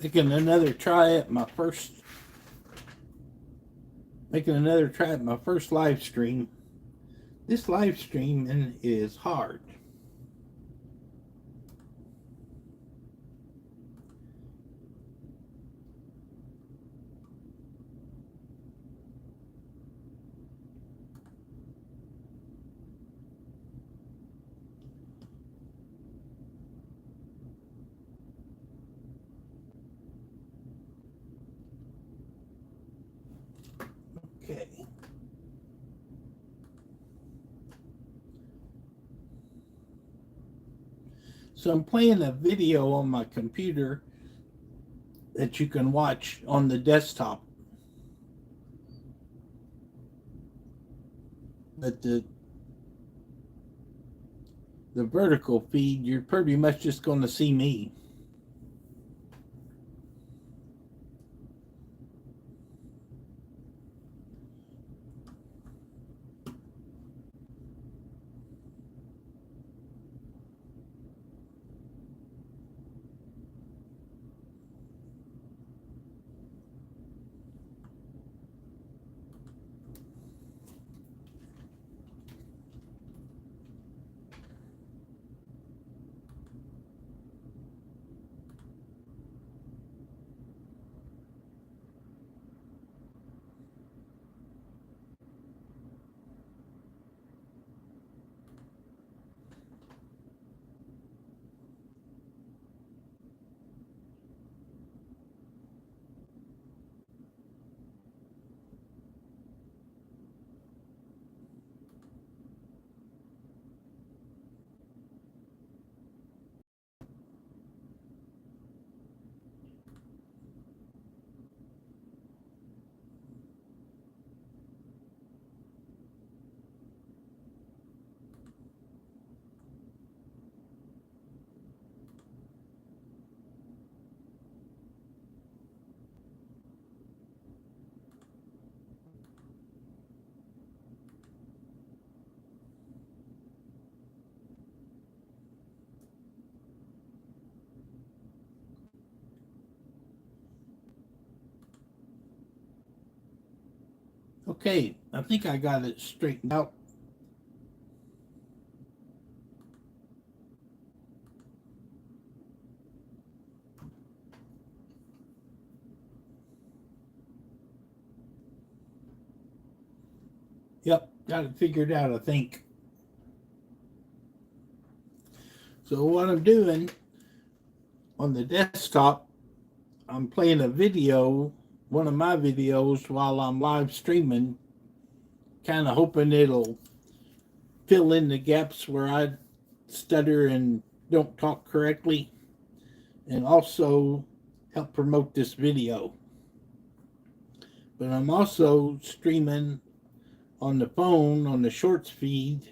Making another try at my first live stream. This live streaming is hard. Okay. So I'm playing a video on my computer that you can watch on the desktop. But the vertical feed, you're pretty much just going to see me. Okay, I think I got it straightened out. Yep, got it figured out, I think. So what I'm doing on the desktop, I'm playing a video, one of my videos while I'm live streaming, kind of hoping it'll fill in the gaps where I stutter and don't talk correctly, and also help promote this video. But I'm also streaming on the phone on the shorts feed,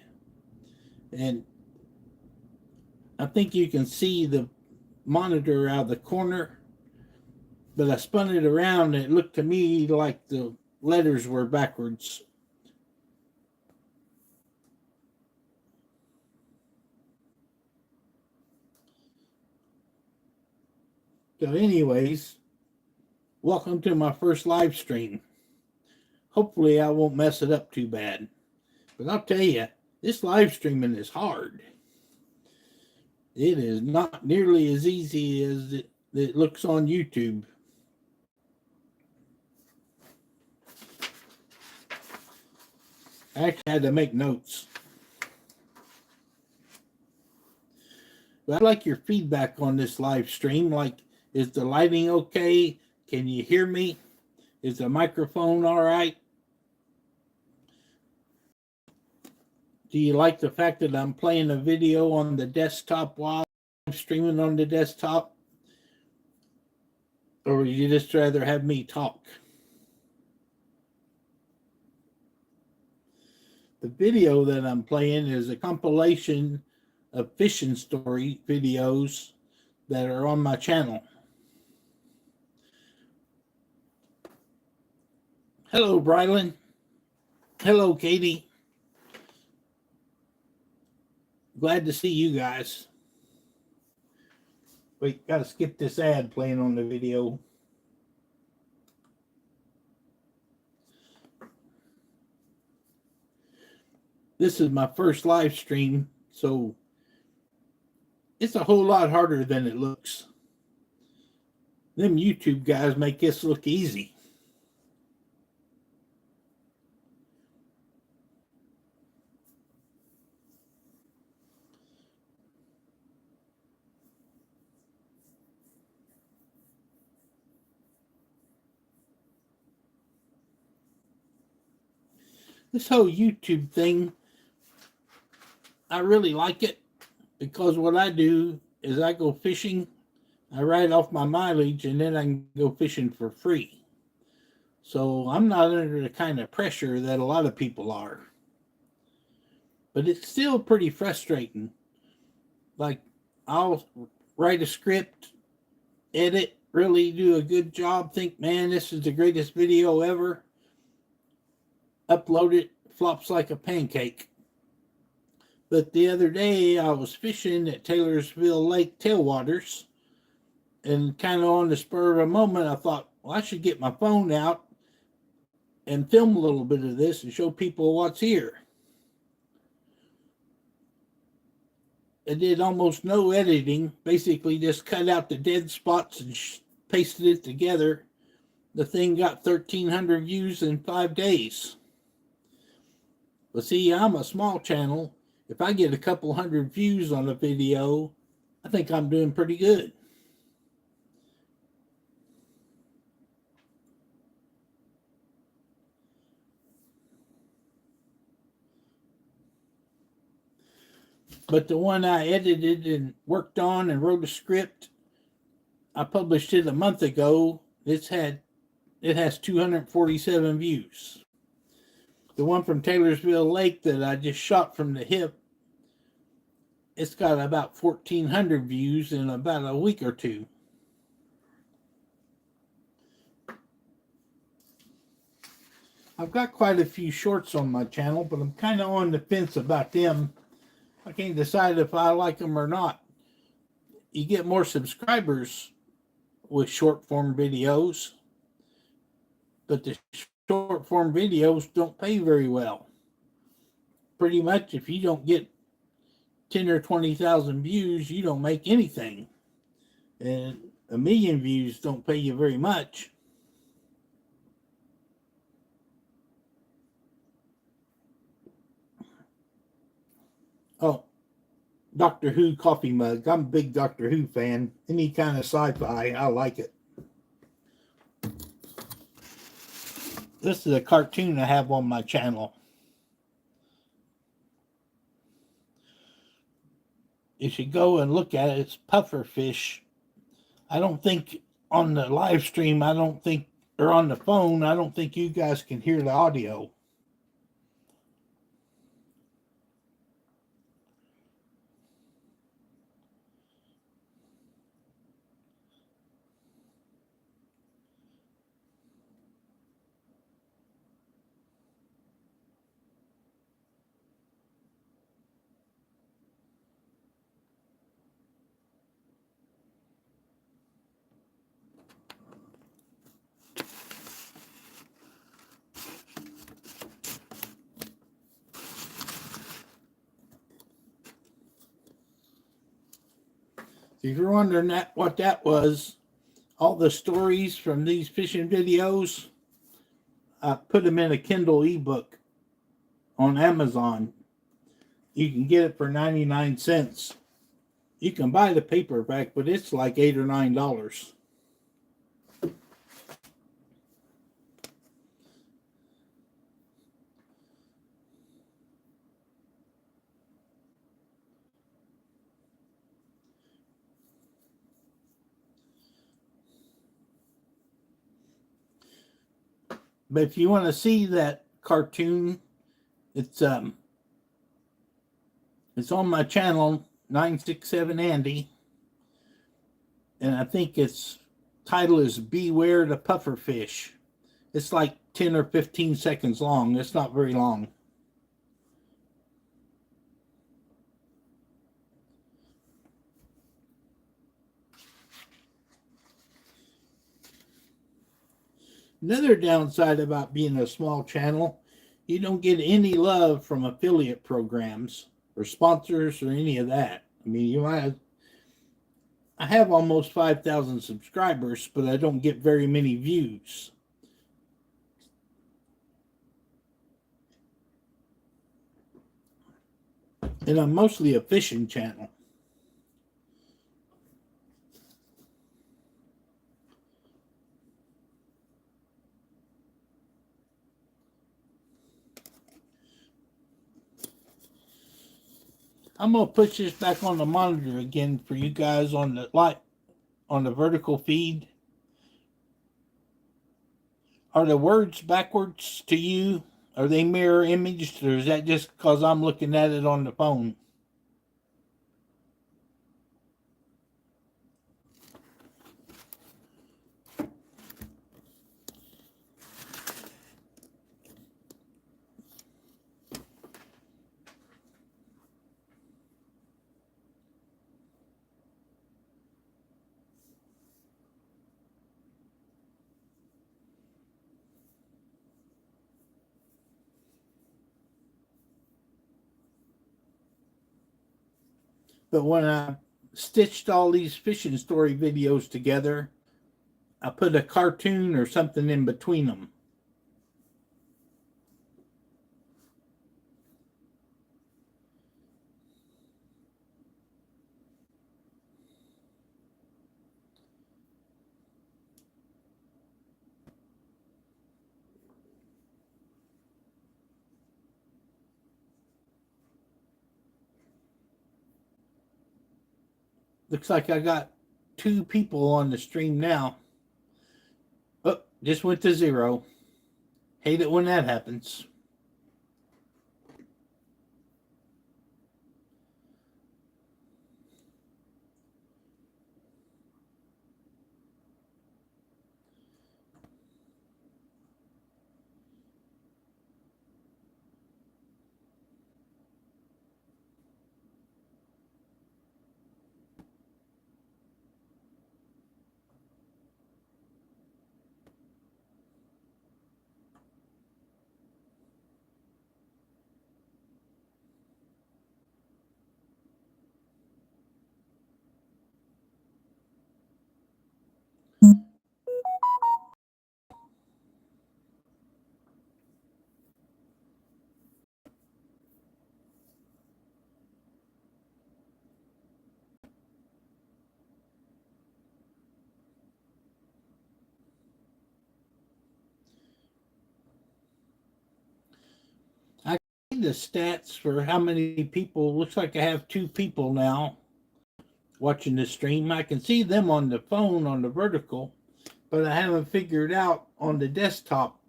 and I think you can see the monitor out of the corner, but I spun it around and it looked to me like the letters were backwards. So anyways, welcome to my first live stream. Hopefully I won't mess it up too bad. But I'll tell you, this live streaming is hard. It is not nearly as easy as it looks on YouTube. I actually had to make notes. But I'd like your feedback on this live stream. Like, is the lighting okay? Can you hear me? Is the microphone all right? Do you like the fact that I'm playing a video on the desktop while I'm streaming on the desktop? Or would you just rather have me talk? The video that I'm playing is a compilation of fishing story videos that are on my channel. Hello, Brylan. Hello, Katie. Glad to see you guys. Wait, gotta skip this ad playing on the video. This is my first live stream, so it's a whole lot harder than it looks. Them YouTube guys make this look easy. This whole YouTube thing, I really like it because what I do is I go fishing, I write off my mileage, and then I can go fishing for free. So I'm not under the kind of pressure that a lot of people are. But it's still pretty frustrating. Like, I'll write a script, edit, really do a good job, think, man, this is the greatest video ever. Upload it, flops like a pancake. But the other day I was fishing at Taylorsville Lake tailwaters, and kind of on the spur of a moment I thought, well, I should get my phone out and film a little bit of this and show people what's here. I did almost no editing, basically just cut out the dead spots and pasted it together. The thing got 1,300 views in 5 days. But see, I'm a small channel. If I get a couple hundred views on a video, I think I'm doing pretty good. But the one I edited and worked on and wrote a script, I published it a month ago. It has 247 views. The one from Taylorsville Lake that I just shot from the hip, it's got about 1,400 views in about a week or two. I've got quite a few shorts on my channel, but I'm kind of on the fence about them. I can't decide if I like them or not. You get more subscribers with short form videos, but the short form videos don't pay very well. Pretty much if you don't get 10 or 20,000 views, you don't make anything. And 1 million views don't pay you very much. Oh, Doctor Who coffee mug. I'm a big Doctor Who fan. Any kind of sci-fi, I like it. This is a cartoon I have on my channel. You should go and look at it. It's pufferfish. I don't think on the live stream, or on the phone, I don't think you guys can hear the audio. If you're wondering what that was, all the stories from these fishing videos, I put them in a Kindle ebook on Amazon. You can get it for 99 cents. You can buy the paperback, but it's like $8 or $9. But if you want to see that cartoon, it's on my channel, 967 Andy, and I think its title is Beware the Pufferfish. It's like 10 or 15 seconds long. It's not very long. Another downside about being a small channel, you don't get any love from affiliate programs or sponsors or any of that. I mean, I have almost 5,000 subscribers, but I don't get very many views. And I'm mostly a fishing channel. I'm gonna push this back on the monitor again for you guys on the light on the vertical feed. Are the words backwards to you? Are they mirror imaged, or is that just because I'm looking at it on the phone? But when I stitched all these fishing story videos together, I put a cartoon or something in between them. Looks like I got 2 people on the stream now. Oh, just went to 0. Hate it when that happens. I see the stats for how many people. Looks like I have 2 people now watching the stream. I can see them on the phone on the vertical, but I haven't figured out on the desktop.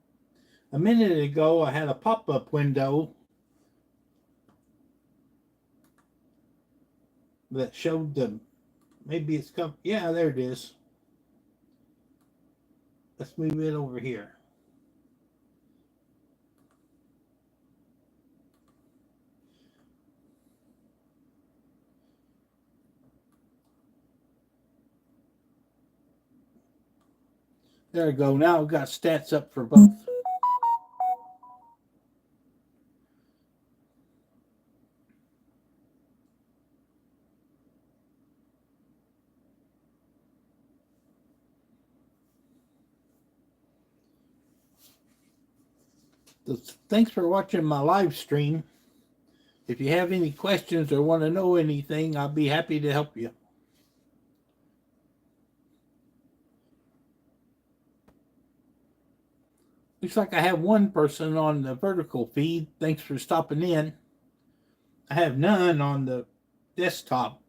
A minute ago, I had a pop-up window that showed the, maybe it's come, yeah, there it is. Let's move it over here. There we go. Now I've got stats up for both. So thanks for watching my live stream. If you have any questions or want to know anything, I'll be happy to help you. Looks like I have 1 person on the vertical feed. Thanks for stopping in. I have none on the desktop.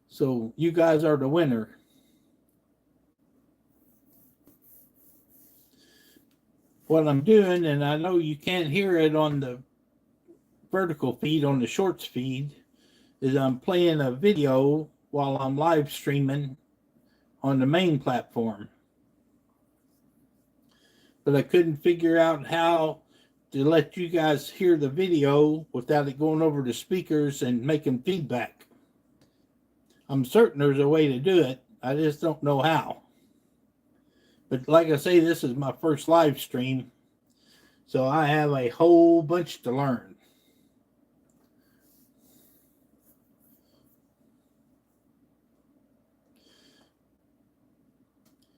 So you guys are the winner. What I'm doing, and I know you can't hear it on the vertical feed, on the shorts feed, is I'm playing a video while I'm live streaming on the main platform. But I couldn't figure out how to let you guys hear the video without it going over the speakers and making feedback. I'm certain there's a way to do it. I just don't know how. But like I say, this is my first live stream, so I have a whole bunch to learn.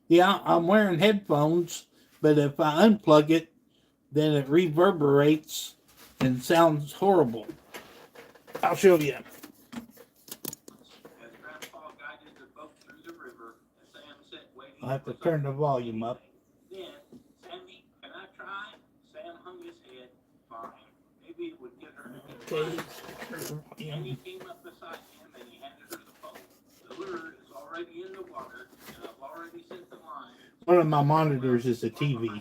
Yeah, I'm wearing headphones, but if I unplug it, then it reverberates and sounds horrible. I'll show you. As Grandpa guided the boat through the river, Sam sat waiting. I'll have to turn the volume up. Then, Sammy, can I try? Sam hung his head. Fine. Maybe it would get her. Okay. And he came up beside him and he handed her the pole. The lure is already in the water, and I've already set the line. One of my monitors is a TV. If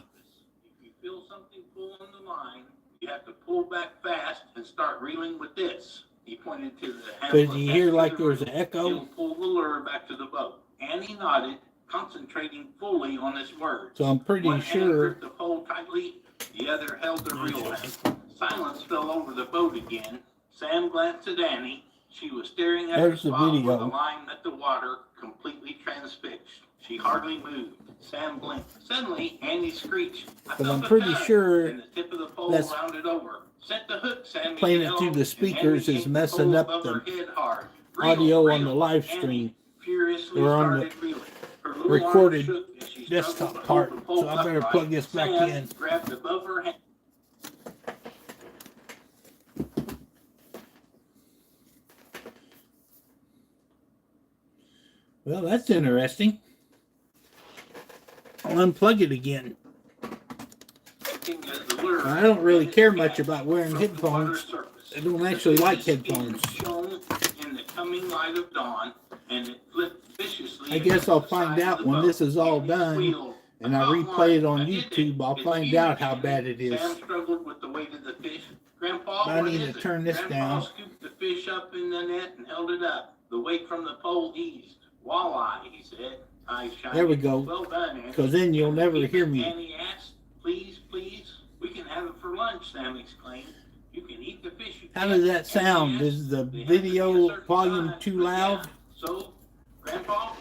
you feel something pulling the line, you have to pull back fast and start reeling with this. He pointed to the handle. But you hear like there's an echo? He'll pull the lure back to the boat. Annie nodded, concentrating fully on his words. So I'm pretty One sure. hand gripped the pole tightly, the other held the reel end. Silence fell over the boat again. Sam glanced at Annie. She was staring at There's her the spot video. where the line met the water, completely transfixed. She hardly moved. Sam blinked. Suddenly, Annie screeched. But I'm pretty sure and the tip of the pole that's rounded over. Set the hook, Sammy. playing it through the speakers is messing up the audio on the live stream or on the recorded desktop part. So I better plug this back in. Grabbed above her hand. Well, that's interesting. I'll unplug it again. I don't really care much about wearing headphones. I don't actually like headphones. I guess I'll find out when this is all done and I replay it on YouTube. I'll find out how bad it is. I need to turn this down. Scooped the fish up in the net and held it up. The weight from the pole eased. Walleye, he said. There we go. Well done, Because then you'll never hear me. Annie asked, please, please. We can have it for lunch, Sam exclaimed. You can eat the fish. How does that sound? Is the video volume too loud? So, Grandpa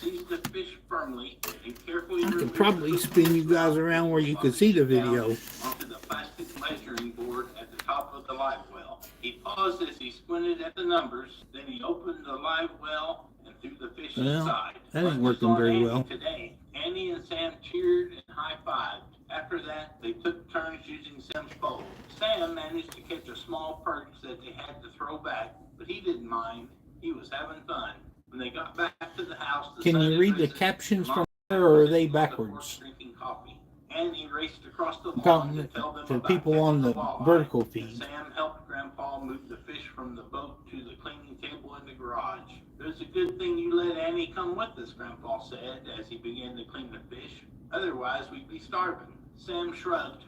seized the fish firmly and carefully. I could probably spin you guys around where you could see the video. Onto the plastic measuring board at the top of the live well. He paused as he squinted at the numbers. Then he opened the live well and threw the fish inside. That ain't working very well. Today, Annie and Sam cheered and high-fived. After that, they took turns using Sam's pole. Sam managed to catch a small perch that they had to throw back, but he didn't mind. He was having fun. When they got back to the house, can you read the captions from there, or are they backwards? Drinking coffee. Annie raced across the lawn to tell them to about people on the vertical feed. Sam helped Grandpa move the fish from the boat to the cleaning table in the garage. It was a good thing you let Annie come with us, Grandpa said as he began to clean the fish. Otherwise, we'd be starving. Sam shrugged.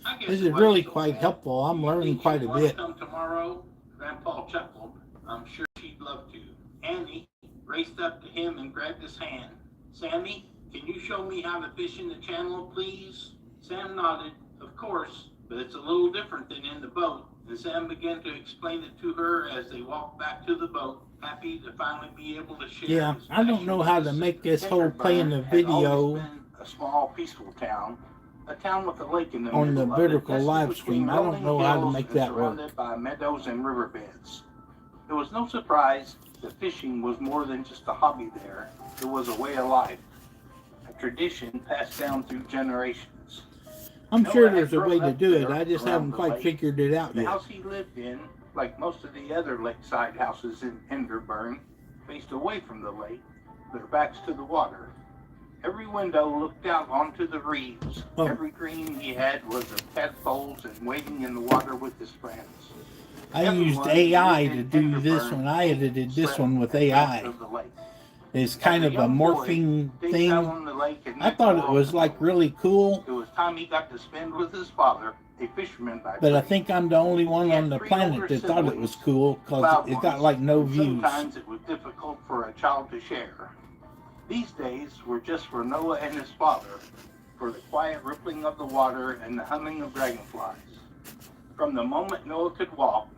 I guess this is really quite helpful. I'm learning quite a bit. Come tomorrow? Grandpa chuckled. I'm sure she'd love to. Annie raced up to him and grabbed his hand. Sammy, can you show me how to fish in the channel, please? Sam nodded. Of course, but it's a little different than in the boat. And Sam began to explain it to her as they walked back to the boat, happy to finally be able to share. Yeah, I don't know how to make this whole playing the video a small, peaceful town. A town with a lake in the on the middle vertical of it, live stream. I don't know how to make that work. Surrounded by meadows and riverbeds. It was no surprise that fishing was more than just a hobby there. It was a way of life, a tradition passed down through generations. I'm sure there's a way to do it. I just haven't quite figured it out yet. The yet. house he lived in, like most of the other lakeside houses in Enderburn, faced away from the lake, their backs to the water. Every window looked out onto the reeds. Oh. Every dream he had was of tadpoles and wading in the water with his friends. I used AI to do this one. I edited this one with AI. It's kind of a morphing thing. I thought it was like really cool. It was time he got to spend with his father, a fisherman by But I think I'm the only one on the planet that thought it was cool because it got like no views. Sometimes it was difficult for a child to share. These days were just for Noah and his father, for the quiet rippling of the water and the humming of dragonflies. From the moment Noah could walk,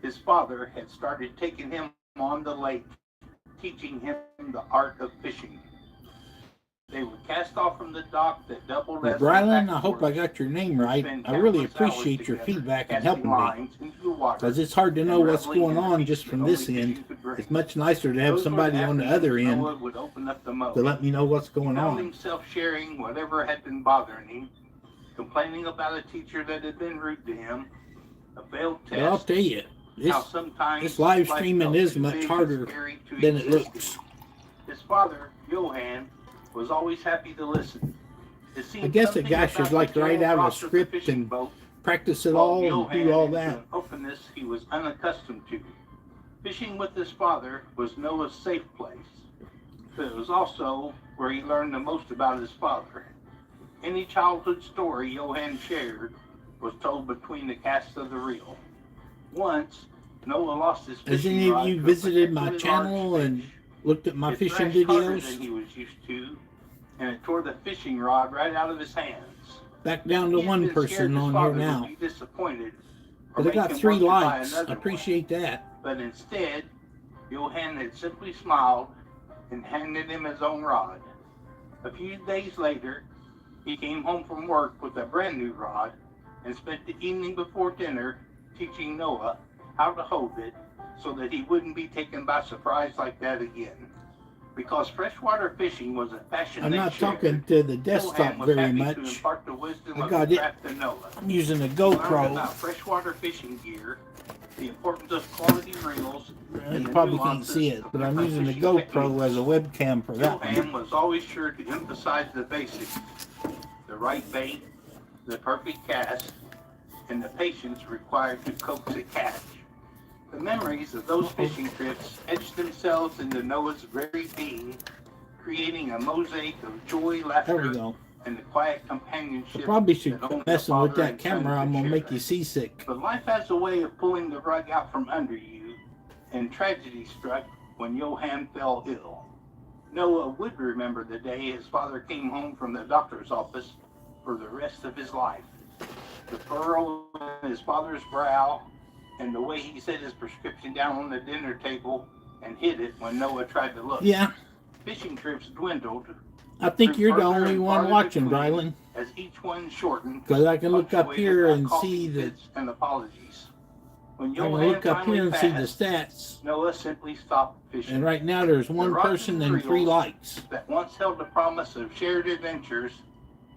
his father had started taking him on the lake, teaching him the art of fishing. They would cast off from the dock that doubled Well, as a Brylan, I back hope I porch got your name and right. spend I really countless hours appreciate your together, feedback and casting helping me, lines into the water because it's hard to know and what's reveling going in the on peace just that from only this end. fishing could bring. It's much nicer to have Those were somebody the on the other afternoons end Noah would open up the most. to let me know what's He going found on. himself sharing whatever had been bothering him, complaining about a teacher that had been rude to him, a failed test. But I'll tell you, how sometimes this live life streaming felt is too much big and harder scary to than it exist looks. in. His father, Johann, was always happy to listen. It seemed I guess a something guy about should the like write gentle out a rock of the script fishing and boat practice it called all and Johann do all into that. an openness he was unaccustomed to. Fishing with his father was Noah's safe place, but it was also where he learned the most about his father. Any childhood story Johann shared was told between the casts of the reel. Once, Noah lost his Has fishing any of rod you to a visited my particularly channel large and fish. looked at my It fishing thrashed harder videos? than he was used to, and it tore the fishing rod right out of his hands. Back down to He had one been scared person his on here father now. would be disappointed or But I make got him 3 want to buy likes. another I appreciate one. that. But instead, Johann had simply smiled and handed him his own rod. A few days later, he came home from work with a brand new rod and spent the evening before dinner teaching Noah how to hold it so that he wouldn't be taken by surprise like that again. Because freshwater fishing was a passion I'm they not shared, talking to the desktop Johann was very happy to much. impart the wisdom I of got his it. craft to Noah. I'm using a He learned GoPro. about freshwater fishing gear, the importance of quality reels, and You the probably can't nuances see it, of but I'm different using the fishing GoPro as a techniques. webcam for that Johann one. was always sure to emphasize the basics, the right bait, the perfect cast, and the patience required to coax a catch. The memories of those fishing trips etched themselves into Noah's very being, creating a mosaic of joy, There we laughter, go. and the quiet I companionship probably should that only quit a messing with father that and son camera. I'm could gonna share. make you seasick. But life has a way of pulling the rug out from under you, and tragedy struck when Johann fell ill. Noah would remember the day his father came home from the doctor's office for the rest of his life. The furrow in his father's brow, and the way he set his prescription down on the dinner table and hid it when Noah tried to look. Yeah, Fishing trips dwindled. I think grew you're the farther only and one farther watching, between Brylan. As each one shortened, Because I can look up punctuated here by and coughing see that. fits and apologies. When I can Johann look up finally here and see the passed, stats. Noah simply stopped fishing. And right now there's one rods person and and 3 reels likes. That once held the promise of shared adventures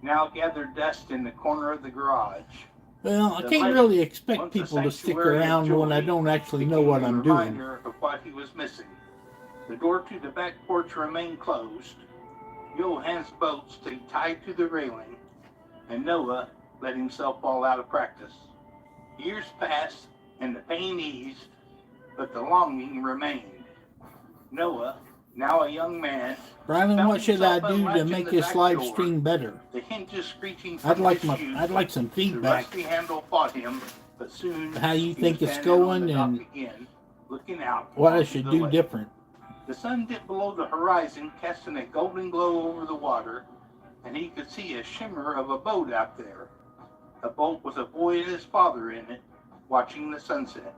now gathered dust in the corner of the garage. Well, I The can't lake, really expect once a people to stick sanctuary of around when I joy, don't actually know became what a I'm doing. reminder of what he was missing. The door to the back porch remained closed. Johann's boat stayed tied to the railing, and Noah let himself fall out of practice. Years passed, and the pain eased, but the longing remained. Noah, now a young man, Brylan, found what should I himself do to unlatching make the this back live door. stream better? The hinges screeching I'd from like disuse. some The feedback. rusty handle fought him, but soon How you he think was it's standing on going the dock and again, looking out what I onto should the do lake. different. The sun dipped below the horizon, casting a golden glow over the water, and he could see a shimmer of a boat out there. A boat with a boy and his father in it, watching the sunset.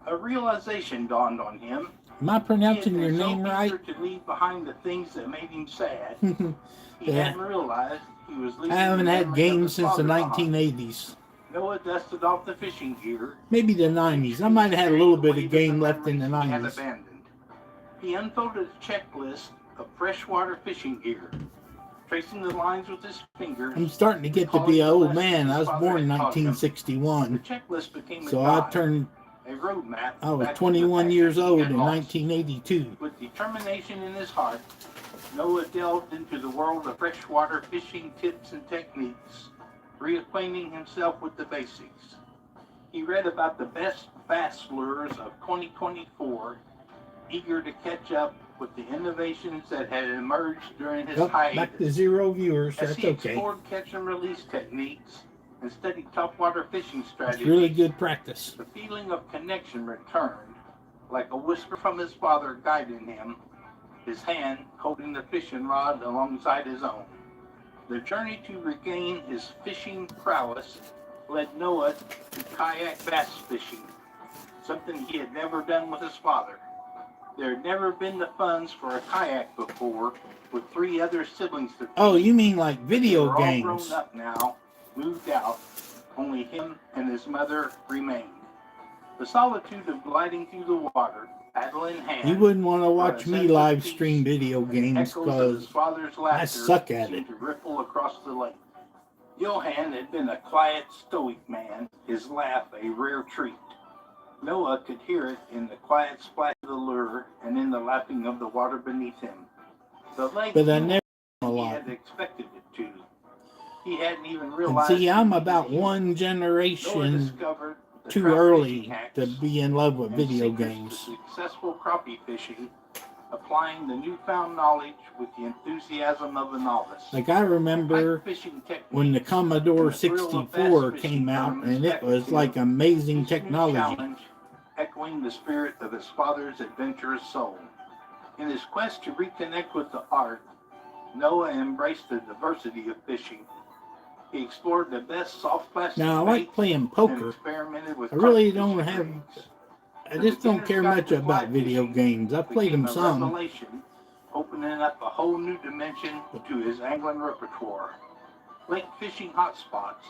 A realization dawned on him. Am I pronouncing your He had been name so right? eager to leave behind the things that made him sad. He Yeah. hadn't realized he was leaving I haven't the had memory of games his since the father behind. 1980s. Noah dusted off the fishing gear. Maybe the 90s. I might have had a little bit of game left in the He had 90s. abandoned. He unfolded a checklist of freshwater fishing gear, tracing the lines with his fingers. I'm starting to get to be an old man. I was born in 1961. The checklist became So a I guide, turned, a roadmap. I was back to the 21 passion years he old had in lost. 1982. With determination in his heart, Noah delved into the world of freshwater fishing tips and techniques, reacquainting himself with the basics. He read about the best bass lures of 2024, eager to catch up with the innovations that had emerged during his Back hiatus. to 0 viewers. As That's he okay. explored catch and release techniques and studied topwater fishing strategies, It's really good practice. the feeling of connection returned, like a whisper from his father guiding him, his hand holding the fishing rod alongside his own. The journey to regain his fishing prowess led Noah to kayak bass fishing, something he had never done with his father. There had never been the funds for a kayak before, with 3 other siblings to feed. Oh, you mean like They video were all games? grown up now, moved out. Only him and his mother remained. The solitude of gliding through the water, paddle in hand. You wouldn't want to brought watch a me sense of live peace, stream video and the games echoes of because his father's I laughter suck at seemed it. to ripple across the lake. Johann had been a quiet, stoic man, his laugh a rare treat. Noah could hear it in the quiet splash of the lure and in the lapping of the water beneath him. The lake But I never a he lot. had expected it to. He hadn't even And realized. see, I'm he about needed one Noah generation discovered the too trout early fishing hacks to be in love with and video secrets games. to successful crappie fishing, applying the newfound knowledge with the enthusiasm of a novice. Like I remember Pike fishing techniques when the Commodore and the thrill of 64 bass fishing came out, tournaments and it was beckoned like him. amazing This new technology. challenge, echoing the spirit of his father's adventurous soul. In his quest to reconnect with the art, Noah embraced the diversity of fishing. He explored the best soft plastic Now I like baits playing and poker. experimented with I really carp don't fishing have. rigs. I The just don't Beginner's care Guide much to about Fly video Fishing games. I've played them became a some. revelation, opening up a whole new dimension to his angling repertoire. Lake fishing hotspots,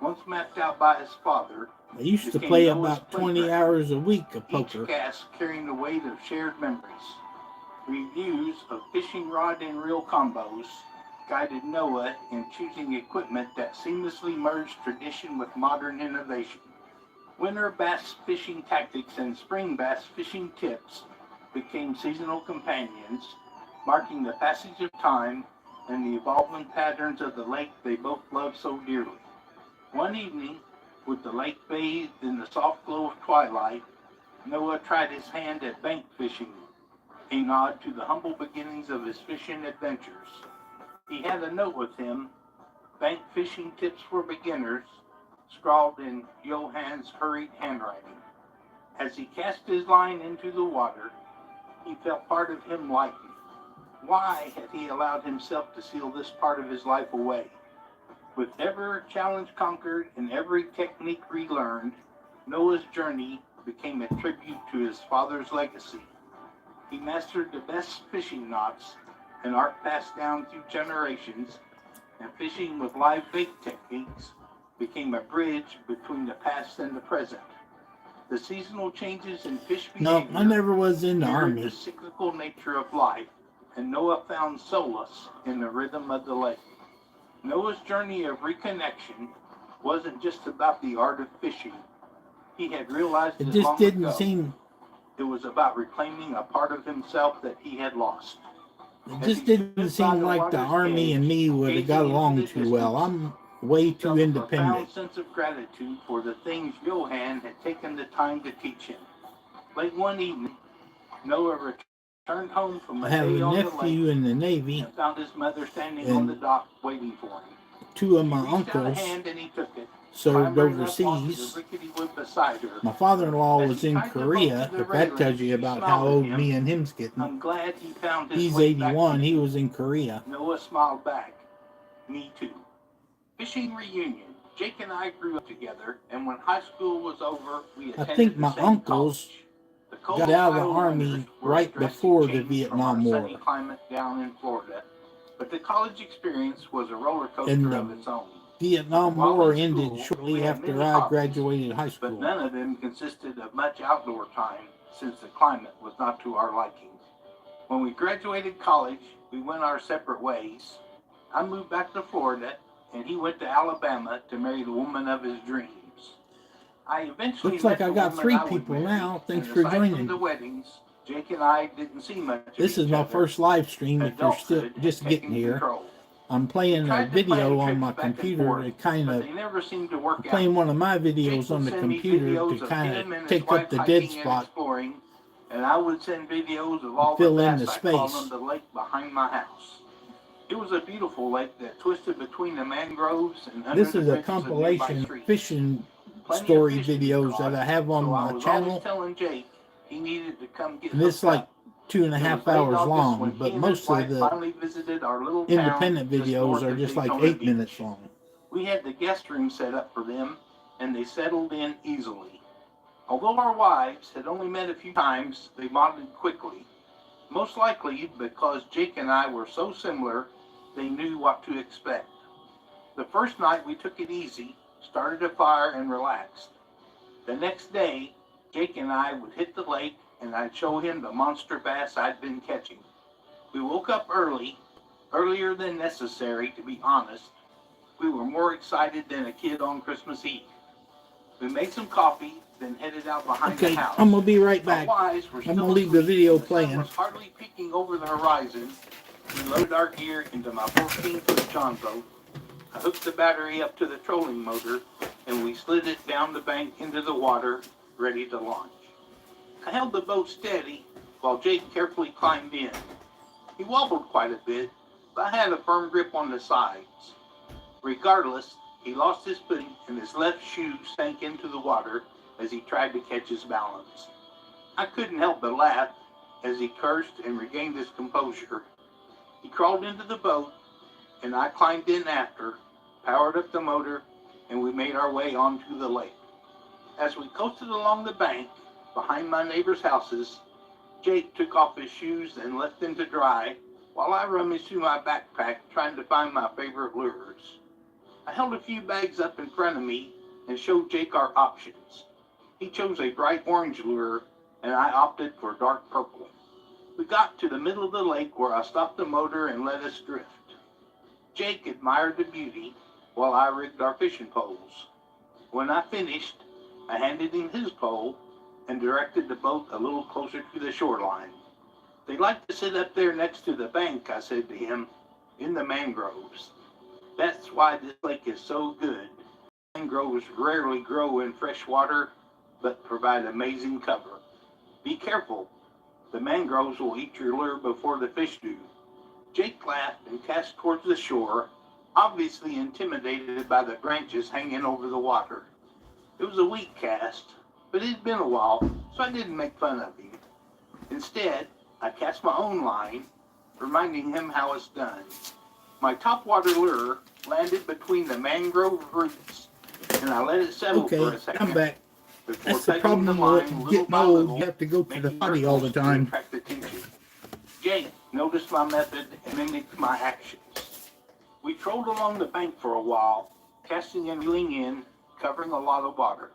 once mapped out by his father, I used to became play Noah's about 20 playground. hours a week of Each poker. cast carrying the weight of shared memories. Reviews of fishing rod and reel combos guided Noah in choosing equipment that seamlessly merged tradition with modern innovation. Winter bass fishing tactics and spring bass fishing tips became seasonal companions, marking the passage of time and the evolving patterns of the lake they both loved so dearly. One evening, with the lake bathed in the soft glow of twilight, Noah tried his hand at bank fishing, a nod to the humble beginnings of his fishing adventures. He had a note with him, "Bank fishing tips for beginners," scrawled in Johann's hurried handwriting. As he cast his line into the water, he felt part of him lighten. Why had he allowed himself to seal this part of his life away? With every challenge conquered and every technique relearned, Noah's journey became a tribute to his father's legacy. He mastered the best fishing knots, an art passed down through generations, and fishing with live bait techniques became a bridge between the past and the present. The seasonal changes in fish behavior No, I never was in the mirrored army. the cyclical nature of life, and Noah found solace in the rhythm of the lake. Noah's journey of reconnection wasn't just about the art of fishing. He had realized It it just long didn't ago. seem. It was about reclaiming a part of himself that he had lost. It just didn't seem like the army and me would have got Gazing into along the too well. distance, I'm way he too felt a profound independent. sense of gratitude for the things Johann had taken the time to teach him. Late one evening, Noah returned home from I a have day a on the lake nephew in the Navy, and found his mother standing on the and dock waiting for him. two of She my reached out a uncles hand and he took it, served clambering up onto overseas. the rickety wood beside her. My father-in-law As was he in tied the boat Korea, to the if that tells railing, you she about how smiled at old him. me and him's getting. "I'm glad he found his He's way back to 81, me." he was in Korea. Noah smiled back. "Me too." Fishing reunion. Jake and I grew up together, and when high school was over, we attended think my the same uncles college. The cold got out of the Ohio army winters were a right drastic before the change from Vietnam our War. sunny climate down in Florida, but the college experience was a roller coaster And the of its own. Vietnam While War in ended school, shortly we had after many I hobbies, graduated high but school. none of them consisted of much outdoor time, since the climate was not to our liking. When we graduated college, we went our separate ways. I moved back to Florida, and he went to Alabama to marry the woman of his dreams. I eventually Looks like met I the got woman 3 I would people marry, now. Thanks and for aside from joining. the weddings, Jake and I didn't see much of This is each my other. first live stream. If you're still Adulthood had just getting taken here, control. I'm We playing a tried to plan video on trips my back and computer forth, to kind but of they never seemed to work out. playing one of my Jake videos would on the send me computer videos to of kind him and of his take up wife the dead hiking and spot, exploring, and I would send videos of all the fill in bass the I caught space. on the lake behind my house. It was a beautiful lake that twisted between the mangroves and under This the is a bridges of nearby compilation of streets. fishing Plenty of story fish to be videos caught, that I have on so I my was always channel. telling Jake he needed to come get And it's hooked like up. 2.5 It was late hours August long, when he but and his most of wife the finally visited our little town independent just videos north are of just like Daytona 8 Beach. minutes long. We had the guest room set up for them, and they settled in easily. Although our wives had only met a few times, they bonded quickly. Most likely because Jake and I were so similar, they knew what to expect. The first night we took it easy, started a fire, and relaxed. The next day, Jake and I would hit the lake and I'd show him the monster bass I'd been catching. We woke up early, earlier than necessary to be honest. We were more excited than a kid on Christmas Eve. We made some coffee, then headed out behind the house. I'm going to be right back. I'm going to leave the video playing. The sun was hardly peeking over the horizon. We loaded our gear into my 14-foot John boat. I hooked the battery up to the trolling motor, and we slid it down the bank into the water, ready to launch. I held the boat steady while Jake carefully climbed in. He wobbled quite a bit, but I had a firm grip on the sides. Regardless, he lost his footing and his left shoe sank into the water as he tried to catch his balance. I couldn't help but laugh as he cursed and regained his composure. He crawled into the boat, and I climbed in after, powered up the motor, and we made our way onto the lake. As we coasted along the bank, behind my neighbors' houses, Jake took off his shoes and left them to dry, while I rummaged through my backpack trying to find my favorite lures. I held a few bags up in front of me and showed Jake our options. He chose a bright orange lure, and I opted for dark purple. We got to the middle of the lake where I stopped the motor and let us drift. Jake admired the beauty while I rigged our fishing poles. When I finished, I handed him his pole and directed the boat a little closer to the shoreline. "They like to sit up there next to the bank," I said to him, "in the mangroves. That's why this lake is so good. Mangroves rarely grow in fresh water, but provide amazing cover. Be careful. The mangroves will eat your lure before the fish do." Jake laughed and cast towards the shore, obviously intimidated by the branches hanging over the water. It was a weak cast, but it had been a while, so I didn't make fun of him. Instead, I cast my own line, reminding him how it's done. My topwater lure landed between the mangrove roots, and I let it settle for a second. I'm back. Before That's the tightening problem line with little getting by old. little, You have to go to the making potty all the ripples to time. attract attention. Jake noticed my method and mimicked my actions. We trolled along the bank for a while, casting and reeling in, covering a lot of water.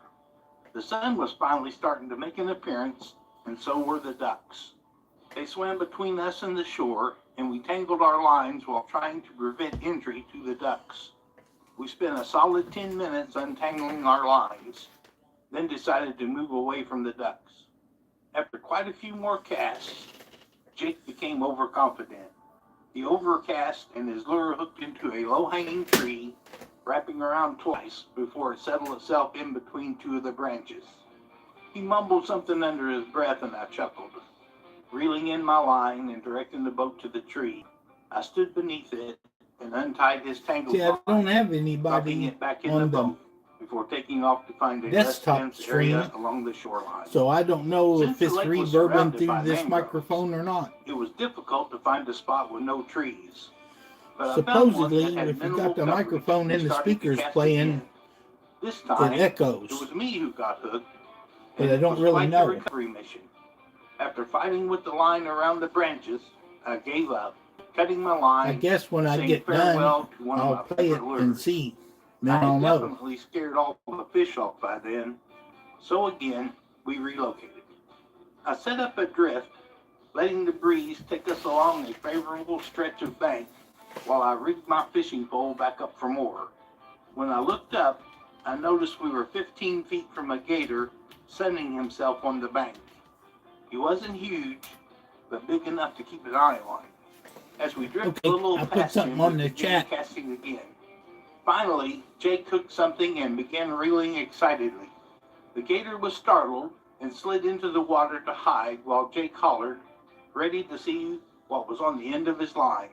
The sun was finally starting to make an appearance, and so were the ducks. They swam between us and the shore, and we tangled our lines while trying to prevent injury to the ducks. We spent a solid 10 minutes untangling our lines, then decided to move away from the ducks. After quite a few more casts, Jake became overconfident. He overcast and his lure hooked into a low-hanging tree, wrapping around twice before it settled itself in between two of the branches. He mumbled something under his breath and I chuckled. Reeling in my line and directing the boat to the tree, I stood beneath it and untied his tangled See, I don't have dropping anybody it back in on the the boat before taking off to find a less desktop dense stream, area along the shoreline. so I don't know Since if it's the lake was reverbing surrounded through by this mangroves, microphone or not. It was difficult to find a spot with no trees. But I found one Supposedly, that had if you minimal got the coverage microphone and the started to speakers cast playing, again. This time, it echoes. it was me who got hooked, But and I it don't was really quite know. the recovery mission. After fighting with the line around the branches, I gave up, cutting my line. I guess when I saying get farewell done, to one I'll of my play it favorite lures. and see. I Then had I'll know. definitely scared all the fish off by then, so again, we relocated. I set up a drift, letting the breeze take us along a favorable stretch of bank while I rigged my fishing pole back up for more. When I looked up, I noticed we were 15 feet from a gator sunning himself on the bank. He wasn't huge, but big enough to keep an eye on. As we drifted a little I put past something him, on we the began chat. casting again. Finally, Jake hooked something and began reeling excitedly. The gator was startled and slid into the water to hide while Jake hollered, ready to see what was on the end of his line.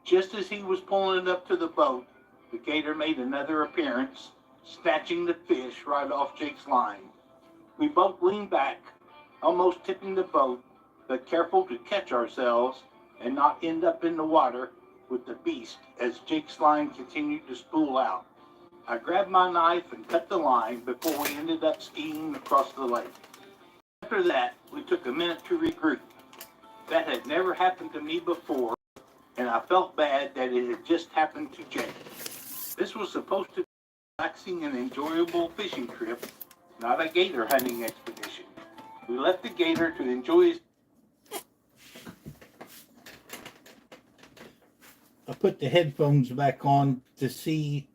Just as he was pulling it up to the boat, the gator made another appearance, snatching the fish right off Jake's line. We both leaned back, almost tipping the boat, but careful to catch ourselves and not end up in the water with the beast as Jake's line continued to spool out. I grabbed my knife and cut the line before we ended up skiing across the lake. After that, we took a minute to regroup. That had never happened to me before, and I felt bad that it had just happened to Jake. This was supposed to be a relaxing and enjoyable fishing trip, not a gator hunting expedition. We left the gator to enjoy his... I put the headphones back on to see,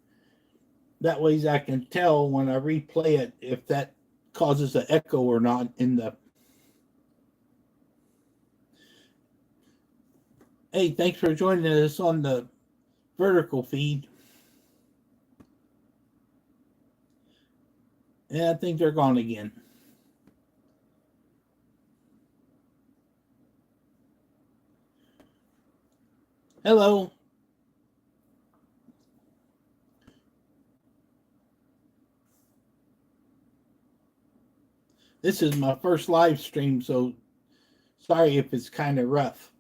that ways I can tell when I replay it if that causes an echo or not in the... Hey, thanks for joining us on the vertical feed. Yeah, I think they're gone again. Hello. This is my first live stream, so sorry if it's kind of rough.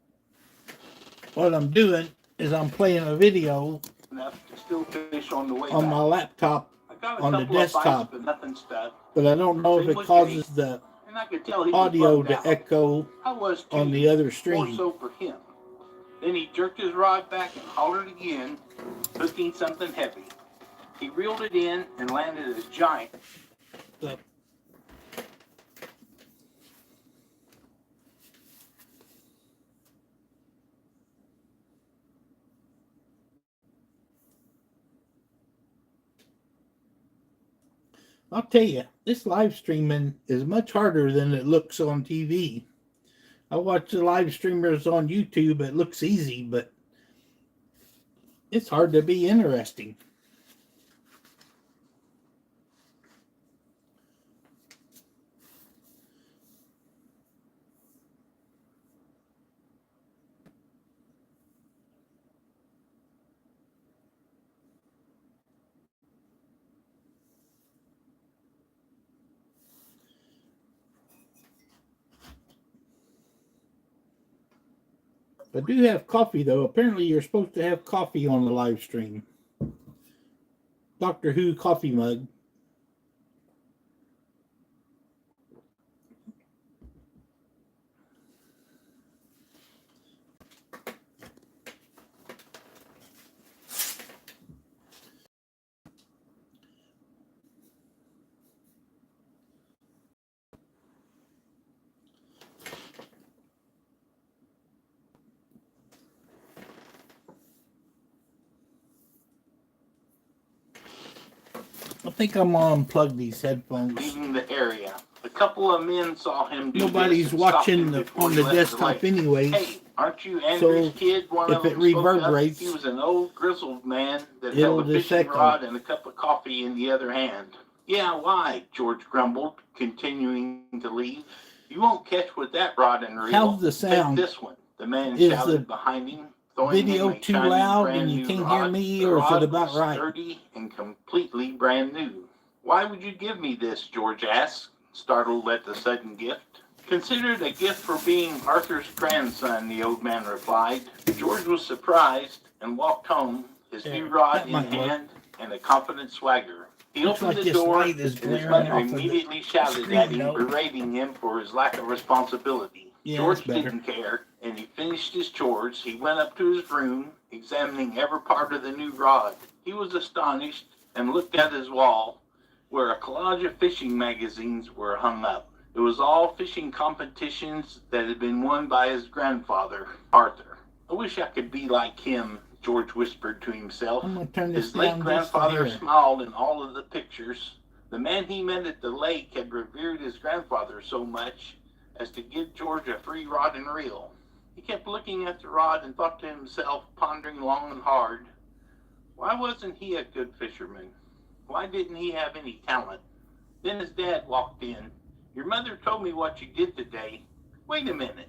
What I'm doing is I'm playing a video enough to still fish on the way on back. my laptop on the desktop, but nothing stuck. but I don't know if Same it with causes Jake, the and I could tell he was audio bummed to out. echo I was too, on the other more stream. so for him. Then he jerked his rod back and hollered again, hooking something heavy. He reeled it in and landed a giant. So, I'll tell you, this live streaming is much harder than it looks on TV. I watch the live streamers on YouTube. It looks easy, but it's hard to be interesting. I do have coffee, though. Apparently, you're supposed to have coffee on the live stream. Doctor Who coffee mug. I think I'm gonna unplug these headphones. Leaving the area. A couple of men saw him do Nobody's this and stopped watching him the, before on he the left desktop lake. anyways. Hey, aren't you Andrew's kid? One if of it them spoke up. reverberates, He was an old grizzled man that it'll held a just fishing echo. rod and a cup of coffee in the other hand. Yeah, why? George grumbled, continuing to leave. You won't catch with that rod and reel. How's the sound? Take this one. The man Is shouted the behind him, throwing video him a too shiny loud brand and you new can't rod. hear me, The or is it rod about was right? sturdy and completely brand new. Why would you give me this? George asked, startled at the sudden gift. Consider it a gift for being Arthur's grandson, the old man replied. George was surprised and walked home, his new rod in hand and a confident swagger. He Looks opened like the this door, light is and his glaring mother off of the immediately shouted screen, at him, though. berating him for his lack of responsibility. Yeah, George that's better. didn't care, and he finished his chores. He went up to his room, examining every part of the new rod. He was astonished and looked at his wall, where a collage of fishing magazines were hung up. It was all fishing competitions that had been won by his grandfather, Arthur. I wish I could be like him, George whispered to himself. I'm gonna turn this His late down just a grandfather hair. smiled in all of the pictures. The man he met at the lake had revered his grandfather so much as to give George a free rod and reel. He kept looking at the rod and thought to himself, pondering long and hard, why wasn't he a good fisherman? Why didn't he have any talent? Then his dad walked in. Your mother told me what you did today. Wait a minute.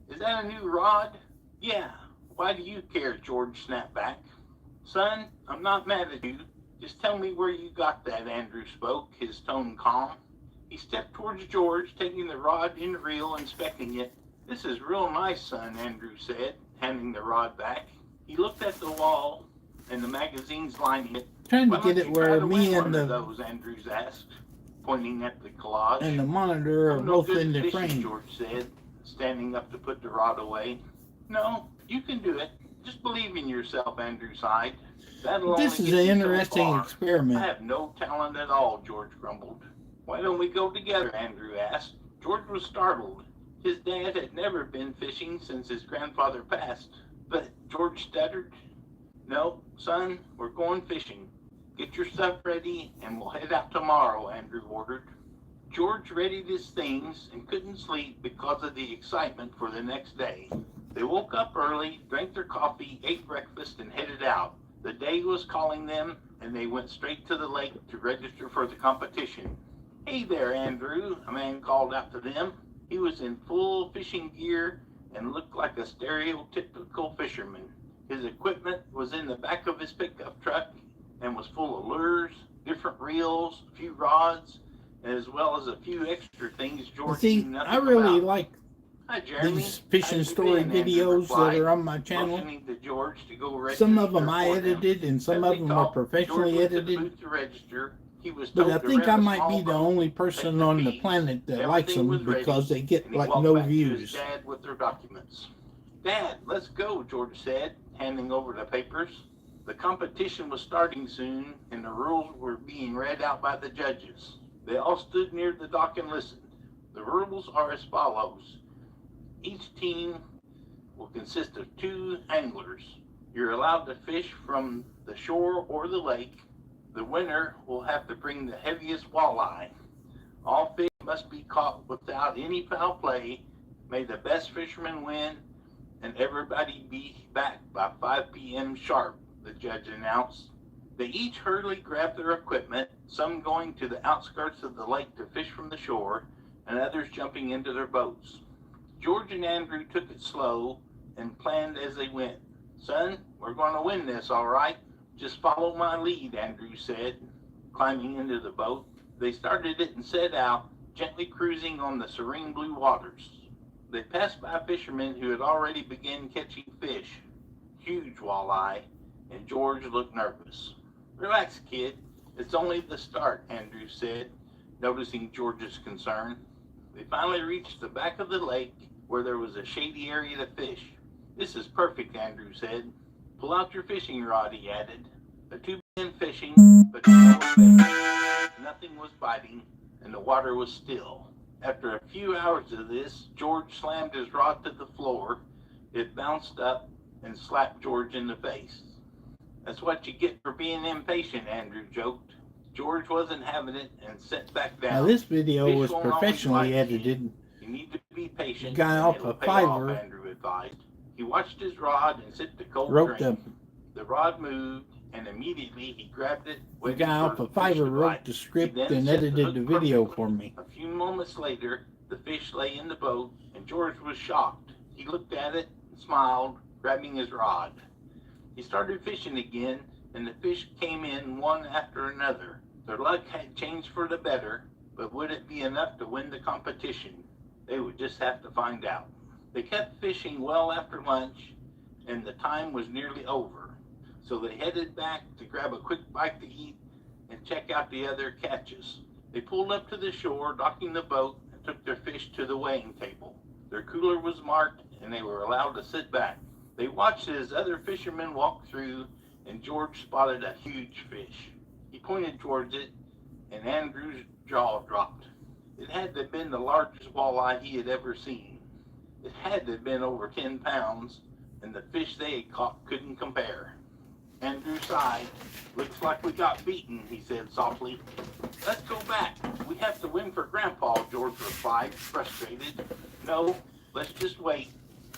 Is that a new rod? Yeah. Why do you care? George snapped back. Son, I'm not mad at you. Just tell me where you got that, Andrew spoke, his tone calm. He stepped towards George, taking the rod and reel, inspecting it. This is real nice, son, Andrew said, handing the rod back. He looked at the wall and the magazines lining it. Trying to Why get don't it you try where to me win and one of the those, Andrews asked, pointing at the collage. and the monitor are I'm no both good in the fishing, frame. George said, standing up to put the rod away. No, you can do it. Just believe in yourself, Andrew sighed. That'll This only is get an you so interesting far. I experiment. have no talent at all, George grumbled. Why don't we go together, Andrew asked. George was startled. His dad had never been fishing since his grandfather passed. But George stuttered. No, son, we're going fishing. Get your stuff ready and we'll head out tomorrow, Andrew ordered. George readied his things and couldn't sleep because of the excitement for the next day. They woke up early, drank their coffee, ate breakfast, and headed out. The day was calling them, and they went straight to the lake to register for the competition. Hey there, Andrew, a man called out to them. He was in full fishing gear and looked like a stereotypical fisherman. His equipment was in the back of his pickup truck and was full of lures, different reels, a few rods, as well as a few extra things George See, knew nothing I really about. like Hi, Jeremy. these fishing How you story been? Andrew videos that replied, are on my channel. motioning to George to go Some of register them I for them. edited and some As of they them are talked, George professionally went to the edited. booth to register. He was But told I to think rent I a might small be the boat, only take person the on the keys. planet that likes Everything them was because ready, they get and he like walked no back to his views. dad with their documents. Dad, let's go, George said, handing over the papers. The competition was starting soon, and the rules were being read out by the judges. They all stood near the dock and listened. The rules are as follows. Each team will consist of 2 anglers. You're allowed to fish from the shore or the lake. The winner will have to bring the heaviest walleye. All fish must be caught without any foul play. May the best fisherman win, and everybody be back by 5 p.m. sharp, the judge announced. They each hurriedly grabbed their equipment, some going to the outskirts of the lake to fish from the shore, and others jumping into their boats. George and Andrew took it slow and planned as they went. Son, we're going to win this, all right? Just follow my lead, Andrew said, climbing into the boat. They started it and set out, gently cruising on the serene blue waters. They passed by fishermen who had already begun catching fish, huge walleye, and George looked nervous. Relax, kid. It's only the start, Andrew said, noticing George's concern. They finally reached the back of the lake where there was a shady area to fish. This is perfect, Andrew said. Pull out your fishing rod, he added. The 2 began fishing, but to no effect. Nothing was biting, and the water was still. After a few hours of this, George slammed his rod to the floor. It bounced up and slapped George in the face. That's what you get for being impatient, Andrew joked. George wasn't having it and sat back down. Now this video Fish was won't always professionally bite you. edited. You need to be patient. The guy and off it'll of pay off, Fiverr Andrew advised. He watched his rod and sipped a cold wrote drink. The rod moved, and immediately he grabbed it. the guy off of Fiverr wrote the script and edited the video for me. A few moments later, the fish lay in the boat, and George was shocked. He looked at it and smiled, grabbing his rod. He started fishing again, and the fish came in one after another. Their luck had changed for the better, but would it be enough to win the competition? They would just have to find out. They kept fishing well after lunch, and the time was nearly over. So they headed back to grab a quick bite to eat and check out the other catches. They pulled up to the shore, docking the boat, and took their fish to the weighing table. Their cooler was marked, and they were allowed to sit back. They watched as other fishermen walked through, and George spotted a huge fish. He pointed towards it, and Andrew's jaw dropped. It had to have been the largest walleye he had ever seen. It had to have been over 10 pounds, and the fish they had caught couldn't compare. Andrew sighed. Looks like we got beaten, he said softly. Let's go back. We have to win for Grandpa, George replied, frustrated. No, let's just wait.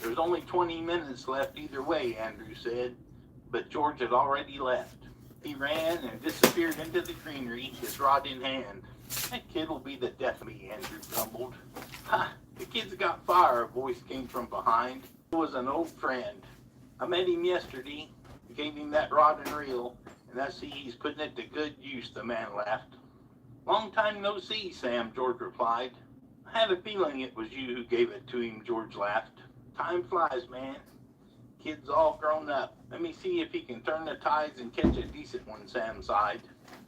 There's only 20 minutes left either way, Andrew said, but George had already left. He ran and disappeared into the greenery, his rod in hand. That kid will be the death of me, Andrew grumbled. Ha! The kid's got fire, a voice came from behind. It was an old friend. I met him yesterday, gave him that rod and reel, and I see he's putting it to good use, the man laughed. Long time no see, Sam, George replied. I had a feeling it was you who gave it to him, George laughed. Time flies, man. kid's all grown up. Let me see if he can turn the tides and catch a decent one," Sam sighed.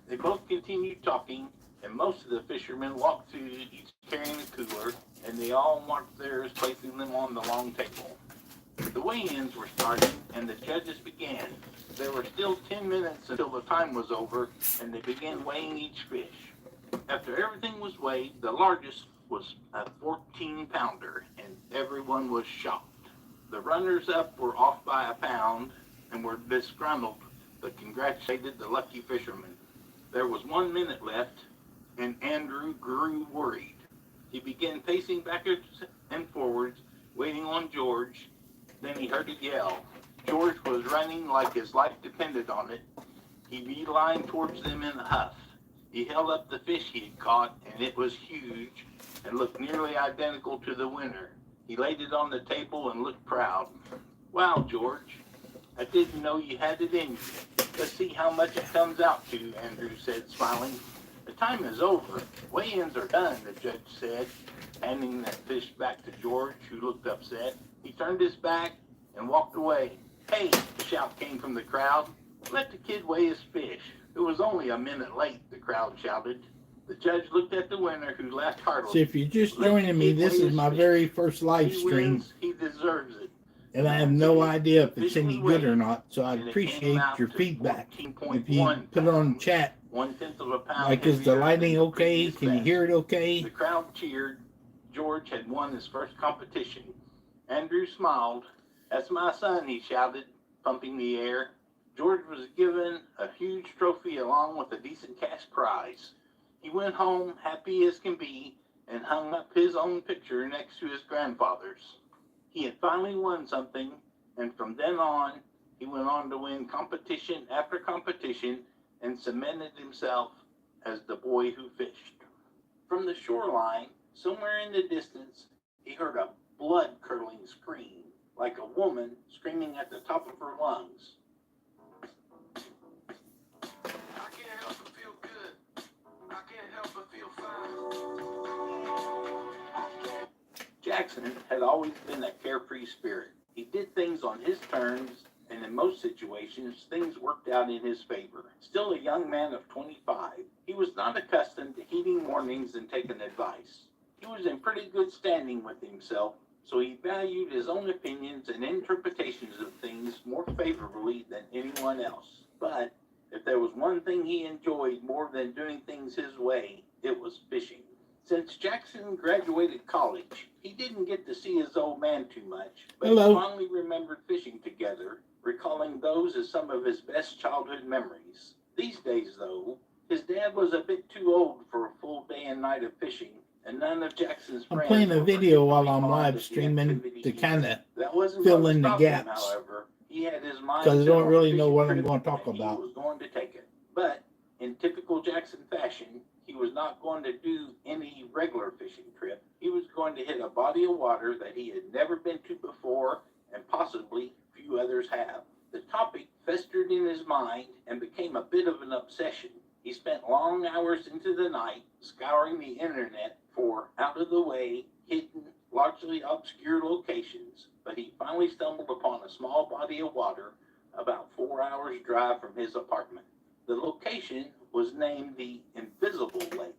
They both continued talking, and most of the fishermen walked through, each carrying a cooler, and they all marked theirs, placing them on the long table. The weigh-ins were starting, and the judges began. There were still 10 minutes until the time was over, and they began weighing each fish. After everything was weighed, the largest was a 14-pounder, and everyone was shocked. The runners-up were off by a pound and were disgruntled, but congratulated the lucky fisherman. There was 1 minute left, and Andrew grew worried. He began pacing backwards and forwards, waiting on George. Then he heard a yell. George was running like his life depended on it. He beelined towards them in a huff. He held up the fish he had caught, and it was huge and looked nearly identical to the winner. He laid it on the table and looked proud. "Wow, George, I didn't know you had it in you. Let's see how much it comes out to," Andrew said, smiling. "The time is over. Weigh-ins are done," the judge said, handing that fish back to George, who looked upset. He turned his back and walked away. "Hey," a shout came from the crowd. "Let the kid weigh his fish. It was only a minute late," the crowd shouted. The judge looked at the winner, who laughed heartily. So if you're just joining me, this is my very first live stream. He deserves it. And I have no idea if it's any good or not, so I'd appreciate your feedback. If you put it on chat, 1/10 of a pound. like, is the lighting okay? Can you hear it okay? The crowd cheered. George had won his first competition. Andrew smiled. "That's my son," he shouted, pumping the air. George was given a huge trophy along with a decent cash prize. He went home happy as can be and hung up his own picture next to his grandfather's. He had finally won something, and from then on, he went on to win competition after competition and cemented himself as the boy who fished. From the shoreline, somewhere in the distance, he heard a blood-curdling scream, like a woman screaming at the top of her lungs. "I can't help but feel good. I can't help but feel fine." Jackson had always been a carefree spirit. He did things on his terms, and in most situations, things worked out in his favor. Still a young man of 25, he was not accustomed to heeding warnings and taking advice. He was in pretty good standing with himself, so he valued his own opinions and interpretations of things more favorably than anyone else. But if there was one thing he enjoyed more than doing things his way, it was fishing. Since Jackson graduated college, he didn't get to see his old man too much, but he fondly remembered fishing together, recalling those as some of his best childhood memories. These days, though, his dad was a bit too old for a full day and night of fishing, and none of Jackson's friends. I'm playing a video while I'm live streaming to kind of fill in the gaps, because I don't really know what I'm going to talk about. He was going to take it, but in typical Jackson fashion, he was not going to do any regular fishing trip. He was going to hit a body of water that he had never been to before, and possibly few others have. The topic festered in his mind and became a bit of an obsession. He spent long hours into the night scouring the internet for out-of-the-way, hidden, largely obscure locations, but he finally stumbled upon a small body of water about 4 hours' drive from his apartment. The location was named the Invisible Lake.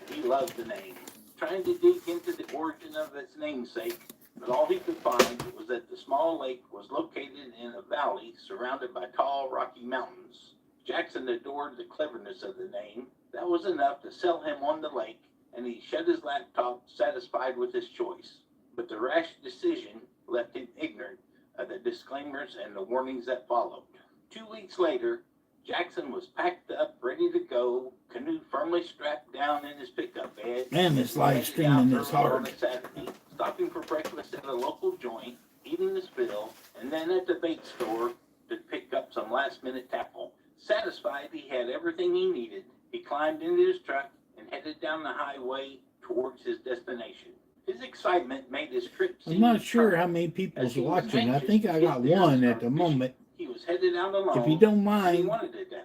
He loved the name, trying to dig into the origin of its namesake, but all he could find was that the small lake was located in a valley surrounded by tall, rocky mountains. Jackson adored the cleverness of the name. That was enough to sell him on the lake, and he shut his laptop, satisfied with his choice. But the rash decision left him ignorant of the disclaimers and the warnings that followed. 2 weeks later, Jackson was packed up, ready to go, canoe firmly strapped down in his pickup bed. Man, this live streaming is hard. On a Saturday, stopping for breakfast at a local joint, eating his fill, and then at the bait store to pick up some last-minute tackle. Satisfied he had everything he needed, he climbed into his truck and headed down the highway towards his destination. His excitement made his trip seem I'm not sure how many people's watching. I think I got one at the moment. He was headed out alone. If you don't mind,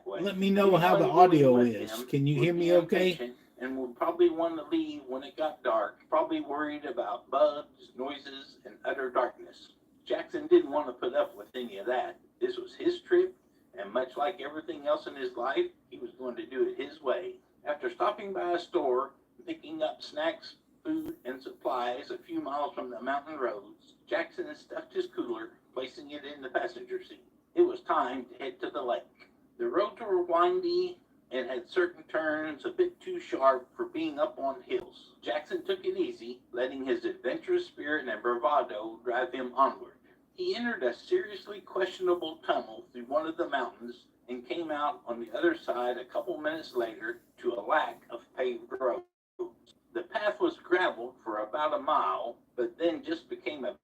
let me know how the audio is. Can you hear me okay? And would probably want to leave when it got dark, probably worried about bugs, noises, and utter darkness. Jackson didn't want to put up with any of that. This was his trip, and much like everything else in his life, he was going to do it his way. After stopping by a store, picking up snacks, food, and supplies a few miles from the mountain roads, Jackson stuffed his cooler, placing it in the passenger seat. It was time to head to the lake. The roads were windy and had certain turns a bit too sharp for being up on hills. Jackson took it easy, letting his adventurous spirit and bravado drive him onward. He entered a seriously questionable tunnel through one of the mountains and came out on the other side a couple minutes later to a lack of paved roads. The path was graveled for about a mile, but then just became a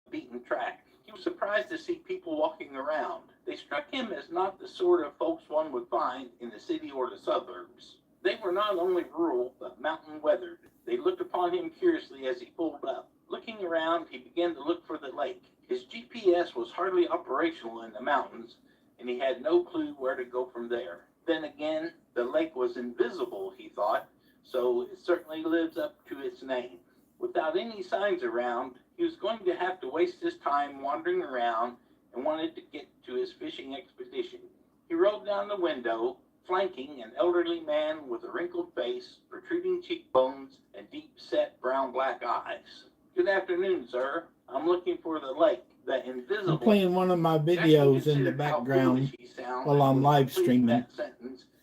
beaten track. He was surprised to see people walking around. They struck him as not the sort of folks one would find in the city or the suburbs. They were not only rural, but mountain weathered. They looked upon him curiously as he pulled up. Looking around, he began to look for the lake. His GPS was hardly operational in the mountains, and he had no clue where to go from there. Then again, the lake was invisible, he thought, so it certainly lives up to its name. Without any signs around, he was going to have to waste his time wandering around and wanted to get to his fishing expedition. He rolled down the window, flanking an elderly man with a wrinkled face, protruding cheekbones, and deep-set brown-black eyes. "Good afternoon, sir. I'm looking for the lake, the invisible..." I'm playing one of my videos in the background while I'm live streaming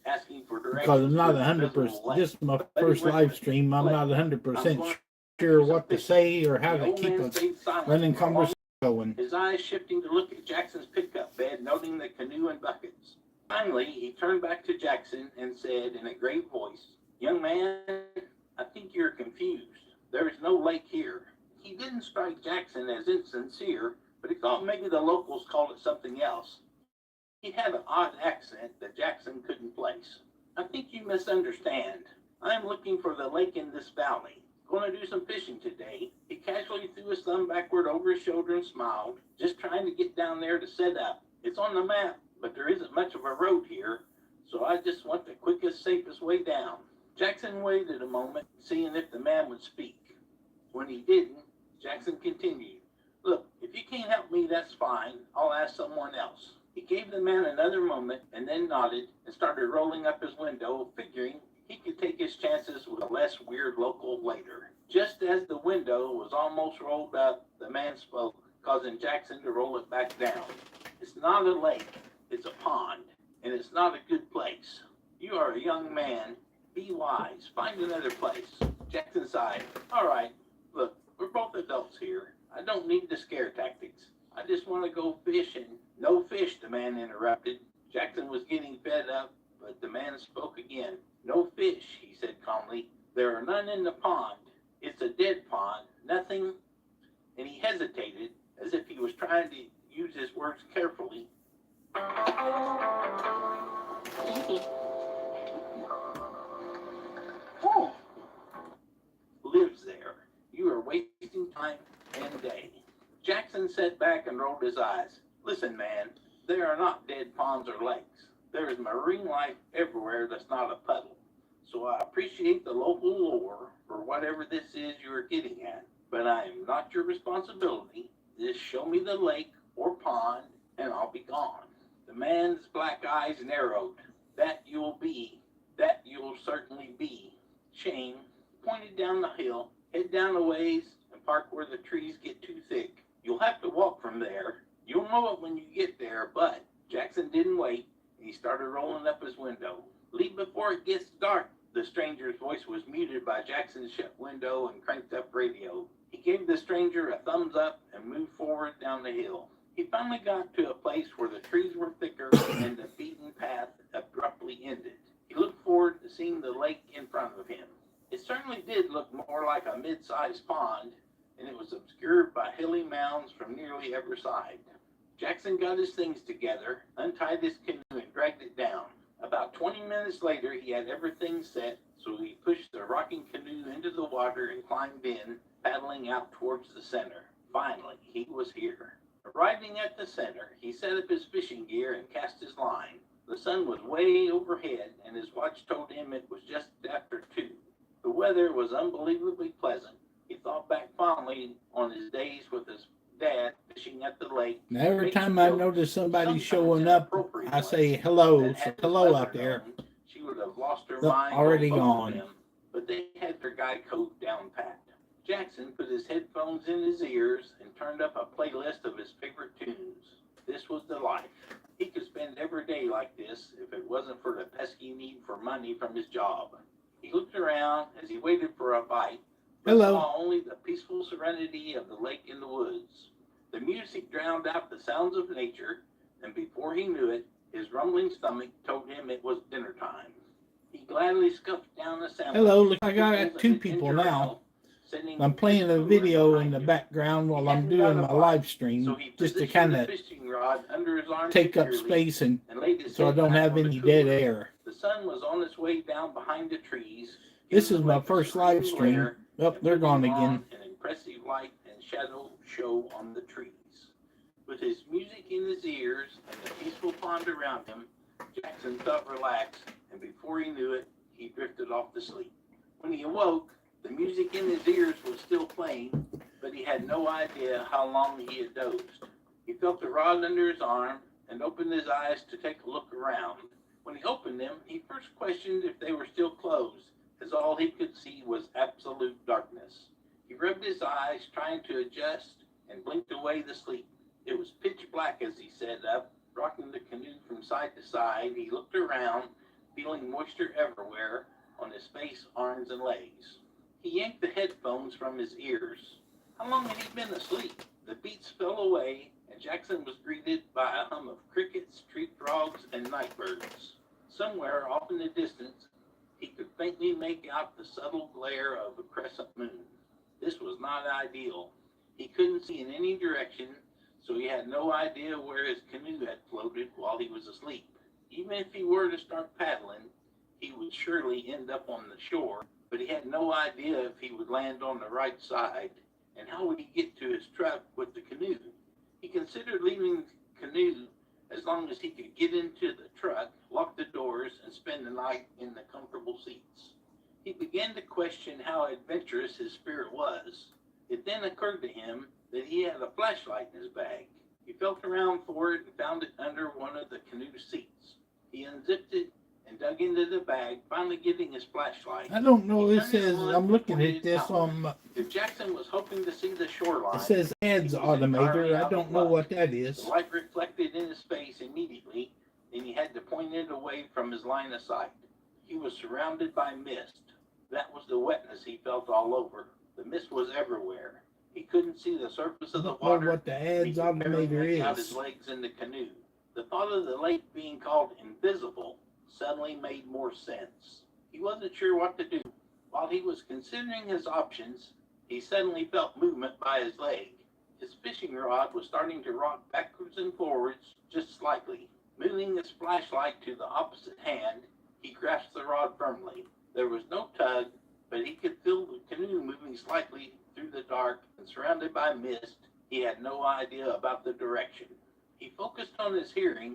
because I'm not 100%. This is my first live stream. I'm not 100% sure what to say or how to keep a running conversation going. His eyes shifting to look at Jackson's pickup bed, noting the canoe and buckets. Finally, he turned back to Jackson and said in a grave voice, "Young man, I think you're confused. There is no lake here." He didn't strike Jackson as insincere, but he thought maybe the locals called it something else. He had an odd accent that Jackson couldn't place. "I think you misunderstand. I'm looking for the lake in this valley. Going to do some fishing today." He casually threw his thumb backward over his shoulder and smiled, "Just trying to get down there to set up. It's on the map, but there isn't much of a road here, so I just want the quickest, safest way down." Jackson waited a moment, seeing if the man would speak. When he didn't, Jackson continued, "Look, if you can't help me, that's fine. I'll ask someone else." He gave the man another moment and then nodded and started rolling up his window, figuring he could take his chances with a less weird local later. Just as the window was almost rolled up, the man spoke, causing Jackson to roll it back down. "It's not a lake, it's a pond, and it's not a good place. You are a young man. Be wise. Find another place." Jackson sighed. "All right, look, we're both adults here. I don't need the scare tactics. I just want to go fishing." "No fish," the man interrupted. Jackson was getting fed up, but the man spoke again. "No fish," he said calmly. "There are none in the pond. It's a dead pond. Nothing..." And he hesitated, as if he was trying to use his words carefully. "Oh, lives there. You are wasting time and day." Jackson sat back and rolled his eyes. "Listen, man, there are not dead ponds or lakes. There is marine life everywhere that's not a puddle. So I appreciate the local lore for whatever this is you are getting at, but I am not your responsibility. Just show me the lake or pond and I'll be gone." The man's black eyes narrowed. "That you'll be. That you'll certainly be." Shane pointed down the hill. "Head down a ways and park where the trees get too thick. You'll have to walk from there. You'll know it when you get there, but..." Jackson didn't wait, and he started rolling up his window. "Leave before it gets dark." The stranger's voice was muted by Jackson's shut window and cranked up radio. He gave the stranger a thumbs up and moved forward down the hill. He finally got to a place where the trees were thicker and the beaten path abruptly ended. He looked forward to seeing the lake in front of him. It certainly did look more like a mid-sized pond, and it was obscured by hilly mounds from nearly every side. Jackson got his things together, untied his canoe, and dragged it down. About 20 minutes later, he had everything set, so he pushed the rocking canoe into the water and climbed in, paddling out towards the center. Finally, he was here. Arriving at the center, he set up his fishing gear and cast his line. The sun was way overhead, and his watch told him it was just after 2. The weather was unbelievably pleasant. He thought back fondly on his days with his Dad fishing at the lake. Now, every making time I jokes, notice somebody sometimes showing up, inappropriate I say ones, hello. that So had his hello mother out there. known, she would have lost her Nope, mind already on both gone. of them, but they had their guy code down pat. Jackson put his headphones in his ears and turned up a playlist of his favorite tunes. This was the life. He could spend every day like this if it wasn't for the pesky need for money from his job. He looked around as he waited for a bite, but Hello. saw only the peaceful serenity of the lake in the woods. The music drowned out the sounds of nature, and before he knew it, his rumbling stomach told him it was dinner time. He gladly scuffed down a sandwich. Hello, look, I got two people now. I'm playing a video in the background while I'm doing my live stream, just to kind of take up space and so I don't have any dead air. The sun was on its way down behind the trees. This is my first live stream. Oh, they're gone again. An impressive light and shadow show on the trees. With his music in his ears and the peaceful pond around him, Jackson felt relaxed, and before he knew it, he drifted off to sleep. When he awoke, the music in his ears was still playing, but he had no idea how long he had dozed. He felt the rod under his arm and opened his eyes to take a look around. When he opened them, he first questioned if they were still closed, as all he could see was absolute darkness. He rubbed his eyes, trying to adjust, and blinked away the sleep. It was pitch black as he sat up, rocking the canoe from side to side. He looked around, feeling moisture everywhere on his face, arms, and legs. He yanked the headphones from his ears. How long had he been asleep? The beats fell away, and Jackson was greeted by a hum of crickets, tree frogs, and night birds. Somewhere off in the distance, he could faintly make out the subtle glare of a crescent moon. This was not ideal. He couldn't see in any direction, so he had no idea where his canoe had floated while he was asleep. Even if he were to start paddling, he would surely end up on the shore, but he had no idea if he would land on the right side, and how would he get to his truck with the canoe? He considered leaving the canoe as long as he could get into the truck, lock the doors, and spend the night in the comfortable seats. He began to question how adventurous his spirit was. It then occurred to him that he had a flashlight in his bag. He felt around for it and found it under one of the canoe seats. He unzipped it and dug into the bag, finally getting his flashlight. I don't know. It says, I'm looking at this on. If Jackson was hoping to see the shoreline, it says ads automator. I don't know what that is. The light reflected in his face immediately, and he had to point it away from his line of sight. He was surrounded by mist. That was the wetness he felt all over. The mist was everywhere. He couldn't see the surface of the water. I don't know what the ads automator out his is. legs in the canoe. The thought of the lake being called invisible suddenly made more sense. He wasn't sure what to do. While he was considering his options, he suddenly felt movement by his leg. His fishing rod was starting to rock backwards and forwards just slightly. Moving his flashlight to the opposite hand, he grasped the rod firmly. There was no tug, but he could feel the canoe moving slightly through the dark, and surrounded by mist, he had no idea about the direction. He focused on his hearing,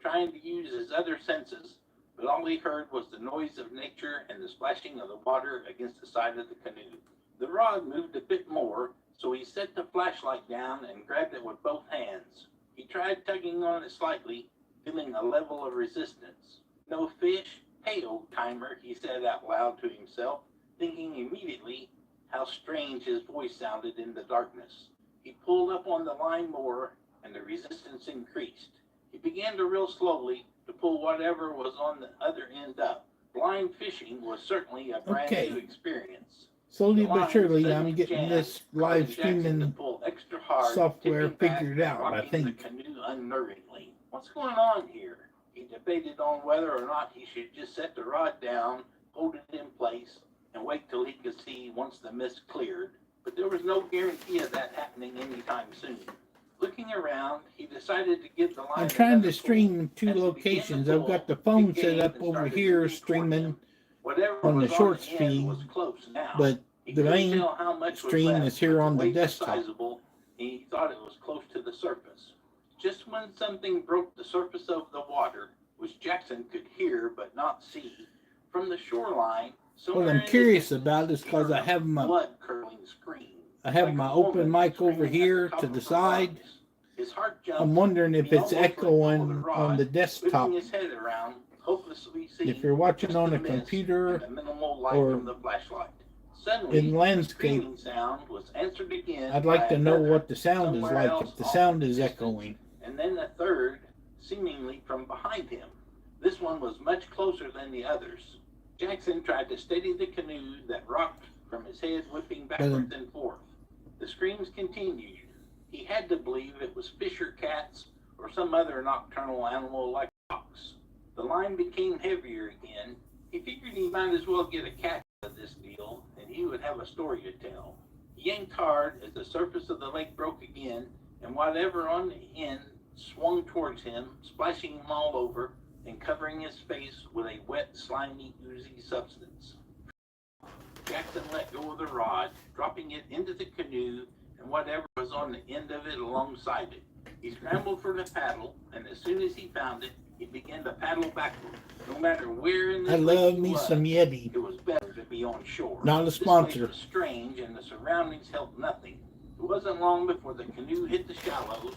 trying to use his other senses, but all he heard was the noise of nature and the splashing of the water against the side of the canoe. The rod moved a bit more, so he set the flashlight down and grabbed it with both hands. He tried tugging on it slightly, feeling a level of resistance. No fish? Hey, old timer, he said out loud to himself, thinking immediately how strange his voice sounded in the darkness. He pulled up on the line more, and the resistance increased. He began to reel slowly to pull whatever was on the other end up. Blind fishing was certainly a brand new experience. Slowly but surely, I'm getting this live streaming software figured out, I think. The canoe unnervingly. What's going on here? He debated on whether or not he should just set the rod down, hold it in place, and wait till he could see once the mist cleared. But there was no guarantee of that happening anytime soon. Looking around, he decided to give the line. I'm trying to stream two locations. I've got the phone set up over here streaming on the shorts feed, but the main stream is here on the desktop. He thought it was close to the surface. Just when something broke the surface of the water, which Jackson could hear but not see, from the shoreline. What I'm curious about is because I have my I have my open mic over here to the side. His heart jumped. I'm wondering if it's echoing on the Whipping desktop. his head around, hopelessly seeing If you're watching just on the a mist computer and the minimal light or from the flashlight. Suddenly, in the landscape, screaming sound was answered again I'd like by to know another what the sound is somewhere like, else if the off sound in is the distance, echoing. and then a third, seemingly from behind him. This one was much closer than the others. Jackson tried to steady the canoe that rocked from his head, whipping backwards and forth. The screams continued. He had to believe it was fisher cats or some other nocturnal animal like a fox. The line became heavier again. He figured he might as well get a catch out of this deal, and he would have a story to tell. He yanked hard as the surface of the lake broke again, and whatever on the end swung towards him, splashing him all over and covering his face with a wet, slimy, oozy substance. Jackson let go of the rod, dropping it into the canoe and whatever was on the end of it alongside it. He scrambled for the paddle, and as soon as he found it, he began to paddle backward. No matter where in the lake love he me was, some Yeti. it was better to be on shore. Not a This sponsor. lake was strange, and the surroundings helped nothing. It wasn't long before the canoe hit the shallows.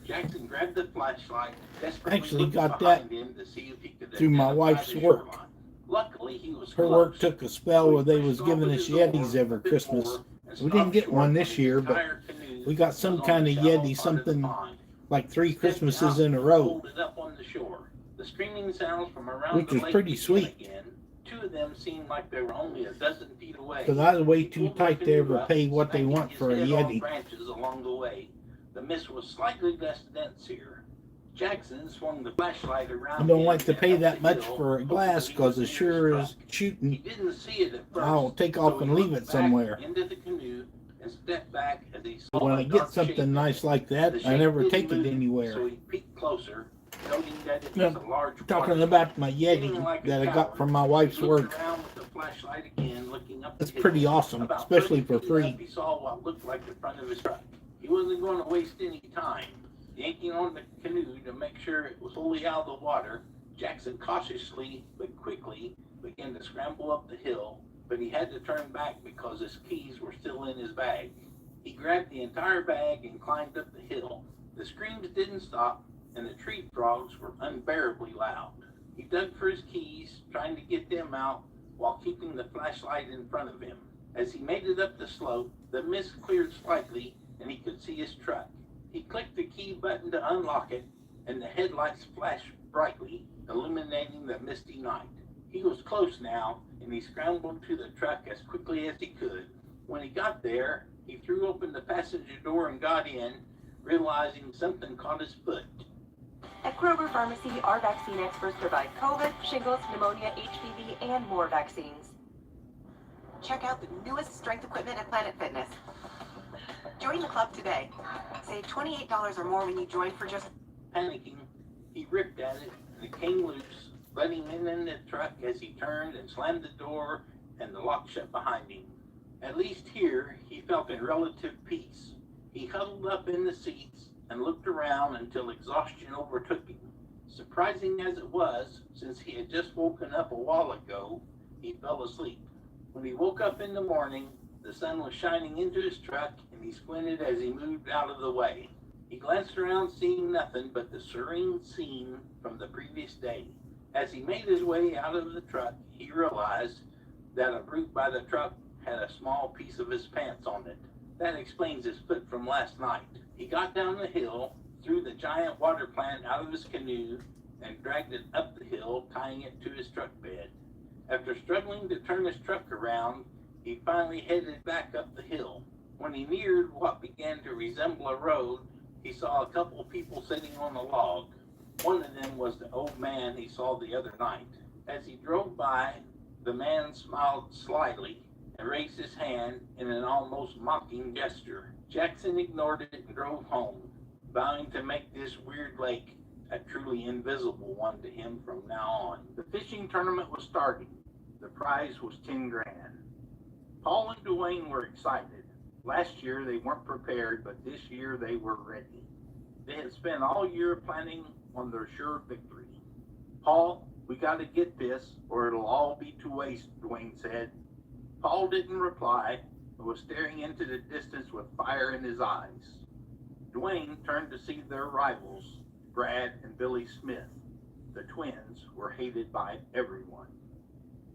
Jackson grabbed the flashlight, desperately Actually looked got behind that him to see if he could through my identify wife's the work. shoreline. Luckily, he was Her close. work took a spell where they was So he pushed giving off us with his oar Yetis a every bit Christmas. more and We didn't stopped get short one when this the year, but entire canoe we got was some on kind the of shallow Yeti, part of the something pond. like 3 Stepped Christmases out in a and row, pulled it up on the shore. The screaming sounds from around which the was lake pretty began sweet, again. Two of them seemed like they were only a dozen feet away. because I was way He too pulled the tight to canoe ever up, pay what they smacking want his for a head on Yeti. branches along the way. The mist was slightly less dense here. Jackson swung the flashlight around. I don't like to and pay up that the much hill, for a hoping glass, he because was as near sure his as truck. He shooting, didn't see it at first, I'll take so off he and leave looked it back somewhere. into the canoe and stepped back as he saw But when a I dark get shape something in nice it. like The that, I shape never didn't take it move, anywhere. so he peeked closer, noting that it Now, was a large talking water about slide. my Feeling Yeti like a that I got coward, from my he wife's looked work. around with the flashlight again, looking up the It's hill. pretty awesome, About especially 30 for feet free. up, he saw what looked like the front of his truck. He wasn't going to waste any time. Yanking on the canoe to make sure it was wholly out of the water, Jackson cautiously but quickly began to scramble up the hill, but he had to turn back because his keys were still in his bag. He grabbed the entire bag and climbed up the hill. The screams didn't stop, and the tree frogs were unbearably loud. He dug for his keys, trying to get them out while keeping the flashlight in front of him. As he made it up the slope, the mist cleared slightly, and he could see his truck. He clicked the key button to unlock it, and the headlights flashed brightly, illuminating the misty night. He was close now, and he scrambled to the truck as quickly as he could. When he got there, he threw open the passenger door and got in, realizing something caught his foot. At Kroger Pharmacy, our vaccine experts provide COVID, shingles, pneumonia, HPV, and more vaccines. Check out the newest strength equipment at Planet Fitness. Join the club today. Save $28 or more when you join for just... Panicking, he ripped at it, and it came loose, letting him in the truck as he turned and slammed the door and the lock shut behind him. At least here, he felt in relative peace. He huddled up in the seats and looked around until exhaustion overtook him. Surprising as it was, since he had just woken up a while ago, he fell asleep. When he woke up in the morning, the sun was shining into his truck, and he squinted as he moved out of the way. He glanced around, seeing nothing but the serene scene from the previous day. As he made his way out of the truck, he realized that a brute by the truck had a small piece of his pants on it. That explains his foot from last night. He got down the hill, threw the giant water plant out of his canoe, and dragged it up the hill, tying it to his truck bed. After struggling to turn his truck around, he finally headed back up the hill. When he neared what began to resemble a road, he saw a couple people sitting on a log. One of them was the old man he saw the other night. As he drove by, the man smiled slyly and raised his hand in an almost mocking gesture. Jackson ignored it and drove home, vowing to make this weird lake a truly invisible one to him from now on. The fishing tournament was starting. The prize was 10 grand. Paul and Dwayne were excited. Last year they weren't prepared, but this year they were ready. They had spent all year planning on their sure victory. Paul, we got to get this or it'll all be to waste, Dwayne said. Paul didn't reply, was staring into the distance with fire in his eyes. Dwayne turned to see their rivals, Brad and Billy Smith. The twins were hated by everyone.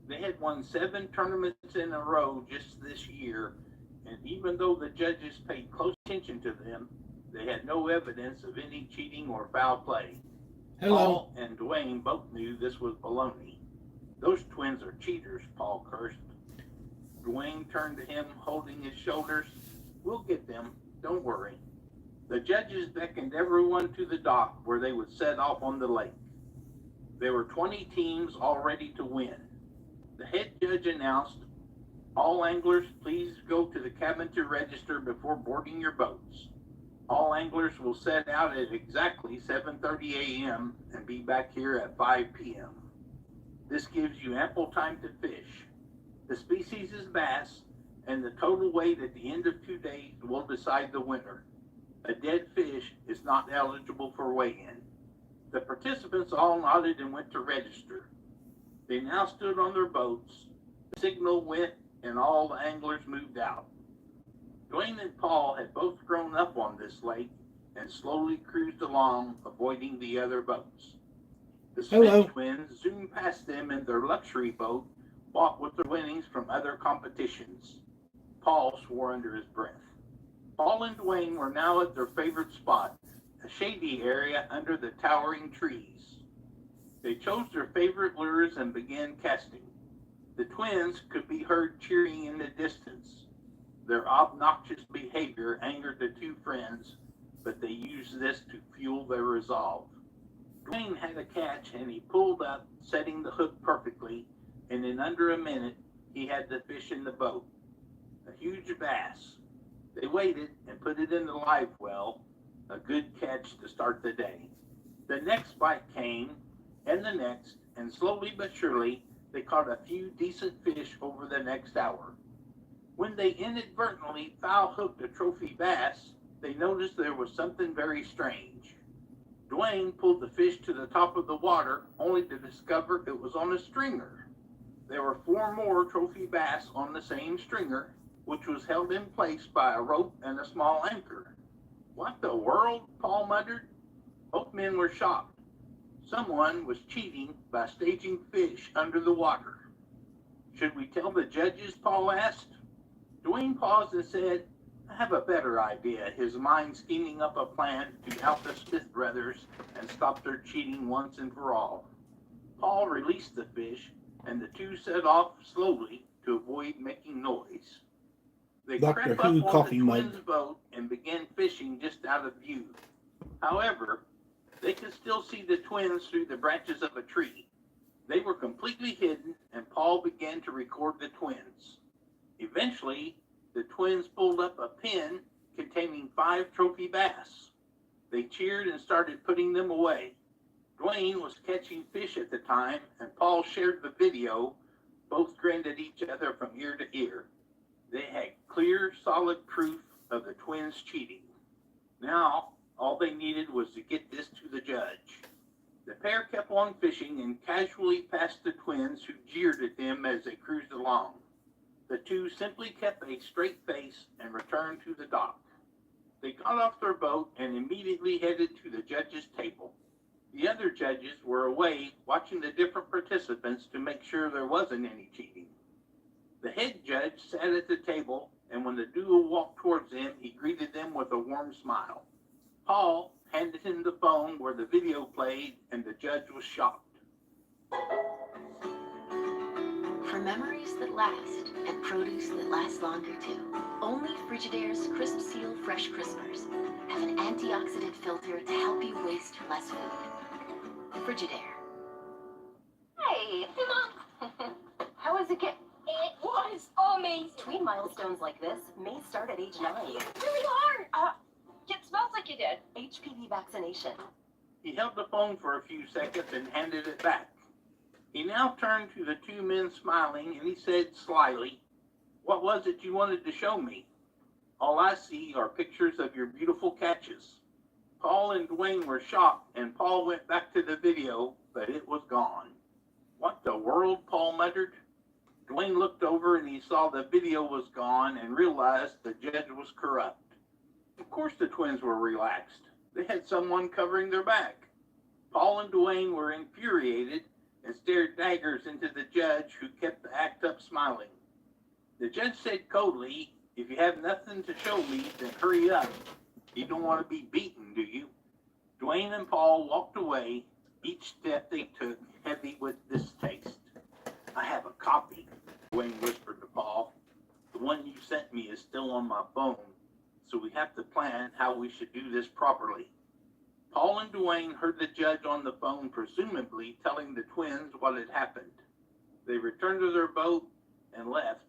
They had won 7 tournaments in a row just this year, and even though the judges paid close attention to them, they had no evidence of any cheating or foul play. Hello. Paul and Dwayne both knew this was baloney. Those twins are cheaters, Paul cursed. Dwayne turned to him, holding his shoulders. We'll get them, don't worry. The judges beckoned everyone to the dock where they would set off on the lake. There were 20 teams all ready to win. The head judge announced, all anglers, please go to the cabin to register before boarding your boats. All anglers will set out at exactly 7:30 a.m. and be back here at 5 p.m. This gives you ample time to fish. The species is bass, and the total weight at the end of 2 days will decide the winner. A dead fish is not eligible for weigh-in. The participants all nodded and went to register. They now stood on their boats. The signal went, and all the anglers moved out. Dwayne and Paul had both grown up on this lake and slowly cruised along, avoiding the other boats. The Smith twins zoomed past them in their luxury boat, bought with their winnings from other competitions. Paul swore under his breath. Paul and Dwayne were now at their favorite spot, a shady area under the towering trees. They chose their favorite lures and began casting. The twins could be heard cheering in the distance. Their obnoxious behavior angered the two friends, but they used this to fuel their resolve. Dwayne had a catch and he pulled up, setting the hook perfectly, and in under a minute, he had the fish in the boat. A huge bass. They waited and put it in the live well, a good catch to start the day. The next bite came, and the next, and slowly but surely, they caught a few decent fish over the next hour. When they inadvertently foul-hooked a trophy bass, they noticed there was something very strange. Dwayne pulled the fish to the top of the water, only to discover it was on a stringer. There were 4 more trophy bass on the same stringer, which was held in place by a rope and a small anchor. What the world? Paul muttered. Both men were shocked. Someone was cheating by staging fish under the water. Should we tell the judges? Paul asked. Dwayne paused and said, I have a better idea, his mind scheming up a plan to out the Smith brothers and stop their cheating once and for all. Paul released the fish, and the two set off slowly to avoid making noise. They crept up on the twins' boat and began fishing just out of view. However, they could still see the twins through the branches of a tree. They were completely hidden, and Paul began to record the twins. Eventually, the twins pulled up a pen containing 5 trophy bass. They cheered and started putting them away. Dwayne was catching fish at the time, and Paul shared the video. Both grinned at each other from ear to ear. They had clear, solid proof of the twins cheating. Now, all they needed was to get this to the judge. The pair kept on fishing and casually passed the twins, who jeered at them as they cruised along. The two simply kept a straight face and returned to the dock. They got off their boat and immediately headed to the judge's table. The other judges were away watching the different participants to make sure there wasn't any cheating. The head judge sat at the table, and when the duo walked towards him, he greeted them with a warm smile. Paul handed him the phone where the video played, and the judge was shocked. For memories that last, and produce that lasts longer too, only Frigidaire's Crisp Seal Fresh Crispers have an antioxidant filter to help you waste less food. Frigidaire. Hey, Mom. How was it? It was amazing. Between milestones like this may start at age 9. It's really hard. It smells like you did. HPV vaccination. He held the phone for a few seconds and handed it back. He now turned to the 2 men smiling, and he said slyly, What was it you wanted to show me? All I see are pictures of your beautiful catches. Paul and Dwayne were shocked, and Paul went back to the video, but it was gone. What the world? Paul muttered. Dwayne looked over and he saw the video was gone and realized the judge was corrupt. Of course the twins were relaxed. They had someone covering their back. Paul and Dwayne were infuriated and stared daggers into the judge, who kept the act up smiling. The judge said coldly, "If you have nothing to show me, then hurry up. You don't want to be beaten, do you?" Dwayne and Paul walked away, each step they took heavy with distaste. "I have a copy," Dwayne whispered to Paul. "The one you sent me is still on my phone, so we have to plan how we should do this properly." Paul and Dwayne heard the judge on the phone, presumably telling the twins what had happened. They returned to their boat and left.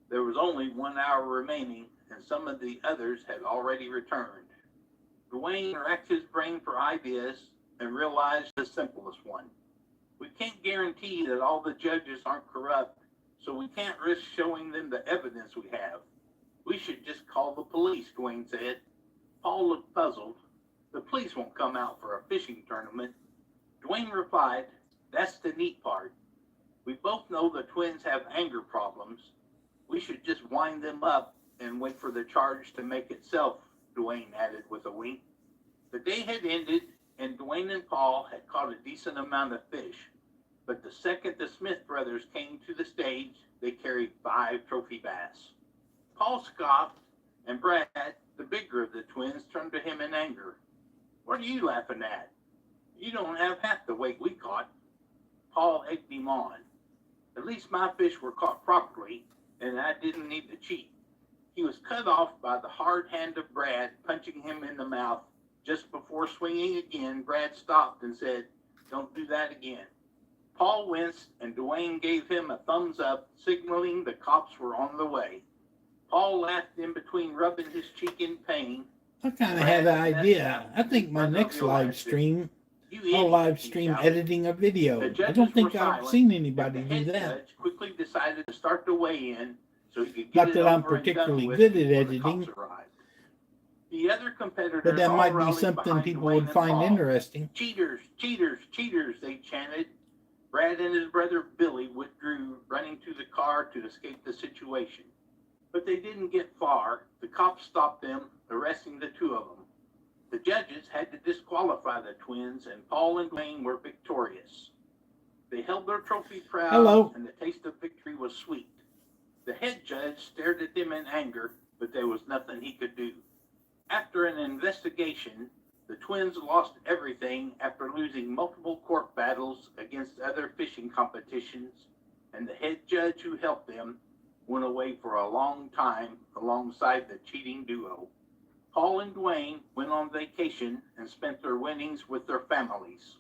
There was only 1 hour remaining, and some of the others had already returned. Dwayne racked his brain for ideas and realized the simplest one. We can't guarantee that all the judges aren't corrupt, so we can't risk showing them the evidence we have. We should just call the police, Dwayne said. Paul looked puzzled. "The police won't come out for a fishing tournament." Dwayne replied, "That's the neat part. We both know the twins have anger problems. We should just wind them up and wait for the charge to make itself," Dwayne added with a wink. The day had ended, and Dwayne and Paul had caught a decent amount of fish. But the second the Smith brothers came to the stage, they carried 5 trophy bass. Paul scoffed, and Brad, the bigger of the twins, turned to him in anger. "What are you laughing at? You don't have half the weight we caught." Paul egged him on. "At least my fish were caught properly, and I didn't need to cheat." He was cut off by the hard hand of Brad punching him in the mouth. Just before swinging again, Brad stopped and said, "Don't do that again." Paul winced, and Dwayne gave him a thumbs up, signaling the cops were on the way. Paul laughed in between rubbing his cheek in pain. I kind of had an idea. I think my next live stream, I'll live stream editing a video. I don't think I've seen anybody do that. Judge quickly decided to start the weigh-in so he could get Not it that I'm over and done particularly with good at before the editing, cops arrived. The other competitors but that all might be rallied something behind people Dwayne would and find Paul. interesting. "Cheaters, cheaters, cheaters," they chanted. Brad and his brother Billy withdrew, running to the car to escape the situation. But they didn't get far. The cops stopped them, arresting the 2 of them. The judges had to disqualify the twins, and Paul and Dwayne were victorious. They held their trophy proud, Hello. and the taste of victory was sweet. The head judge stared at them in anger, but there was nothing he could do. After an investigation, the twins lost everything after losing multiple court battles against other fishing competitions, and the head judge who helped them went away for a long time alongside the cheating duo. Paul and Dwayne went on vacation and spent their winnings with their families.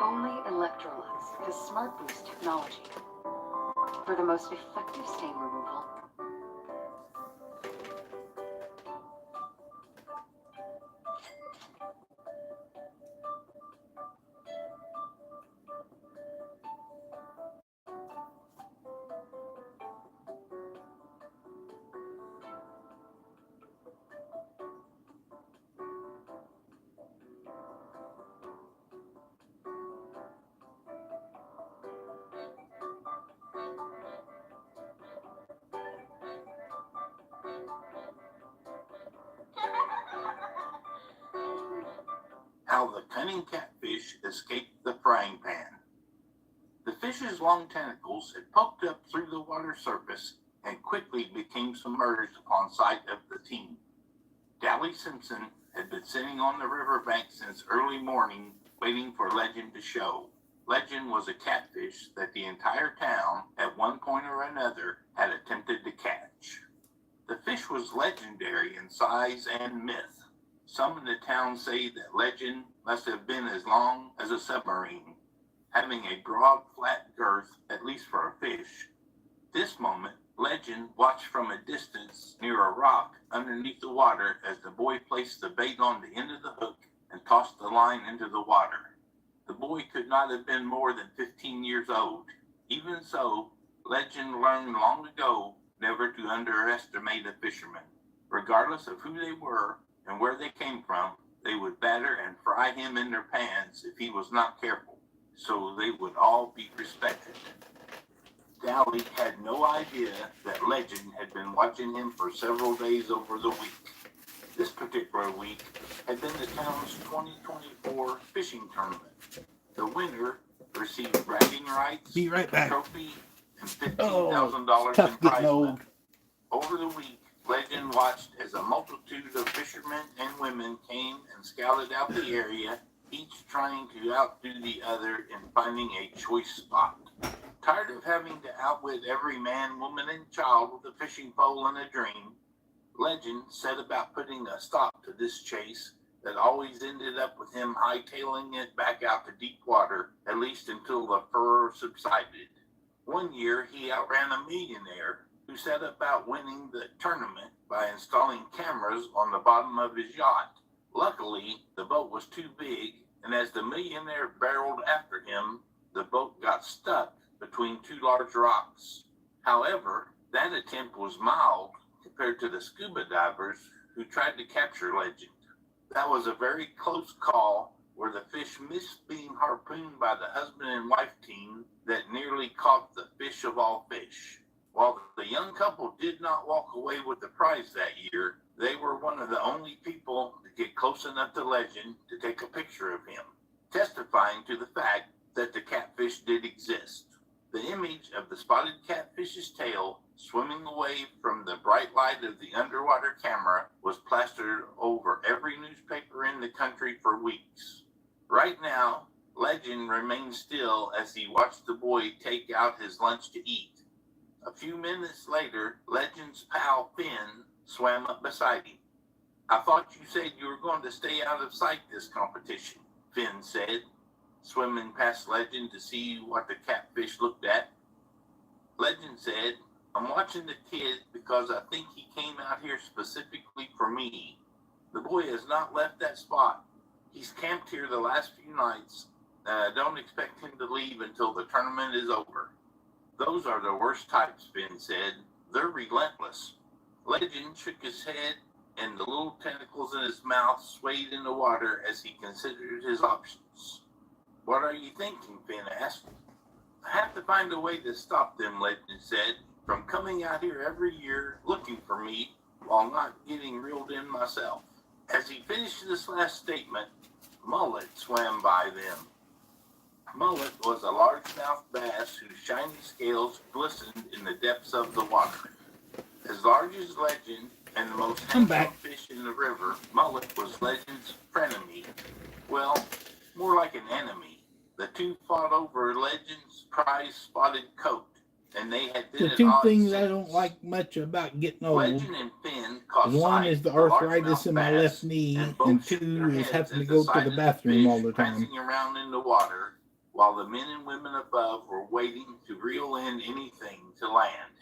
Only Electrolux has Smart Boost technology for the most effective stain removal. cunning catfish escaped the frying pan. The fish's long tentacles had poked up through the water surface and quickly became submerged upon sight of the team. Dally Simpson had been sitting on the riverbank since early morning, waiting for Legend to show. Legend was a catfish that the entire town, at one point or another, had attempted to catch. The fish was legendary in size and myth. Some in the town say that Legend must have been as long as a submarine, having a broad, flat girth, at least for a fish. This moment, Legend watched from a distance near a rock underneath the water as the boy placed the bait on the end of the hook and tossed the line into the water. The boy could not have been more than 15 years old. Even so, Legend learned long ago never to underestimate a fisherman. Regardless of who they were and where they came from, they would batter and fry him in their pans if he was not careful, so they would all be respected. Dally had no idea that Legend had been watching him for several days over the week. This particular week had been the town's 2024 fishing tournament. The winner received bragging rights, Be right a back. trophy, and $15,000 in Tough prize getting old. money. Over the week, Legend watched as a multitude of fishermen and women came and scouted out the area, each trying to outdo the other in finding a choice spot. Tired of having to outwit every man, woman, and child with a fishing pole and a dream, Legend set about putting a stop to this chase that always ended up with him hightailing it back out to deep water, at least until the furor subsided. One year, he outran a millionaire who set about winning the tournament by installing cameras on the bottom of his yacht. Luckily, the boat was too big, and as the millionaire barreled after him, the boat got stuck between two large rocks. However, that attempt was mild compared to the scuba divers who tried to capture Legend. That was a very close call where the fish missed being harpooned by the husband and wife team that nearly caught the fish of all fish. While the young couple did not walk away with the prize that year, they were one of the only people to get close enough to Legend to take a picture of him, testifying to the fact that the catfish did exist. The image of the spotted catfish's tail swimming away from the bright light of the underwater camera was plastered over every newspaper in the country for weeks. Right now, Legend remained still as he watched the boy take out his lunch to eat. A few minutes later, Legend's pal Finn swam up beside him. "I thought you said you were going to stay out of sight this competition," Finn said, swimming past Legend to see what the catfish looked at. Legend said, "I'm watching the kid because I think he came out here specifically for me. The boy has not left that spot. He's camped here the last few nights, and I don't expect him to leave until the tournament is over." "Those are the worst types," Finn said. "They're relentless." Legend shook his head, and the little tentacles in his mouth swayed in the water as he considered his options. "What are you thinking?" Finn asked. "I have to find a way to stop them," Legend said, "from coming out here every year looking for me while not getting reeled in myself." As he finished this last statement, Mullet swam by them. Mullet was a largemouth bass whose shiny scales glistened in the depths of the water. As large as Legend and the most handsome fish in the river, Mullet was Legend's frenemy. Well, more like an enemy. The two fought over Legend's prize spotted coat, and they had been The at two odds things since. I don't like much about getting old. Legend and Finn caught One sight is the of arthritis largemouth in my bass, left knee, both and shook two their is heads having to at go to sight the of bathroom fish all the time. prancing around in the water, while the men and women above were waiting to reel in anything to land.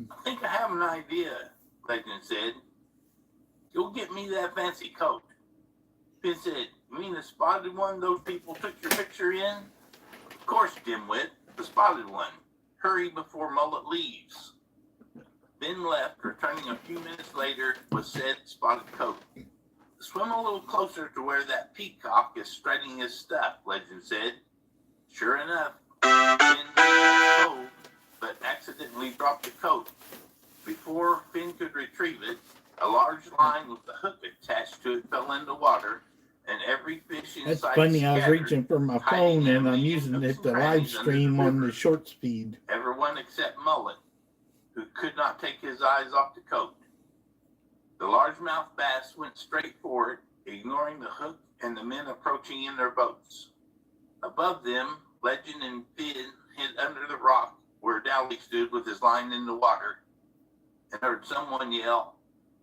"I think I have an idea," Legend said. "You'll get me that fancy coat." Finn said, "You mean the spotted one those people took your picture in?" "Of course, dimwit, the spotted one. Hurry before Mullet leaves." Finn left, returning a few minutes later with said spotted coat. "Swim a little closer to where that peacock is strutting his stuff," Legend said. Sure enough, Finn dove, but accidentally dropped the coat. Before Finn could retrieve it, a large line with a hook attached to it fell into water, and every fish in That's sight funny. I was scattered, reaching for my hiding phone in and I'm many using nooks it and to live crannies under stream on the river. short speed. Everyone except Mullet, who could not take his eyes off the coat. The largemouth bass went straight for it, ignoring the hook and the men approaching in their boats. Above them, Legend and Finn hid under the rock where Dowley stood with his line in the water, and heard someone yell,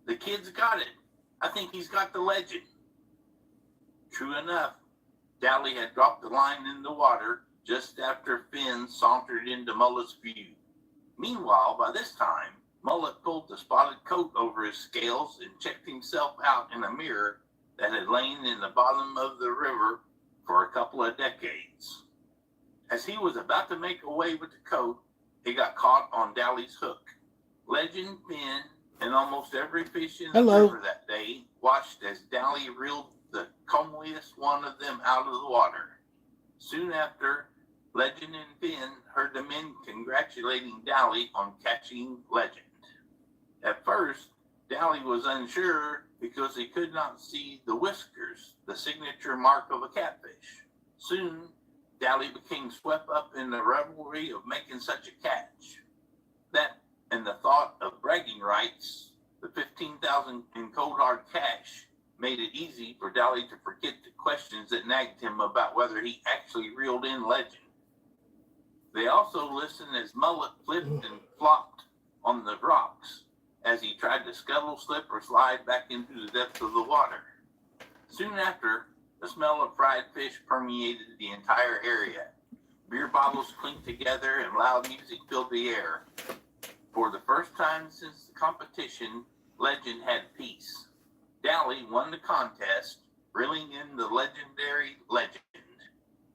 "The kid's got it. I think he's got the Legend." True enough, Dowley had dropped the line in the water just after Finn sauntered into Mullet's view. Meanwhile, by this time, Mullet pulled the spotted coat over his scales and checked himself out in a mirror that had lain in the bottom of the river for a couple of decades. As he was about to make away with the coat, he got caught on Dowley's hook. Legend, Finn, and almost every fish in the river that day watched as Dowley reeled the comeliest one of them out of the water. Soon after, Legend and Finn heard the men congratulating Dowley on catching Legend. At first, Dowley was unsure because he could not see the whiskers, the signature mark of a catfish. Soon, Dowley became swept up in the revelry of making such a catch. That and the thought of bragging rights, the $15,000 in cold hard cash, made it easy for Dowley to forget the questions that nagged him about whether he actually reeled in Legend. They also listened as Mullet flipped and flopped on the rocks as he tried to scuttle, slip, or slide back into the depths of the water. Soon after, the smell of fried fish permeated the entire area. Beer bottles clinked together and loud music filled the air. For the first time since the competition, Legend had peace. Dowley won the contest, reeling in the legendary Legend.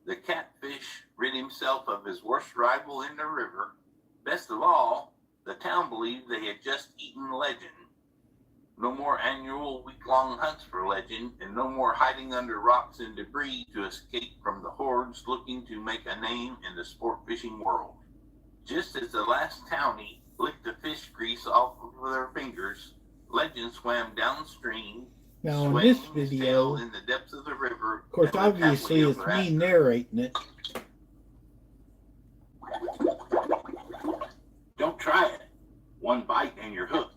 The catfish rid himself of his worst rival in the river. Best of all, the town believed they had just eaten Legend. No more annual week-long hunts for Legend, and no more hiding under rocks and debris to escape from the hordes looking to make a name in the sport fishing world. Just as the last townie licked the fish grease off of their fingers, Legend swam downstream, Now in this swaying his video, tail in the depths of the river. of course, and lived obviously happily it's ever me after. narrating it. Don't try it. One bite and you're hooked.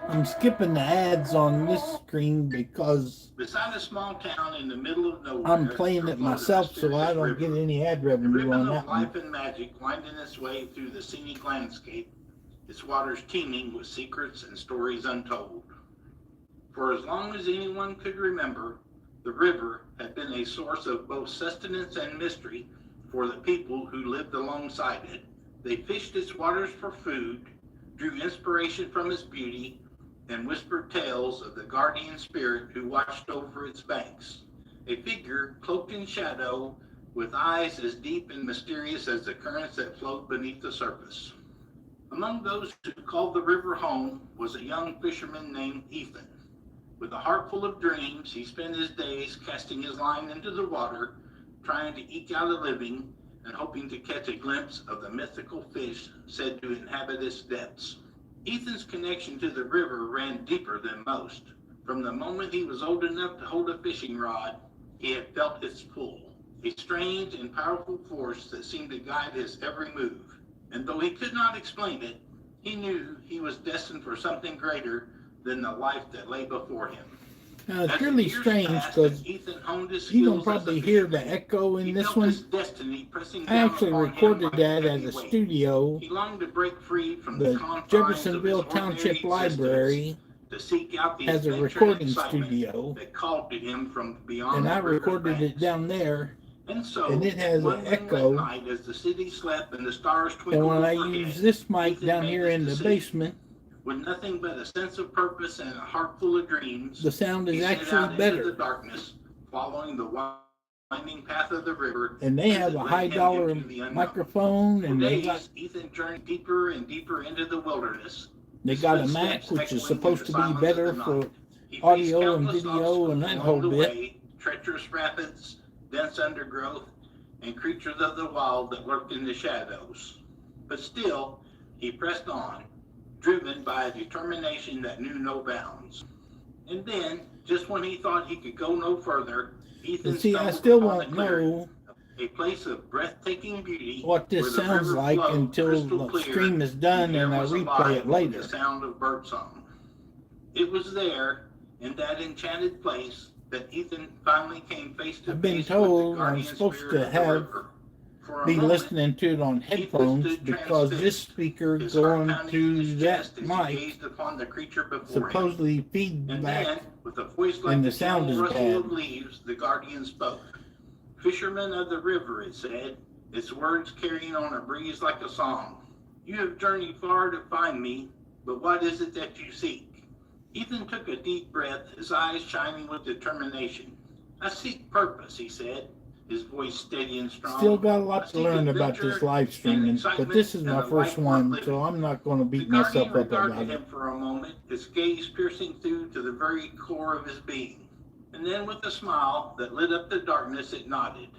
I'm skipping the ads on this screen because Beside a small town in the middle of nowhere, I'm playing it myself, so I don't get any ad The revenue ribbon on of that one. life and magic winding its way through the scenic landscape, its waters teeming with secrets and stories untold. For as long as anyone could remember, the river had been a source of both sustenance and mystery for the people who lived alongside it. They fished its waters for food, drew inspiration from its beauty, and whispered tales of the guardian spirit who watched over its banks. A figure cloaked in shadow, with eyes as deep and mysterious as the currents that flowed beneath the surface. Among those who called the river home was a young fisherman named Ethan. With a heart full of dreams, he spent his days casting his line into the water, trying to eke out a living, and hoping to catch a glimpse of the mythical fish said to inhabit its depths. Ethan's connection to the river ran deeper than most. From the moment he was old enough to hold a fishing rod, he had felt its pull, a strange and powerful force that seemed to guide his every move. And though he could not explain it, he knew he was destined for something greater than the life that lay before him. Now it's really strange because you can probably hear the echo in this one. I actually recorded that at a studio, the Jeffersonville Township Library has a recording studio, and I recorded it down there, and it has an echo. And when I use this mic down here in the basement, with nothing but a sense of purpose and a heart full of dreams, the sound is actually better. The darkness, following the winding path of the river, and they have a high-dollar microphone, and they got Ethan journeyed deeper and deeper into the wilderness. They got a Mac, which is supposed to be better for audio and video and that whole bit. Treacherous rapids, dense undergrowth, and creatures of the wild that lurked in the shadows. But still, He pressed on, driven by a determination that knew no bounds. And then, just when he thought he could go no further, Ethan And see, I stumbled still upon won't a clearing, know a place of breathtaking beauty what where this the sounds river like flowed until crystal the clear stream is and done the air and I was replay alive it with later. the sound of birdsong. It was there, in that enchanted place, that Ethan finally came face to I've been face with the told I'm guardian supposed spirit to of the have river. For a be moment, listening to it on Ethan headphones stood because this transfixed, speaker his heart going pounding in his to that chest as he mic gazed upon the creature before him. supposedly And feedback then, with a voice like and the the sound gentle is rustle bad. of leaves, the guardian spoke. Fisherman of the river, it said, its words carrying on a breeze like a song. You have journeyed far to find me, but what is it that you seek? Ethan took a deep breath, his eyes shining with determination. I seek purpose, he said, his voice steady and strong. Still got a lot to seek learn about this adventure live and streaming, but excitement this is and my a first life worth one, living. so I'm not going to The beat myself guardian up about regarded it. him for a moment, his gaze piercing through to the very core of his being. And then with a smile that lit up the darkness, it nodded.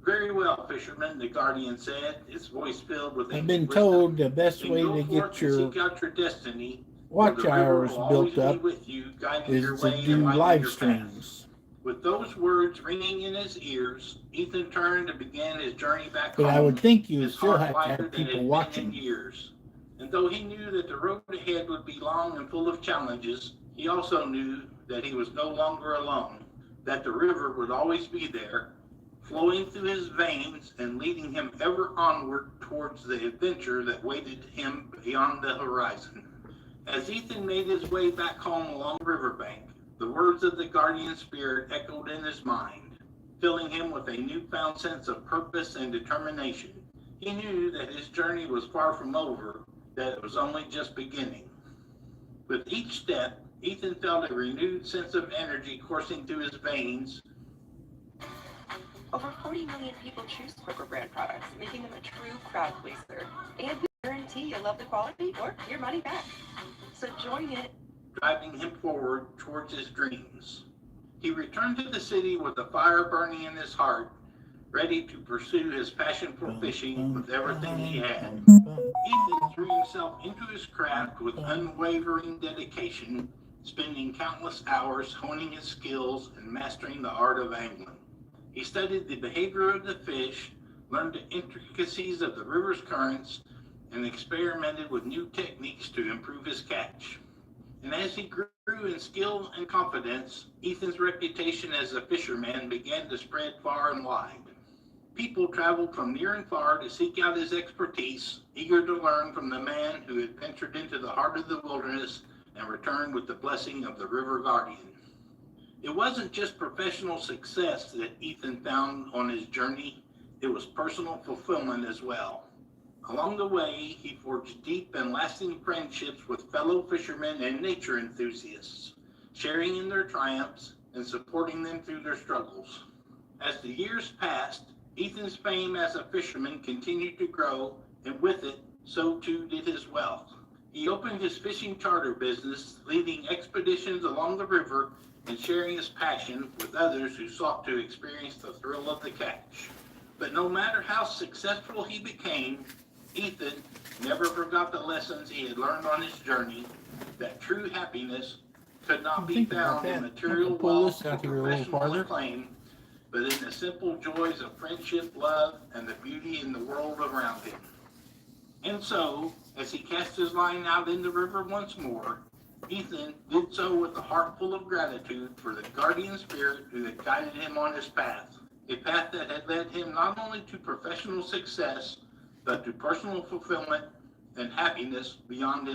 Very well, fisherman, the guardian said, its voice filled with I've been ancient told wisdom. the best Then way go to forth get and your seek out your destiny, watch for the river hours will always built up be with you, guiding is your to way do and lighting live your path. streams. With those words ringing in his ears, Ethan turned and began his journey back But home. I would think you would his still heart have to lighter have than it people had been in watching. years. And though he knew that the road ahead would be long and full of challenges, he also knew that he was no longer alone, that the river would always be there, flowing through his veins and leading him ever onward towards the adventure that waited him beyond the horizon. As Ethan made his way back home along the riverbank, the words of the guardian spirit echoed in his mind, filling him with a newfound sense of purpose and determination. He knew that his journey was far from over, that it was only just beginning. With each step, Ethan felt a renewed sense of energy coursing through his veins. Over 40 million people choose Kroger brand products, making them a true crowd pleaser. And we guarantee you'll love the quality or your money back. So join it. Driving him forward towards his dreams. He returned to the city with a fire burning in his heart, ready to pursue his passion for fishing with everything he had. Ethan threw himself into his craft with unwavering dedication, spending countless hours honing his skills and mastering the art of angling. He studied the behavior of the fish, learned the intricacies of the river's currents, and experimented with new techniques to improve his catch. And as he grew in skill and confidence, Ethan's reputation as a fisherman began to spread far and wide. People traveled from near and far to seek out his expertise, eager to learn from the man who had ventured into the heart of the wilderness and returned with the blessing of the river guardian. It wasn't just professional success that Ethan found on his journey, it was personal fulfillment as well. Along the way, he forged deep and lasting friendships with fellow fishermen and nature enthusiasts, sharing in their triumphs and supporting them through their struggles. As the years passed, Ethan's fame as a fisherman continued to grow, and with it, so too did his wealth. He opened his fishing charter business, leading expeditions along the river and sharing his passion with others who sought to experience the thrill of the catch. But no matter how successful he became, Ethan never forgot the lessons he had learned on his journey, that true happiness could not be found in material wealth or professional acclaim, but in the simple joys of friendship, love, and the beauty in the world around him. And so, as he cast his line out in the river once more, Ethan did so with a heart full of gratitude for the guardian spirit who had guided him on his path, a path that had led him not only to professional success, but to personal fulfillment and happiness beyond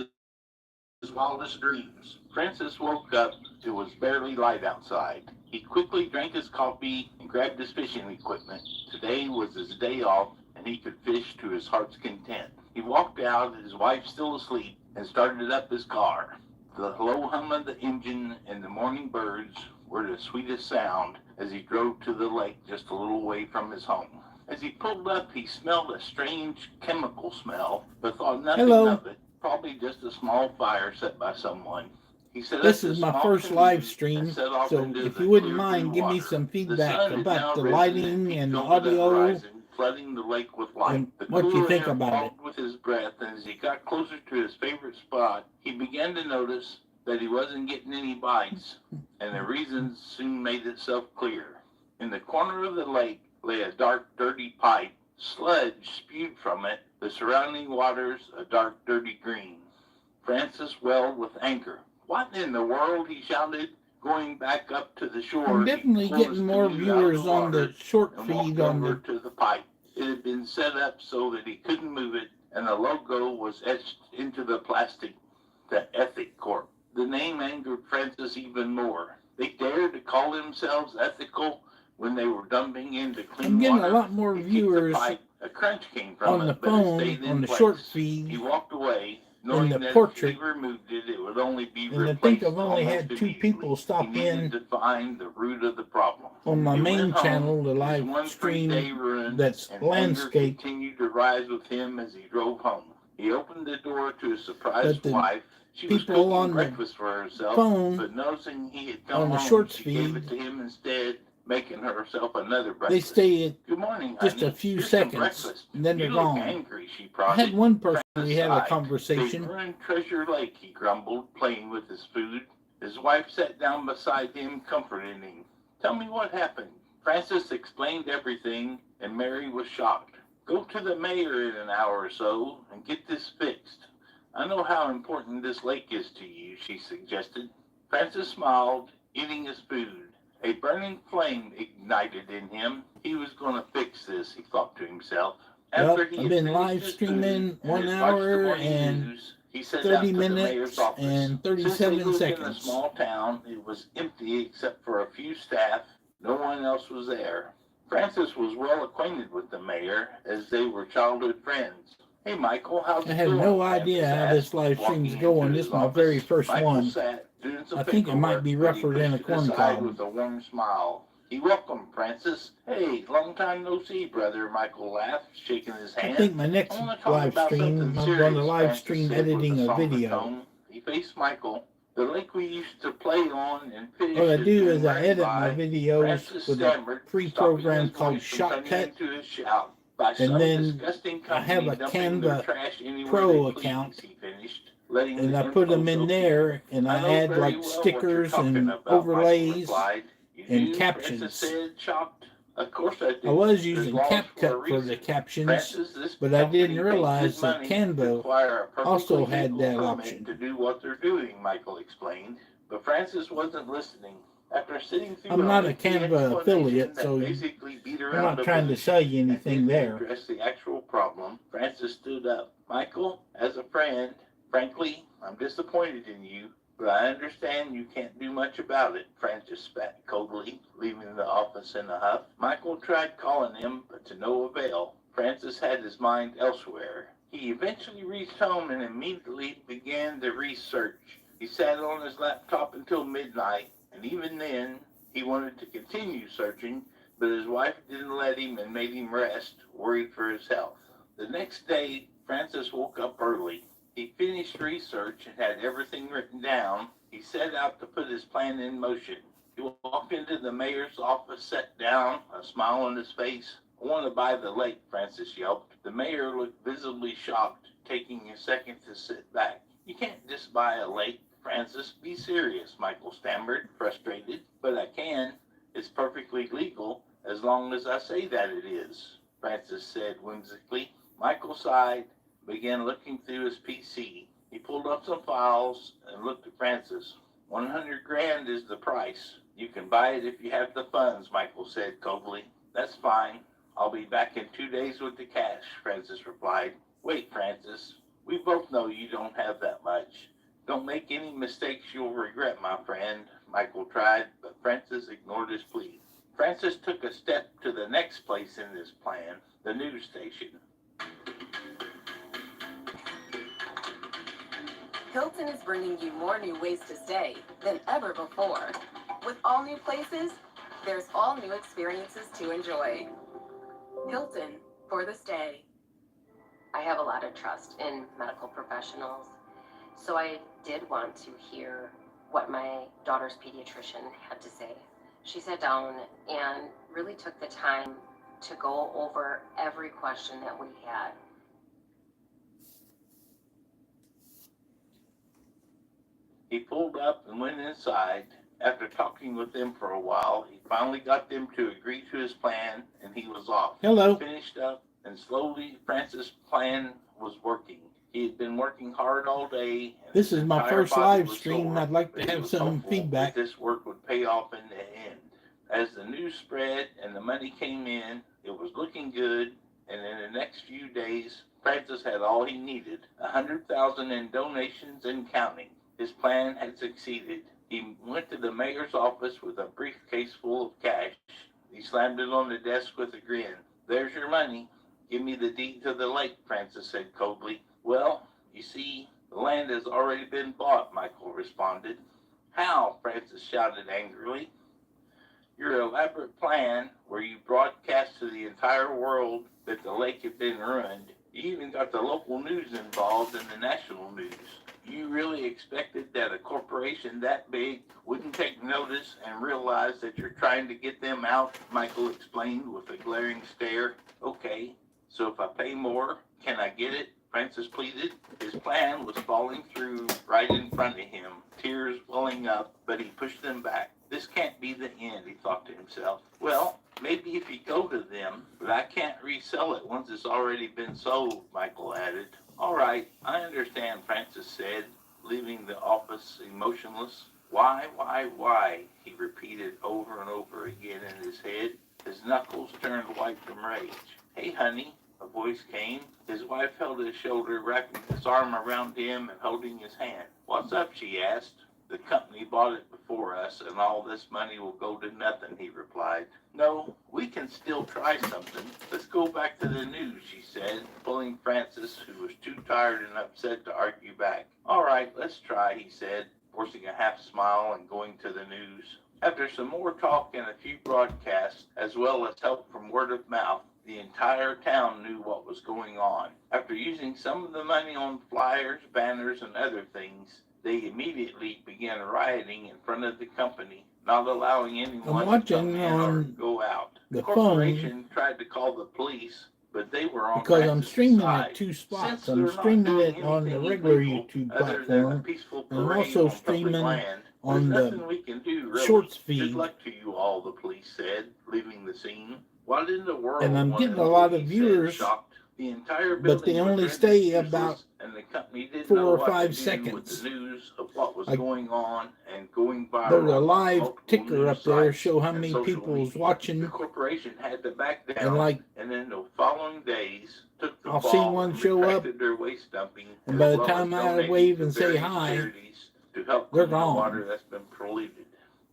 his wildest dreams. Francis woke up. It was barely light outside. He quickly drank his coffee and grabbed his fishing equipment. Today was his day off, and he could fish to his heart's content. He walked out, his wife still asleep, and started up his car. The low hum of the engine and the morning birds were the sweetest sound as he drove to the lake just a little way from his home. As he pulled up, he smelled a strange chemical smell, but thought nothing of it. Probably just a small fire set by someone. He set This up is his my small first canoe live and stream, set off so into if the you wouldn't clear mind, blue give me water. some The feedback sun had about now the risen lighting peaked and the over the audio horizon, flooding the lake with light. And The what do you cool think air about it? fogged with his breath, and as he got closer to his favorite spot, he began to notice that he wasn't getting any bites, and the reason soon made itself clear. In the corner of the lake lay a dark, dirty pipe. Sludge spewed from it, the surrounding waters a dark, dirty green. Francis welled with anger. "What in the world?" he shouted, going back up to the shore. I'm definitely He pulled his getting more canoe out of viewers on water the short and feed walked on over the to the pipe. It had been set up so that he couldn't move it, and a logo was etched into the plastic, the Ethic Corp. The name angered Francis even more. They dared to call themselves ethical when they were dumping into clean I'm getting water. a lot more He kicked viewers the pipe. A crunch came from on the it, but it stayed phone in on the place. short He feed walked away, knowing the that if portrait, he removed it, it would only be and I replaced think I've only almost had 2 immediately. people stop He needed in to find the root of the problem. on my He main went home, channel, the his live one free day stream ruined, that's and anger landscape. continued to rise with him as he drove home. He opened the door to his surprised But the wife. She was people cooking on the breakfast for herself, phone but noticing he had come on the home, shorts she gave it feed, to him instead, making herself another they breakfast. stay at "Good morning, just honey. a few Here's some seconds breakfast. and then You they're look gone. angry," she I had prodded. one person we Francis had a sighed. "They've conversation. ruined Treasure Lake," he grumbled, playing with his food. His wife sat down beside him, comforting him. "Tell me what happened." Francis explained everything, and Mary was shocked. "Go to the mayor in an hour or so and get this fixed. I know how important this lake is to you," she suggested. Francis smiled, eating his food. A burning flame ignited in him. He was going to fix this, he thought to himself. Well, After he I've had been finished live his streaming food and 1 had watched the hour morning and news, he set 30 out to the mayor's minutes office. and Since they 37 lived in a seconds. small town, it was empty except for a few staff. No one else was there. Francis was well acquainted with the mayor, as they were childhood friends. "Hey, Michael, how's I it have going?" no idea Francis how asked, this live stream's walking going. into This is his my office. very first Michael one. sat, doing some I think it might paperwork, be but he rougher than a pushed it corn aside cob. with a warm smile. He welcomed Francis. "Hey, long time no see, brother," Michael laughed, shaking his I hand. think my next "I want to talk live about stream, something I'm serious," going to live Francis stream said with editing a somber video. tone. He faced Michael. "The lake we used to play on and fish What I has do been is I running edit my by." videos Francis with a stammered, stopping pre-program his called voice from turning Shortcut, into a shout. "By and some then disgusting I have company a dumping their Canva trash anywhere Pro they please," account, he finished, letting and the I put info them in soak in. there, and "I I know add very like well what you're stickers talking and about," Michael overlays replied. "You and do?" Francis captions. said, shocked. "Of course I do. I was There's using laws for a CapCut for the reason. captions, Francis, this but I didn't company pays realize good that money to Canva acquire a perfectly also had legal that permit option. to do what they're doing," Michael explained. But Francis wasn't listening. After sitting through I'm a not a lengthy Canva explanation affiliate, that so basically beat I'm around not the trying to bush sell you and anything didn't there. address the actual problem, Francis stood up. "Michael, as a friend, frankly, I'm disappointed in you, but I understand you can't do much about it," Francis spat coldly, leaving the office in a huff. Michael tried calling him, but to no avail. Francis had his mind elsewhere. He eventually reached home and immediately began the research. He sat on his laptop until midnight, and even then, he wanted to continue searching, but his wife didn't let him and made him rest, worried for his health. The next day, Francis woke up early. He finished research and had everything written down. He set out to put his plan in motion. He walked into the mayor's office, sat down, a smile on his face. "I want to buy the lake," Francis yelped. The mayor looked visibly shocked, taking a second to sit back. "You can't just buy a lake, Francis. Be serious," Michael stammered, frustrated. "But I can. It's perfectly legal, as long as I say that it is," Francis said whimsically. Michael sighed, began looking through his PC. He pulled up some files and looked at Francis. $100 grand is the price. "You can buy it if you have the funds," Michael said coldly. "That's fine. I'll be back in 2 days with the cash," Francis replied. "Wait, Francis. We both know you don't have that much. Don't make any mistakes you'll regret, my friend," Michael tried, but Francis ignored his plea. Francis took a step to the next place in his plan, the news station. Hilton is bringing you more new ways to stay than ever before. With all new places, there's all new experiences to enjoy. Hilton for the stay. I have a lot of trust in medical professionals, so I did want to hear what my daughter's pediatrician had to say. She sat down and really took the time to go over every question that we had. He pulled up and went inside. After talking with them for a while, he finally got them to agree to his plan, and he was off. Hello. Finished up, and slowly Francis' plan was working. He had been working hard all day. And This his is my entire first body live was stream. sore, I'd like but to he have was some hopeful feedback. that this work would pay off in the end. As the news spread and the money came in, it was looking good, and in the next few days, Francis had all he needed, $100,000 in donations and counting. His plan had succeeded. He went to the mayor's office with a briefcase full of cash. He slammed it on the desk with a grin. "There's your money. Give me the deed to the lake," Francis said coldly. "Well, you see, the land has already been bought," Michael responded. "How?" Francis shouted angrily. "Your elaborate plan, where you broadcast to the entire world that the lake had been ruined. You even got the local news involved in the national news. You really expected that a corporation that big wouldn't take notice and realize that you're trying to get them out," Michael explained with a glaring stare. "Okay, so if I pay more, can I get it?" Francis pleaded. His plan was falling through right in front of him, tears welling up, but he pushed them back. "This can't be the end," he thought to himself. "Well, maybe if you go to them, but I can't resell it once it's already been sold," Michael added. "All right, I understand," Francis said, leaving the office emotionless. Why, he repeated over and over again in his head. His knuckles turned white from rage. "Hey, honey," a voice came. His wife held his shoulder, wrapping his arm around him and holding his hand. "What's up?" she asked. "The company bought it before us, and all this money will go to nothing," he replied. "No, we can still try something. Let's go back to the news," she said, pulling Francis, who was too tired and upset to argue back. "All right, let's try," he said, forcing a half smile and going to the news. After some more talk and a few broadcasts, as well as help from word of mouth, the entire town knew what was going on. After using some of the money on flyers, banners, and other things, they immediately began rioting in front of the company, not allowing anyone to come in or go out. The corporation tried to call the police, but they were on because I'm Francis' streaming side. at two spots. Since I'm they're not streaming doing it on the anything regular illegal YouTube other than a platform, peaceful and I'm parade also on public streaming land, on there's the nothing we can do, really. shorts Good feed. luck to you all, the police said, leaving the scene. What in the world? And I'm one getting a lot of employee said, viewers, shocked. The entire but building they was only rendered stay useless, about and the company didn't 4 know or what 5 to do with seconds. the news of what was Like, going on and going viral. there's a on live multiple ticker news up there, sites show how and many social people is media. The watching, corporation had to back down, and like, and then the following days took the I'll see fall one and show up, retracted their waste dumping, and as by the well time as I donating wave to and say various hi, charities to help they're clean the water gone. that's been polluted.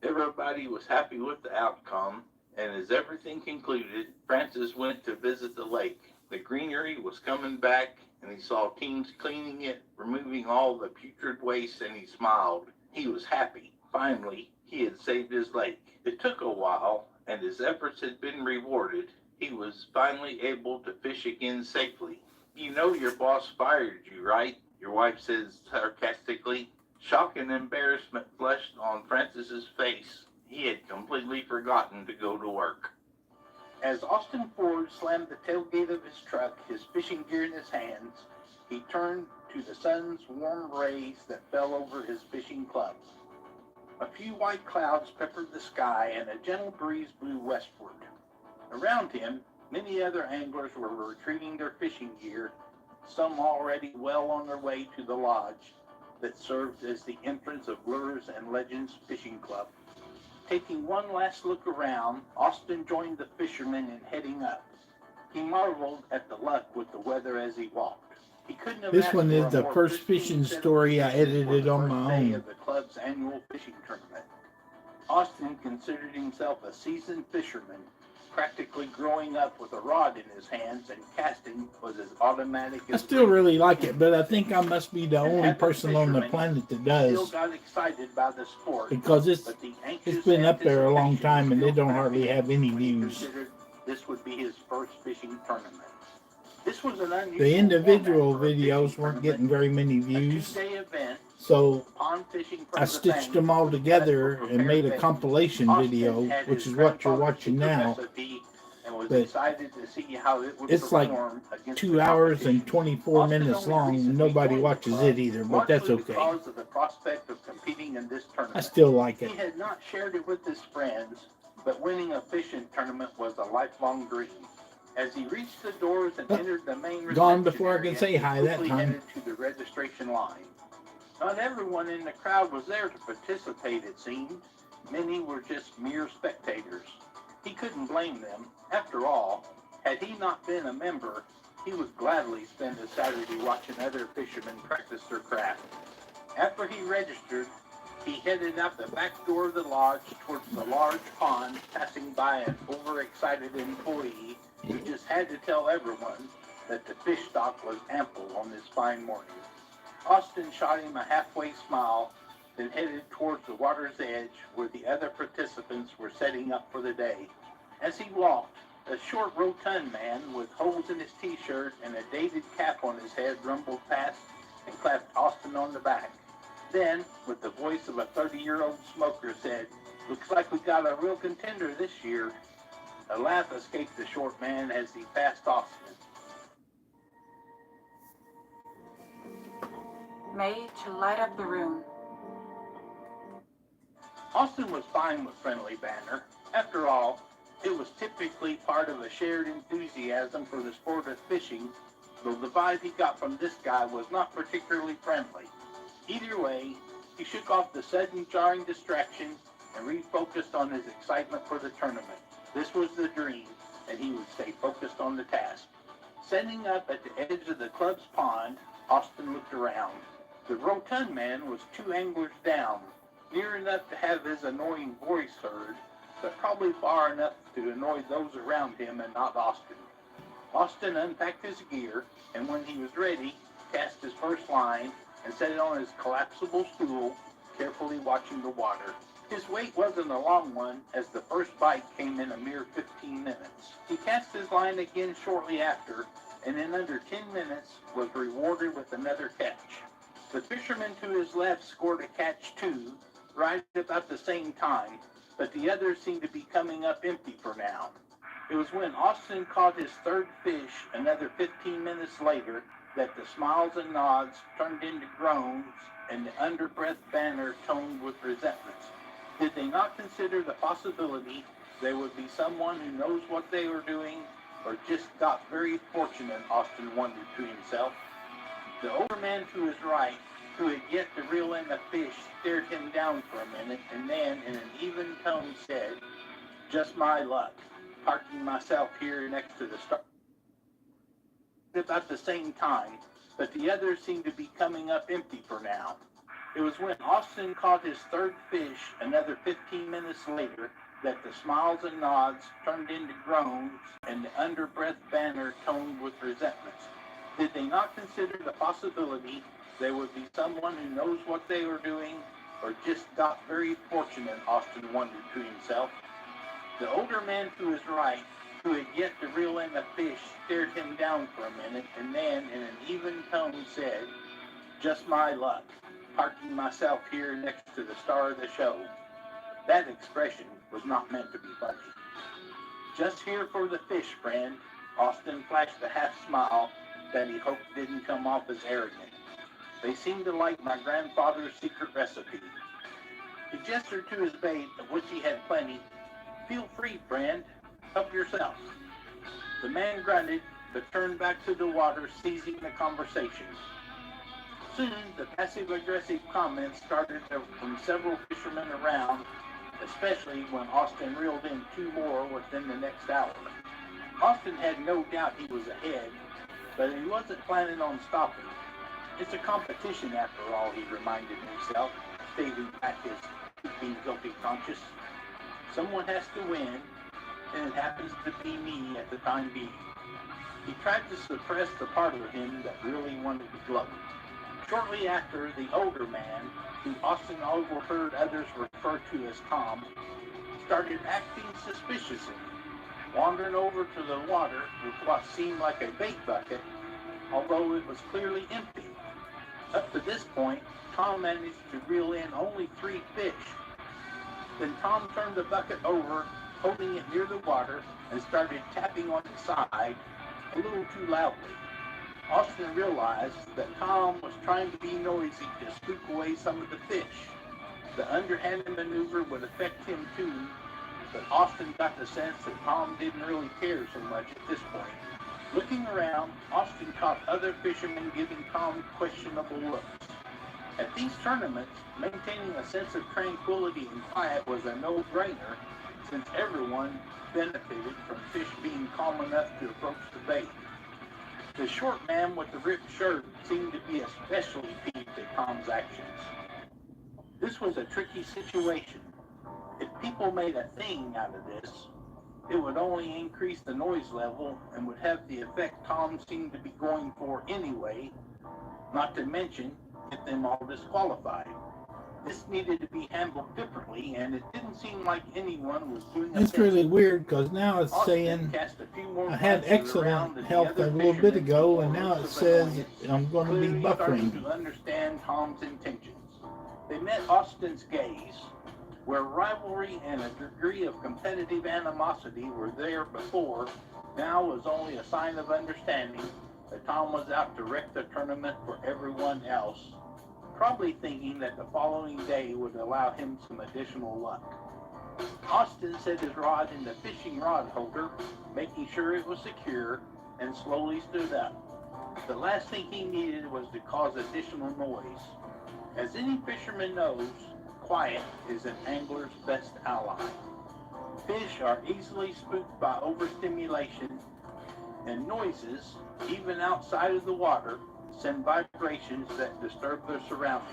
Everybody was happy with the outcome, and as everything concluded, Francis went to visit the lake. The greenery was coming back, and he saw teams cleaning it, removing all the putrid waste, and he smiled. He was happy. Finally, he had saved his lake. It took a while, and his efforts had been rewarded. He was finally able to fish again safely. "You know your boss fired you, right?" your wife says sarcastically. Shock and embarrassment flushed on Francis's face. He had completely forgotten to go to work. As Austin Ford slammed the tailgate of his truck, his fishing gear in his hands, he turned to the sun's warm rays that fell over his fishing clubs. A few white clouds peppered the sky, and a gentle breeze blew westward. Around him, many other anglers were retrieving their fishing gear, some already well on their way to the lodge that served as the entrance of Lures and Legends Fishing Club. Taking one last look around, Austin joined the fishermen in heading up. He marveled at the luck with the weather as he walked. He couldn't have This asked one for is a the more first pristine fishing set of story I conditions for edited the on first my day own. of the club's annual fishing tournament. Austin considered himself a seasoned fisherman. Practically growing up with a rod in his hands, and casting was as automatic I as still breathing. really like it, but I think I must be the An only avid person on the fisherman, planet that he does, still got excited by the sport, because but the it's anxious been up there a long anticipation time and they was don't still hardly mounting have any when he views. considered this would be his first fishing tournament. This was an unusual The individual format for a fishing videos weren't getting tournament, very many a views, two-day event, so pond fishing from I the stitched bank them all with together guests and made a prepared venues. compilation Austin video, had which his is what you're grandfather's watching secret now. recipe and was was But excited to see how it would it's like perform against 2 the hours and competition. 24 Austin minutes only long, and recently nobody joined the watches club, it either, but that's largely okay. because of the prospect of competing in this I tournament. still like it. He had not shared it with his friends, but winning a fishing tournament was a lifelong dream. As he reached the doors and entered the main Gone reception before I can area, say he hi that quickly time. headed to the registration line. Not everyone in the crowd was there to participate, it seemed. Many were just mere spectators. He couldn't blame them. After all, had he not been a member, he would gladly spend a Saturday watching other fishermen practice their craft. After he registered, he headed out the back door of the lodge towards the large pond, passing by an overexcited employee who just had to tell everyone that the fish stock was ample on this fine morning. Austin shot him a halfway smile, then headed towards the water's edge where the other participants were setting up for the day. As he walked, a short, rotund man with holes in his t-shirt and a dated cap on his head rumbled past and clapped Austin on the back. Then, with the voice of a 30-year-old smoker, said, "Looks like we got a real contender this year." A laugh escaped the short man as he passed Austin. Made to light up the room. Austin was fine with friendly banter. After all, it was typically part of a shared enthusiasm for the sport of fishing, though the vibe he got from this guy was not particularly friendly. Either way, he shook off the sudden jarring distraction and refocused on his excitement for the tournament. This was the dream, and he would stay focused on the task. Setting up at the edge of the club's pond, Austin looked around. The rotund man was 2 anglers down, near enough to have his annoying voice heard, but probably far enough to annoy those around him and not Austin. Austin unpacked his gear, and when he was ready, cast his first line and set it on his collapsible stool, carefully watching the water. His wait wasn't a long one, as the first bite came in a mere 15 minutes. He cast his line again shortly after, and in under 10 minutes was rewarded with another catch. The fisherman to his left scored a catch too, right about the same time, but the others seemed to be coming up empty for now. It was when Austin caught his third fish another 15 minutes later that the smiles and nods turned into groans and the underbreath banter toned with resentment. Did they not consider the possibility there would be someone who knows what they were doing, or just got very fortunate, Austin wondered to himself. The older man to his right, who had yet to reel in a fish, stared him down for a minute, and then, in an even tone, said, "Just my luck, parking myself here next to the start." About the same time, but the others seemed to be coming up empty for now. It was when Austin caught his third fish another 15 minutes later that the smiles and nods turned into groans and the underbreath banter toned with resentment. Did they not consider the possibility there would be someone who knows what they were doing, or just got very fortunate, Austin wondered to himself. The older man to his right, who had yet to reel in a fish, stared him down for a minute, and then, in an even tone, said, "Just my luck, parking myself here next to the star of the show." That expression was not meant to be funny. "Just here for the fish, friend." Austin flashed a half smile that he hoped didn't come off as arrogant. "They seem to like my grandfather's secret recipe." He gestured to his bait, of which he had plenty. "Feel free, friend. Help yourself." The man grunted, but turned back to the water, seizing the conversation. Soon, the passive-aggressive comments started from several fishermen around, especially when Austin reeled in 2 more within the next hour. Austin had no doubt he was ahead, but he wasn't planning on stopping. It's a competition after all, he reminded himself, staving back his being guilty conscience. Someone has to win, and it happens to be me at the time being. He tried to suppress the part of him that really wanted to gloat. Shortly after, the older man, who Austin overheard others refer to as Tom, started acting suspiciously, wandering over to the water with what seemed like a bait bucket, although it was clearly empty. Up to this point, Tom managed to reel in only 3 fish. Then Tom turned the bucket over holding it near the water and started tapping on its side a little too loudly. Austin realized that Tom was trying to be noisy to spook away some of the fish. The underhanded maneuver would affect him too, but Austin got the sense that Tom didn't really care so much at this point. Looking around, Austin caught other fishermen giving Tom questionable looks. At these tournaments, maintaining a sense of tranquility and quiet was a no-brainer, since everyone benefited from fish being calm enough to approach the bait. The short man with the ripped shirt seemed to be especially peeved at Tom's actions. This was a tricky situation. If people made a thing out of this, it would only increase the noise level and would have the effect Tom seemed to be going for anyway, not to mention get them all disqualified. This needed to be handled differently, and it didn't seem like anyone was doing a It's thing. really weird because now it's Austin saying cast a few more I had glances around excellent at the health other a little bit fishermen ago, with and now looks it of says annoyance, I'm going to be clearly starting buffering. to understand Tom's intentions. They met Austin's gaze, where rivalry and a degree of competitive animosity were there before. Now was only a sign of understanding that Tom was out to wreck the tournament for everyone else, probably thinking that the following day would allow him some additional luck. Austin set his rod in the fishing rod holder, making sure it was secure, and slowly stood up. The last thing he needed was to cause additional noise. As any fisherman knows, quiet is an angler's best ally. Fish are easily spooked by overstimulation, and noises, even outside of the water, send vibrations that disturb their surroundings.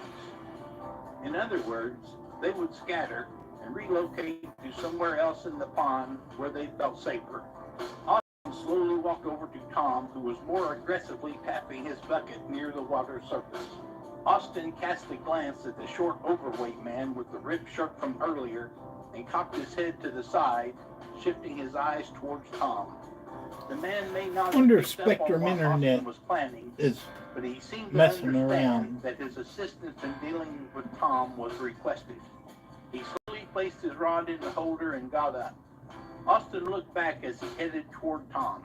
In other words, they would scatter and relocate to somewhere else in the pond where they felt safer. Austin slowly walked over to Tom, who was more aggressively tapping his bucket near the water surface. Austin cast a glance at the short, overweight man with the ripped shirt from earlier and cocked his head to the side, shifting his eyes towards Tom. The man may not have Wonder picked up on Spectrum what Internet Austin was planning, is but he seemed to messing understand around. that his assistance in dealing with Tom was requested. He slowly placed his rod in the holder and got up. Austin looked back as he headed toward Tom.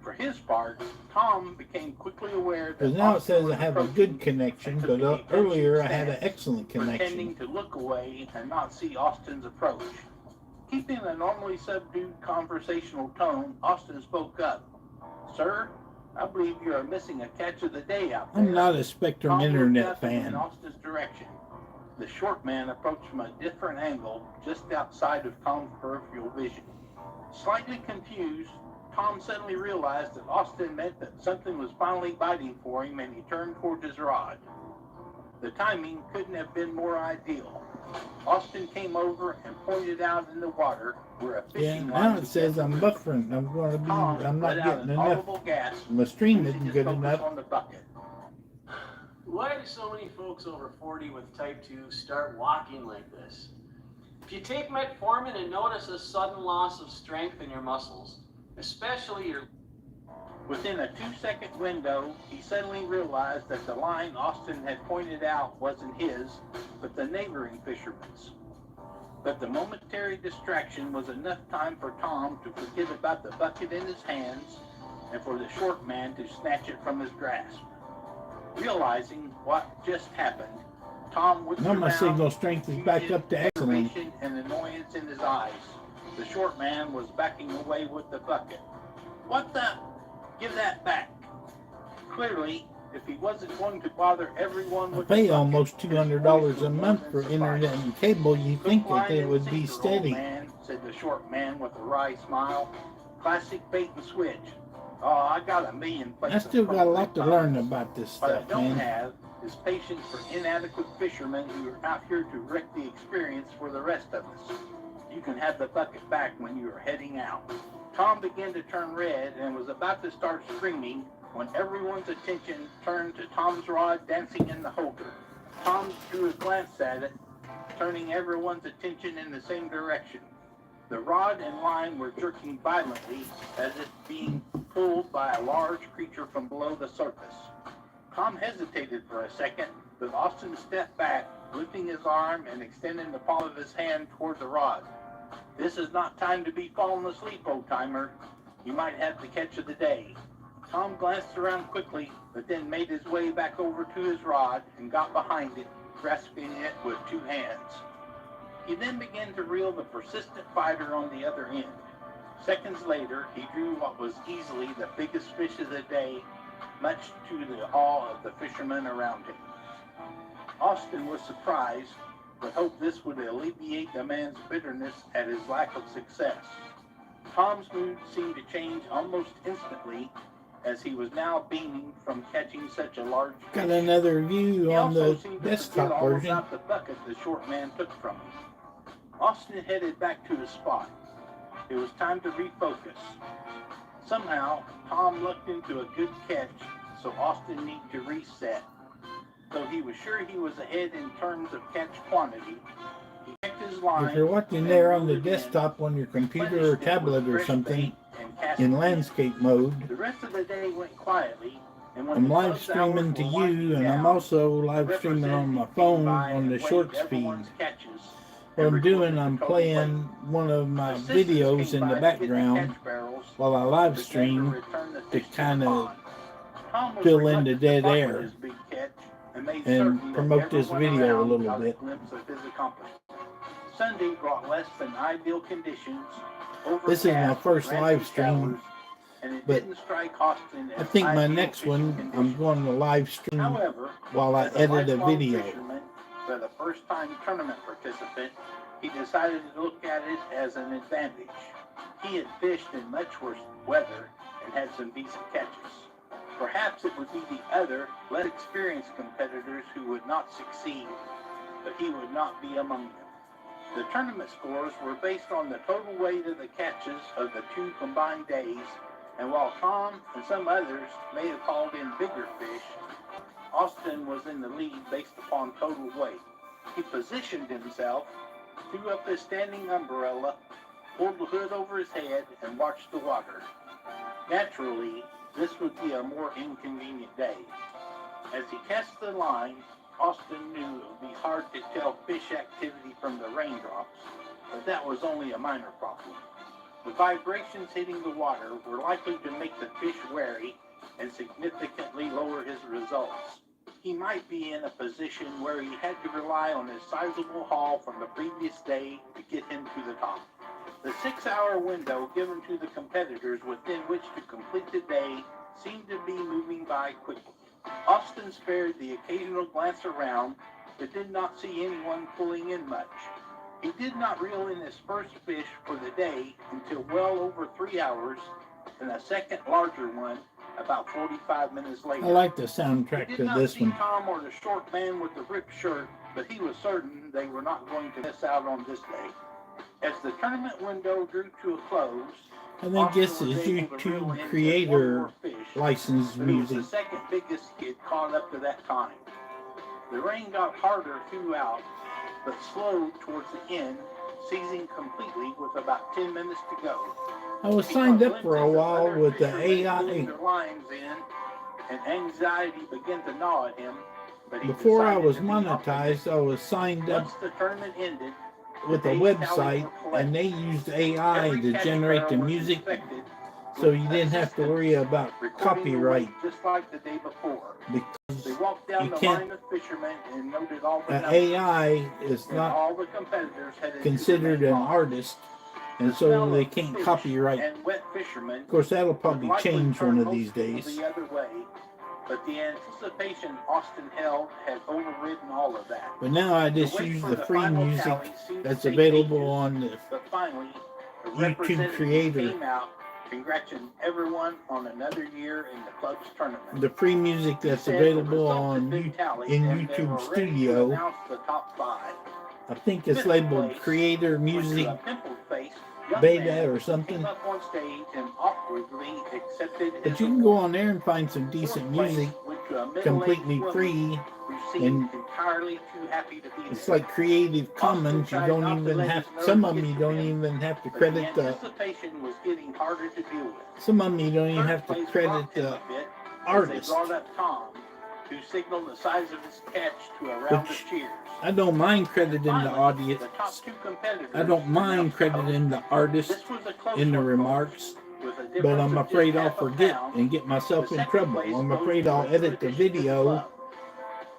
For his part, Tom became quickly aware that Because now it Austin says was I have a approaching good connection, and but took a defensive earlier I had an stance, excellent pretending connection. to look away and not see Austin's approach. Keeping a normally subdued conversational tone, Austin spoke up. "Sir, I believe you are missing a catch of the day out there." I'm not a Spectrum Tom looked Internet up and in fan. Austin's direction. The short man approached from a different angle, just outside of Tom's peripheral vision. Slightly confused, Tom suddenly realized that Austin meant that something was finally biting for him, and he turned towards his rod. The timing couldn't have been more ideal. Austin came over and pointed out in the water where a Yeah, fishing now line it was says at the I'm river. buffering. Tom I'm not let out getting an enough. audible gasp, My stream losing isn't his good focus enough. on the bucket. Why do so many folks over 40 with type 2 start walking like this? If you take metformin and notice a sudden loss of strength in your muscles, especially your... Within a 2-second window, he suddenly realized that the line Austin had pointed out wasn't his, but the neighboring fisherman's. But the momentary distraction was enough time for Tom to forget about the bucket in his hands and for the short man to snatch it from his grasp. Realizing what just happened, Tom whipped Now my around, signal strength is back up to excellent. aggravation and annoyance in his eyes. The short man was backing away with the bucket. "What the? Give that back." Clearly, if he wasn't going to bother everyone I with pay the bucket, almost his $200 voice a was more month than for sufficient. internet and cable. You "Hook, think that line, they and would be sinker, old steady. man," said the short man with a wry smile. "Classic bait and switch. Oh, I got a million I places. still got a lot to learn about this What I stuff, don't man. have is patience for inadequate fishermen who are out here to wreck the experience for the rest of us. You can have the bucket back when you are heading out." Tom began to turn red and was about to start screaming when everyone's attention turned to Tom's rod dancing in the holder. Tom drew a glance at it, turning everyone's attention in the same direction. The rod and line were jerking violently as if being pulled by a large creature from below the surface. Tom hesitated for a second, but Austin stepped back, lifting his arm and extending the palm of his hand toward the rod. This is not time to be falling asleep, old-timer. You might have the catch of the day. Tom glanced around quickly, but then made his way back over to his rod and got behind it, grasping it with two hands. He then began to reel the persistent fighter on the other end. Seconds later, he drew what was easily the biggest fish of the day, much to the awe of the fishermen around him. Austin was surprised, but hoped this would alleviate the man's bitterness at his lack of success. Tom's mood seemed to change almost instantly, as he was now beaming from catching such a large fish. Got another view He on also the seemed to desktop forget all version. about the bucket the short man took from him. Austin headed back to his spot. It was time to refocus. Somehow, Tom lucked into a good catch, so Austin needed to reset. Though he was sure he was ahead in terms of catch quantity, he checked his line. If you're watching and there on the reeled it in, desktop on your computer or replenished it with tablet or fresh something bait, and cast in it in. landscape mode, The rest of the day went quietly, and when I'm the live club's streaming hours to were you, winding and I'm down, also live streaming on my phone on the short speed. What I'm doing, I'm playing one of my videos in the background while I live stream to kind of fill in the dead air and promote this video a little bit. Sunday brought less than ideal conditions. This is my overcast, first rain live stream, showers, and it but didn't strike Austin I as think my ideal next fishing one, conditions. I'm going to live stream However, while I as a edit a lifelong video. fisherman, for the first time tournament participant, he decided to look at it as an advantage. He had fished in much worse weather and had some decent catches. Perhaps it would be the other, less experienced competitors who would not succeed, but he would not be among them. The tournament scores were based on the total weight of the catches of the two combined days, and while Tom and some others may have called in bigger fish, Austin was in the lead based upon total weight. He positioned himself, threw up his standing umbrella, pulled the hood over his head, and watched the water. Naturally, this would be a more inconvenient day. As he cast the line, Austin knew it would be hard to tell fish activity from the raindrops, but that was only a minor problem. The vibrations hitting the water were likely to make the fish wary and significantly lower his results. He might be in a position where he had to rely on his sizable haul from the previous day to get him to the top. The 6-hour window given to the competitors within which to complete the day seemed to be moving by quickly. Austin spared the occasional glance around, but did not see anyone pulling in much. He did not reel in his first fish for the day until well over 3 hours, and a second larger one about 45 minutes later. I like the He soundtrack did to not this see one. Tom or the short man with the ripped shirt, but he was certain they were not going to miss out on this day. As the tournament window drew to a close, I think this Austin was is able to reel in YouTube just creator one more fish, licensed but it was music. the second biggest he had caught up to that time. The rain got harder throughout, but slowed towards the end, ceasing completely with about 10 minutes to go. I was He signed caught up for a glimpses of while other with the fishermen pulling AI. their lines in, and anxiety began to gnaw at him. But he Before I decided was to be monetized, I was signed up Once the tournament ended, with a the days website, tallies were and they collected. used AI Every to catch generate the barrel was music, inspected, so with you didn't have to worry assistants about recording the copyright, weight just like the day before. because They walked down you the can't. line of fishermen and noted all the numbers. AI is And not all the competitors headed to the considered main an line. artist, The and smell so they of can't fish copyright. and wet fishermen Of course, that'll would probably likely change turn one of most these people days. the other way, but the anticipation Austin held had overridden all of that. But now I The just wait use for the the free final music tally seemed to that's take available ages, on the but finally, the YouTube representative Creator. came out congratulating everyone on another year in the club's tournament. The free music He that's said the available results on had been tallied, in and they YouTube were ready to Studio. announce the top 5. I think it's Fifth labeled place Creator went to Music a pimple-faced young Beta man or who something. came up on stage and awkwardly accepted But his you can go award. on there and find some decent Fourth place music went to a middle-aged completely woman free. who seemed And entirely too happy to be it's there. like Creative Commons. You tried don't not to even let have, his nerves some of them get you to don't him, even have to but credit the the, anticipation was getting harder to deal with. some of them you don't even Third have to place credit rocked him the a bit as they artist. brought up Tom, to signal the size of his catch to a round of cheers. I don't mind crediting the Finally, audience. the top two competitors I don't mind announced the host. crediting the artist This was a close in the one, remarks, with a but difference I'm of just afraid I'll half a forget pound. and get myself The in second trouble. place I'm goes afraid to I'll a new edit the addition to the video club.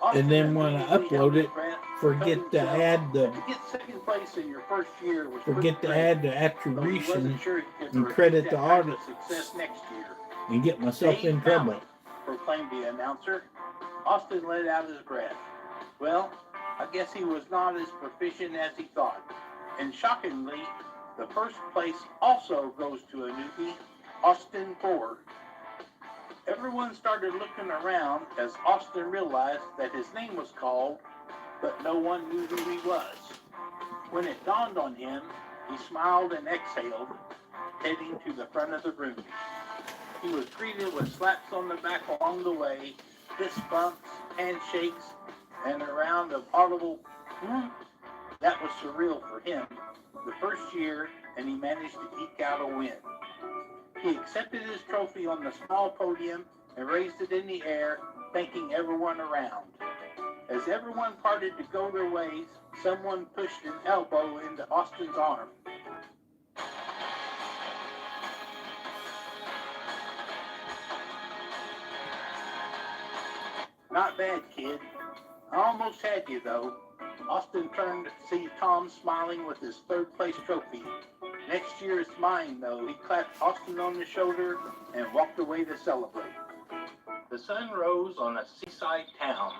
Austin and then when I immediately held upload his it, breath, forget told to himself add the that to get second place in your first year was forget to pretty add the great, though he attribution wasn't sure he could and repeat credit that the kind of artist success next year. and get myself Dave in trouble. Mallett, proclaimed the announcer. Austin let out his breath. Well, I guess he was not as proficient as he thought. And shockingly, the first place also goes to a newbie, Austin Ford. Everyone started looking around as Austin realized that his name was called, but no one knew who he was. When it dawned on him, he smiled and exhaled, heading to the front of the room. He was greeted with slaps on the back along the way, fist bumps, handshakes, and a round of audible whoop. That was surreal for him, the first year, and he managed to eke out a win. He accepted his trophy on the small podium and raised it in the air, thanking everyone around. As everyone parted to go their ways, someone pushed an elbow into Austin's arm. Not bad, kid. I almost had you, though. Austin turned to see Tom smiling with his third place trophy. Next year it's mine, though. He clapped Austin on the shoulder and walked away to celebrate. The sun rose on a seaside town.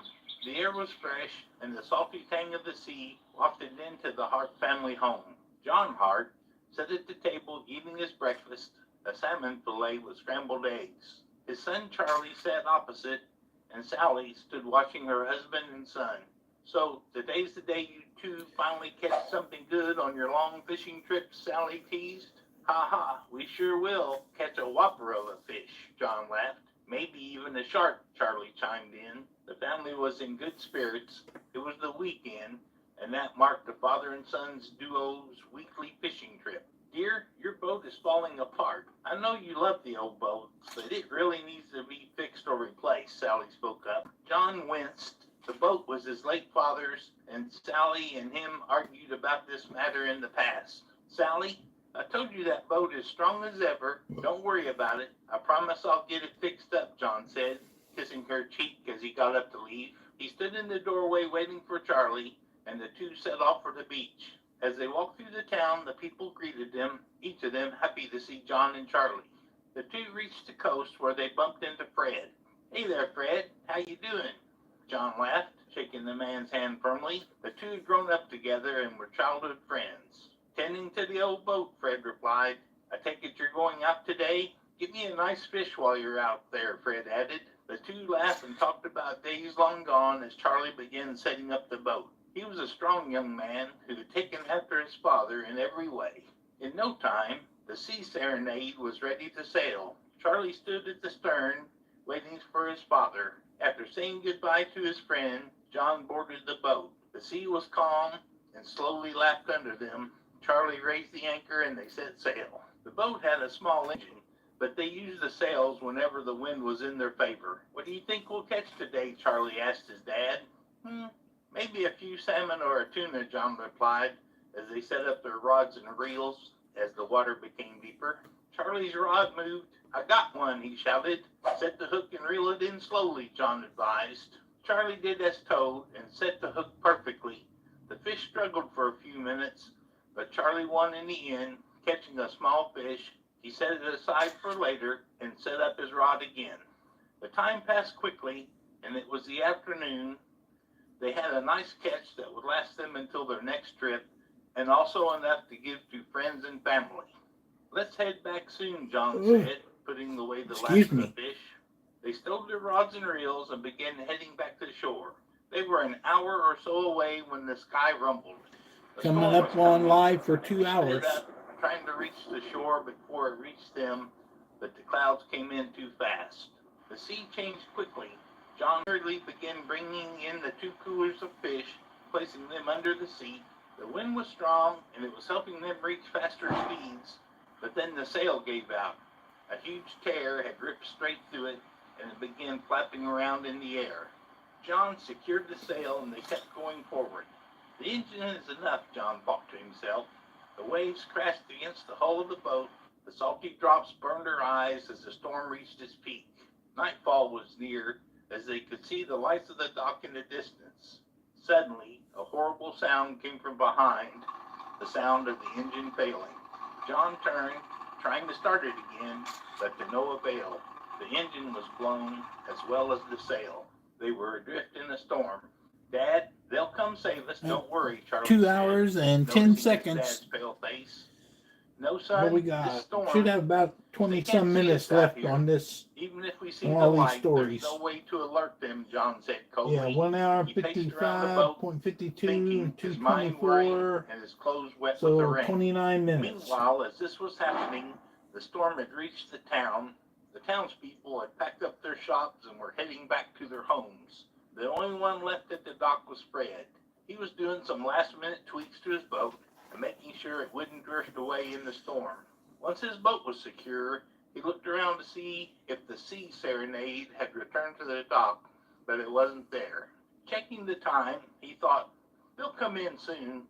The air was fresh, and the salty tang of the sea wafted into the Hart family home. John Hart sat at the table eating his breakfast, a salmon fillet with scrambled eggs. His son Charlie sat opposite, and Sally stood watching her husband and son. So, today's the day you two finally catch something good on your long fishing trip, Sally teased. Ha ha, we sure will catch a whopper of a fish, John laughed. Maybe even a shark, Charlie chimed in. The family was in good spirits. It was the weekend, and that marked the father and son's duo's weekly fishing trip. Dear, your boat is falling apart. I know you love the old boat, but it really needs to be fixed or replaced, Sally spoke up. John winced. The boat was his late father's, and Sally and him argued about this matter in the past. Sally, I told you that boat is strong as ever. Don't worry about it. I promise I'll get it fixed up, John said, kissing her cheek as he got up to leave. He stood in the doorway waiting for Charlie, and the two set off for the beach. As they walked through the town, the people greeted them, each of them happy to see John and Charlie. The two reached the coast where they bumped into Fred. Hey there, Fred. How you doing? John laughed, shaking the man's hand firmly. The two had grown up together and were childhood friends. Tending to the old boat, Fred replied. I take it you're going out today? Get me a nice fish while you're out there, Fred added. The two laughed and talked about days long gone as Charlie began setting up the boat. He was a strong young man who had taken after his father in every way. In no time, the Sea Serenade was ready to sail. Charlie stood at the stern, waiting for his father. After saying goodbye to his friend, John boarded the boat. The sea was calm and slowly lapped under them. Charlie raised the anchor and they set sail. The boat had a small engine, but they used the sails whenever the wind was in their favor. What do you think we'll catch today? Charlie asked his dad. Maybe a few salmon or a tuna, John replied, as they set up their rods and reels as the water became deeper. Charlie's rod moved. I got one, he shouted. Set the hook and reel it in slowly, John advised. Charlie did as told and set the hook perfectly. The fish struggled for a few minutes, but Charlie won in the end, catching a small fish. He set it aside for later and set up his rod again. The time passed quickly, and it was the afternoon. They had a nice catch that would last them until their next trip, and also enough to give to friends and family. Let's head back soon, John said, putting away the last of the fish. They stowed their rods and reels and began heading back to the shore. They were an hour or so away when the sky rumbled. Coming up on live for 2 hours. Trying to reach the shore before it reached them, but the clouds came in too fast. The sea changed quickly. John hurriedly began bringing in the 2 coolers of fish, placing them under the seat. The wind was strong, and it was helping them reach faster speeds, but then the sail gave out. A huge tear had ripped straight through it, and it began flapping around in the air. John secured the sail and they kept going forward. The engine is enough, John thought to himself. The waves crashed against the hull of the boat. The salty drops burned her eyes as the storm reached its peak. Nightfall was near, as they could see the lights of the dock in the distance. Suddenly, a horrible sound came from behind, the sound of the engine failing. John turned, trying to start it again, but to no avail. The engine was blown, as well as the sail. They were adrift in a storm. Dad, they'll come save us, don't worry, Charlie 2 said, hours and 10 noticing his seconds. dad's pale face. No, What son, we this got? storm, Should have about 20 some minutes left on this. even if we see on the all these light, stories. there's no way to alert them, John said coldly. Yeah, 1 hour He paced around the boat, 55.52, thinking, his mind worrying, 224. and his clothes wet with the So rain. 29 minutes. Meanwhile, as this was happening, the storm had reached the town. The townspeople had packed up their shops and were heading back to their homes. The only one left at the dock was Fred. He was doing some last-minute tweaks to his boat and making sure it wouldn't drift away in the storm. Once his boat was secure, he looked around to see if the Sea Serenade had returned to the dock, but it wasn't there. Checking the time, he thought, they'll come in soon,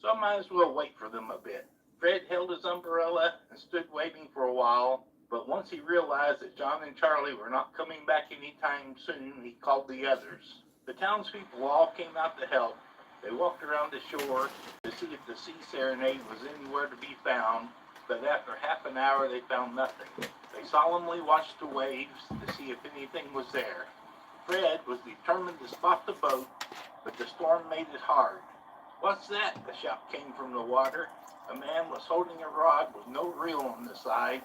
so I might as well wait for them a bit. Fred held his umbrella and stood waiting for a while, but once he realized that John and Charlie were not coming back anytime soon, he called the others. The townspeople all came out to help. They walked around the shore to see if the Sea Serenade was anywhere to be found, but after half an hour they found nothing. They solemnly watched the waves to see if anything was there. Fred was determined to spot the boat, but the storm made it hard. "What's that?" A shout came from the water. A man was holding a rod with no reel on the side,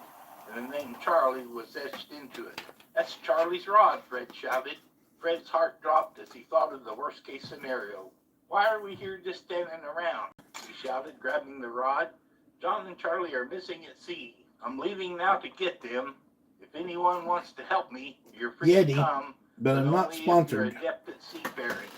and the name Charlie was etched into it. "That's Charlie's rod," Fred shouted. Fred's heart dropped as he thought of the worst-case scenario. "Why are we here just standing around?" he shouted, grabbing the rod. "John and Charlie are missing at sea. I'm leaving now to get them. If anyone wants to help me, you're free Yeti, to come, but I'm not only if sponsored. you're adept at seafaring."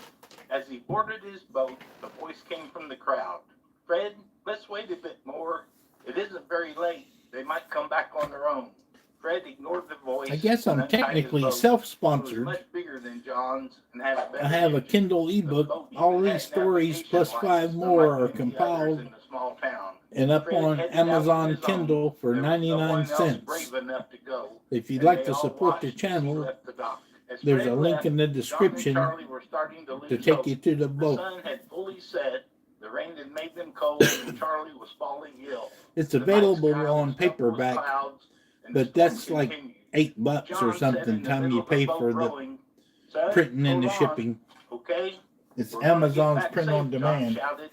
As he boarded his boat, a voice came from the crowd. "Fred, let's wait a bit more. It isn't very late. They might come back on their own." Fred ignored the voice. I guess and I'm untied his technically boat. It was self-sponsored. much bigger than John's and had a better I have a engine. Kindle The ebook. boat even All had these stories navigation plus lights, 5 unlike more are many others compiled in the small town. and up Fred on headed out on Amazon his own. Kindle for There was no 99 one else cents. brave enough to go, If you'd and like they to all support the watched as he channel, left the dock. As there's Fred a link left, in the John and description Charlie were starting to to lose take hope. you to the The boat. sun had fully set. The rain had made them cold, and Charlie was falling ill. It's The night available sky on was filled with paperback, clouds, and the but storm that's like continued. $8 John or sat something in the time middle you of the pay boat for the rowing. "Son, printing and the hold on, shipping. okay? It's We're gonna get Amazon's back print safe," on John demand. shouted.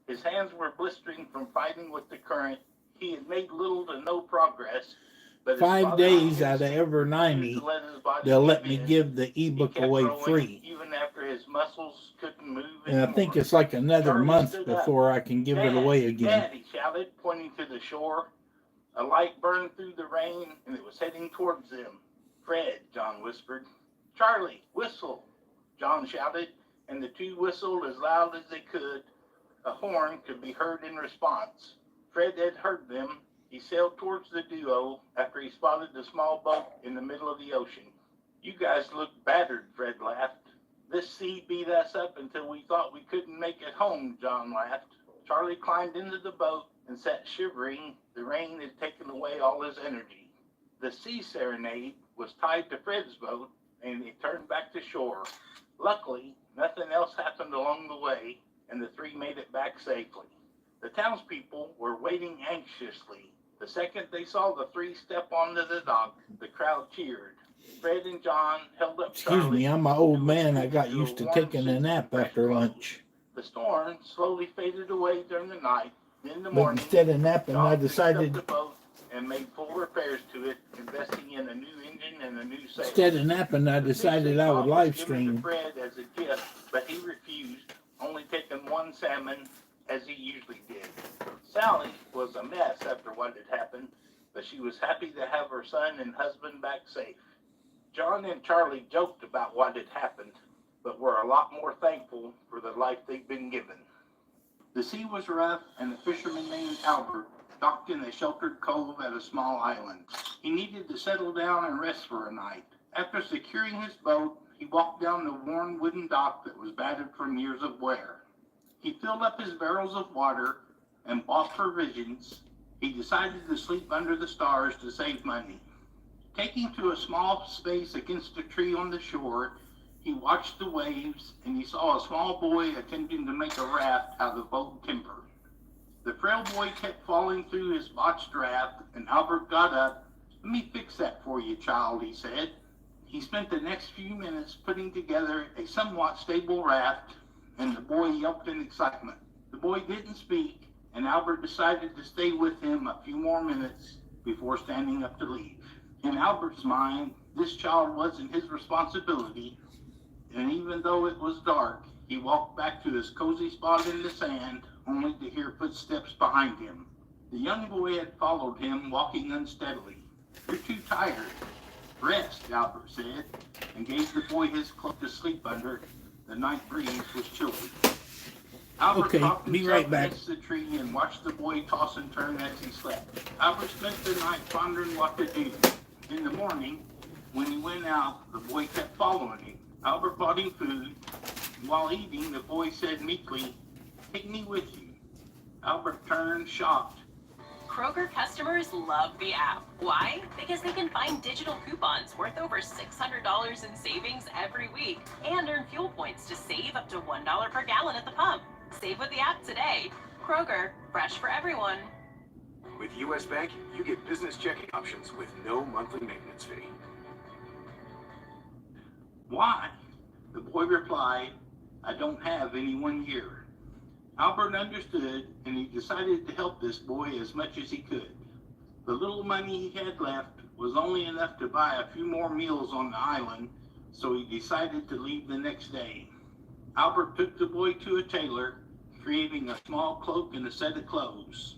His hands were blistering from fighting with the current. He had made little to no progress. But his 5 father's days out of instinct every refused 90, to let his body they'll give let me in. give the He ebook kept away rowing, free. even after his muscles couldn't move And I anymore. think it's like another Charlie month stood up. before I can give it "Dad, away again. Dad," he shouted, pointing to the shore. A light burned through the rain, and it was heading towards them. "Fred," John whispered. "Charlie, whistle," John shouted, and the two whistled as loud as they could. A horn could be heard in response. Fred had heard them. He sailed towards the duo after he spotted the small boat in the middle of the ocean. "You guys look battered," Fred laughed. "This sea beat us up until we thought we couldn't make it home," John laughed. Charlie climbed into the boat and sat shivering. The rain had taken away all his energy. The Sea Serenade was tied to Fred's boat, and they turned back to shore. Luckily, nothing else happened along the way, and the three made it back safely. The townspeople were waiting anxiously. The second they saw the three step onto the dock, the crowd cheered. Fred and John held up Excuse Charlie. me, I'm an old who man. I retreated got to used to warm taking a seat nap with after fresh lunch. The storm slowly faded away during the night. In the But morning, instead of napping, I John fixed up decided, the boat and made full repairs to it, investing in a new engine and a new sail. instead of napping, I The decided fish I would they caught live was given to stream. Fred as a gift, but he refused, only taking one salmon as he usually did. Sally was a mess after what had happened, but she was happy to have her son and husband back safe. John and Charlie joked about what had happened, but were a lot more thankful for the life they'd been given. The sea was rough, and the fisherman named Albert docked in a sheltered cove at a small island. He needed to settle down and rest for a night. After securing his boat, he walked down the worn wooden dock that was battered from years of wear. He filled up his barrels of water and bought provisions. He decided to sleep under the stars to save money. Taking to a small space against a tree on the shore, he watched the waves, and he saw a small boy attempting to make a raft out of old timber. The frail boy kept falling through his botched raft, and Albert got up. "Let me fix that for you, child," he said. He spent the next few minutes putting together a somewhat stable raft, and the boy yelped in excitement. The boy didn't speak, and Albert decided to stay with him a few more minutes before standing up to leave. In Albert's mind, this child wasn't his responsibility, and even though it was dark, he walked back to his cozy spot in the sand, only to hear footsteps behind him. The young boy had followed him, walking unsteadily. "You're too tired. Rest," Albert said, and gave the boy his cloak to sleep under. The night breeze was chilly. Albert Okay, propped be himself right back. against the tree and watched the boy toss and turn as he slept. Albert spent the night pondering what to do. In the morning, when he went out, the boy kept following him. Albert bought him food. While eating, the boy said meekly, "Take me with you." Albert turned, shocked. Kroger customers love the app. Why? Because they can find digital coupons worth over $600 in savings every week and earn fuel points to save up to $1 per gallon at the pump. Save with the app today. Kroger, fresh for everyone. With U.S. Bank, you get business checking options with no monthly maintenance fee. "Why?" The boy replied, "I don't have any 1 year." Albert understood, and he decided to help this boy as much as he could. The little money he had left was only enough to buy a few more meals on the island, so he decided to leave the next day. Albert took the boy to a tailor, creating a small cloak and a set of clothes.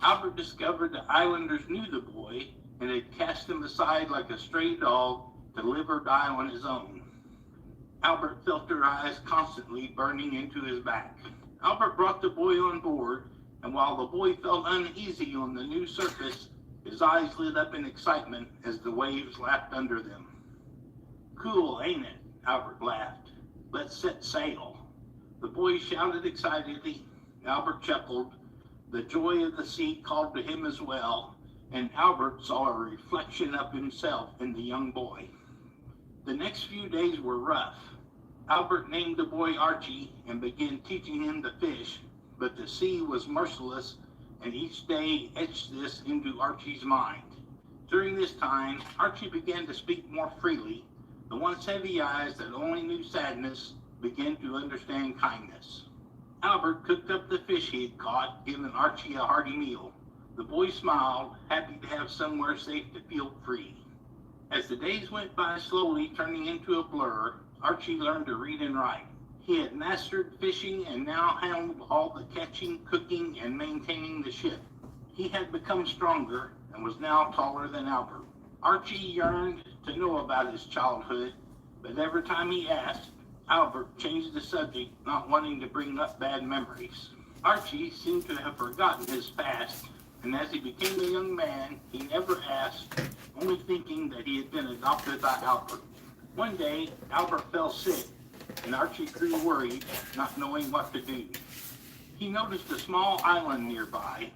Albert discovered the islanders knew the boy and had cast him aside like a stray dog to live or die on his own. Albert felt their eyes constantly burning into his back. Albert brought the boy on board, and while the boy felt uneasy on the new surface, his eyes lit up in excitement as the waves lapped under them. "Cool, ain't it?" Albert laughed. "Let's set sail." The boy shouted excitedly. Albert chuckled. The joy of the sea called to him as well, and Albert saw a reflection of himself in the young boy. The next few days were rough. Albert named the boy Archie and began teaching him to fish, but the sea was merciless, and each day etched this into Archie's mind. During this time, Archie began to speak more freely. The once heavy eyes that only knew sadness began to understand kindness. Albert cooked up the fish he had caught, giving Archie a hearty meal. The boy smiled, happy to have somewhere safe to feel free. As the days went by slowly, turning into a blur, Archie learned to read and write. He had mastered fishing and now handled all the catching, cooking, and maintaining the ship. He had become stronger and was now taller than Albert. Archie yearned to know about his childhood, but every time he asked, Albert changed the subject, not wanting to bring up bad memories. Archie seemed to have forgotten his past, and as he became a young man, he never asked, only thinking that he had been adopted by Albert. One day, Albert fell sick, and Archie grew worried, not knowing what to do. He noticed a small island nearby.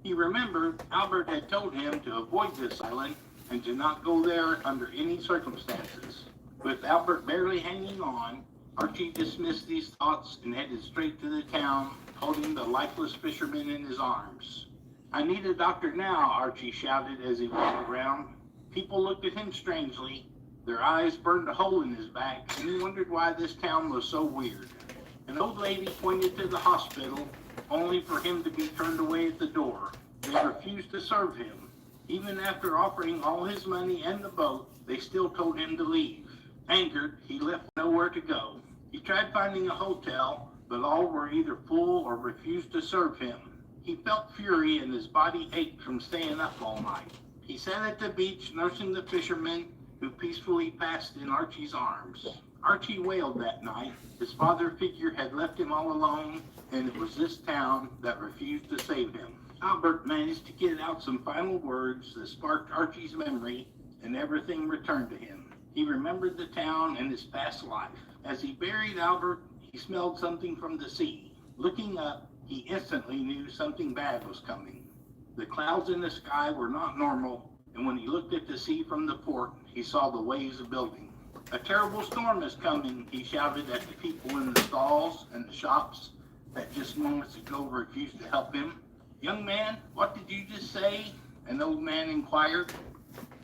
He remembered Albert had told him to avoid this island and to not go there under any circumstances. With Albert barely hanging on, Archie dismissed these thoughts and headed straight to the town, holding the lifeless fisherman in his arms. "I need a doctor now," Archie shouted as he walked around. People looked at him strangely. Their eyes burned a hole in his back, and he wondered why this town was so weird. An old lady pointed to the hospital, only for him to be turned away at the door. They refused to serve him. Even after offering all his money and the boat, they still told him to leave. Angered, he left nowhere to go. He tried finding a hotel, but all were either full or refused to serve him. He felt fury and his body ached from staying up all night. He sat at the beach nursing the fisherman who peacefully passed in Archie's arms. Archie wailed that night. His father figure had left him all alone, and it was this town that refused to save him. Albert managed to get out some final words that sparked Archie's memory, and everything returned to him. He remembered the town and his past life. As he buried Albert, he smelled something from the sea. Looking up, he instantly knew something bad was coming. The clouds in the sky were not normal, and when he looked at the sea from the port, he saw the waves building. A terrible storm is coming, he shouted at the people in the stalls and the shops that just moments ago refused to help him. Young man, what did you just say? An old man inquired.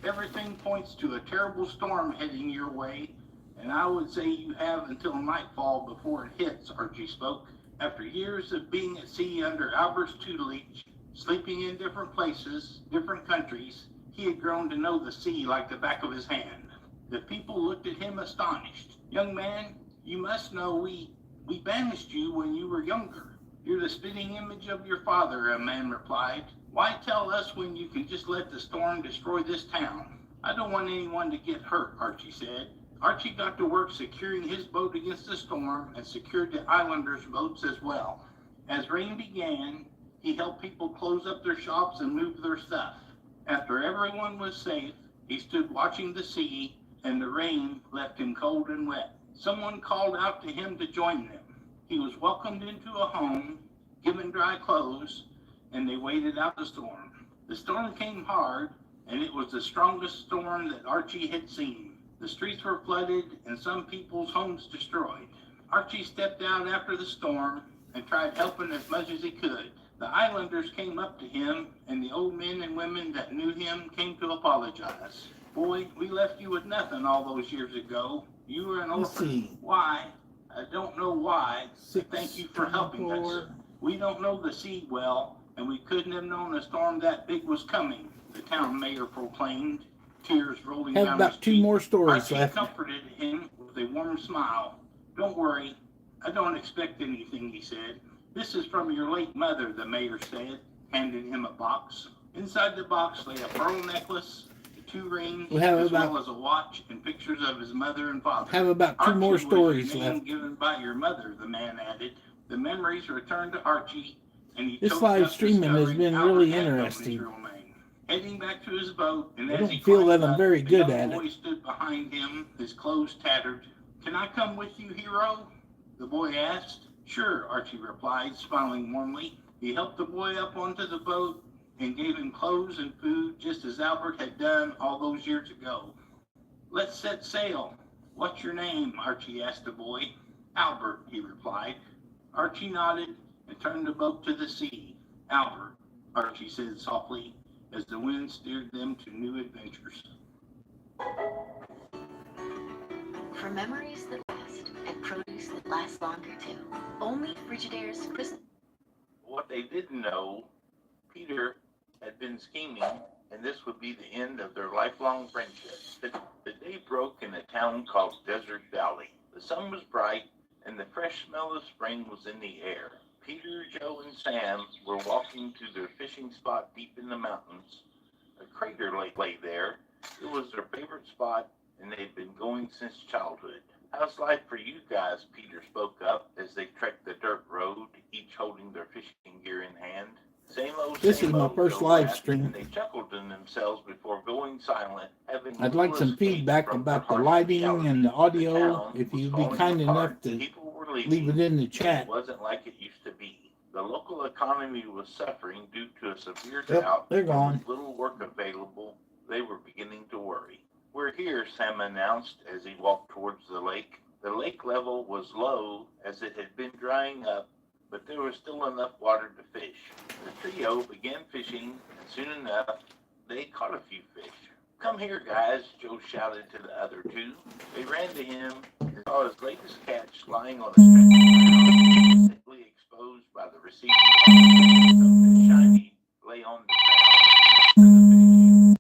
Everything points to a terrible storm heading your way, and I would say you have until nightfall before it hits, Archie spoke. After years of being at sea under Albert's tutelage, sleeping in different places, different countries, he had grown to know the sea like the back of his hand. The people looked at him astonished. Young man, you must know we banished you when you were younger. You're the spitting image of your father, a man replied. Why tell us when you can just let the storm destroy this town? I don't want anyone to get hurt, Archie said. Archie got to work securing his boat against the storm and secured the islanders' boats as well. As rain began, he helped people close up their shops and move their stuff. After everyone was safe, he stood watching the sea, and the rain left him cold and wet. Someone called out to him to join them. He was welcomed into a home, given dry clothes, and they waited out the storm. The storm came hard, and it was the strongest storm that Archie had seen. The streets were flooded and some people's homes destroyed. Archie stepped out after the storm and tried helping as much as he could. The islanders came up to him, and the old men and women that knew him came to apologize. Boy, we left you with nothing all those years ago. You were an orphan. Why? I don't know why, but thank you for helping us. We don't know the sea well, and we couldn't have known a storm that big was coming, the town mayor proclaimed, tears rolling down his cheek. Have about 2 more stories Archie left. comforted him with a warm smile. Don't worry, I don't expect anything, he said. This is from your late mother, the mayor said, handing him a box. Inside the box lay a pearl necklace, 2 rings, as well as a watch and pictures of his mother and father. Have about 2 more stories left. left. Given by your mother, the man added. The memories returned to Archie, and he This live streaming has been really interesting. Heading back to his boat, and I as don't he feel that climbed I'm up, very a good young at boy it. stood behind him, his clothes tattered. Can I come with you, hero? The boy asked. Sure, Archie replied, smiling warmly. He helped the boy up onto the boat and gave him clothes and food just as Albert had done all those years ago. Let's set sail. What's your name? Archie asked the boy. Albert, he replied. Archie nodded and turned the boat to the sea. Albert, Archie said softly as the wind steered them to new adventures. For memories that last and produce that lasts longer too. Only Frigidaire's Christmas. What they didn't know, Peter had been scheming, and this would be the end of their lifelong friendship. The day broke in a town called Desert Valley. The sun was bright, and the fresh smell of spring was in the air. Peter, Joe, and Sam were walking to their fishing spot deep in the mountains. A crater lay there. It was their favorite spot, and they'd been going since childhood. How's life for you guys? Peter spoke up as they trekked the dirt road, each holding their fishing gear in hand. Same old, This is my first Joe live laughed, stream. and they chuckled to themselves before going silent, having I'd like some feedback about the lighting and the audio. If you'd be kind enough to leave it in the chat. It wasn't like it used to be. The local economy was suffering due to a severe drought. They're gone. With little work available, they were beginning to worry. We're here, Sam announced as he walked towards the lake. The lake level was low as it had been drying up, but there was still enough water to fish. The trio began fishing, and soon enough, they caught a few fish. Come here, guys, Joe shouted to the other 2. They ran to him and saw his latest catch lying on a stretch, thickly exposed by the receding light. Something shiny lay on the ground.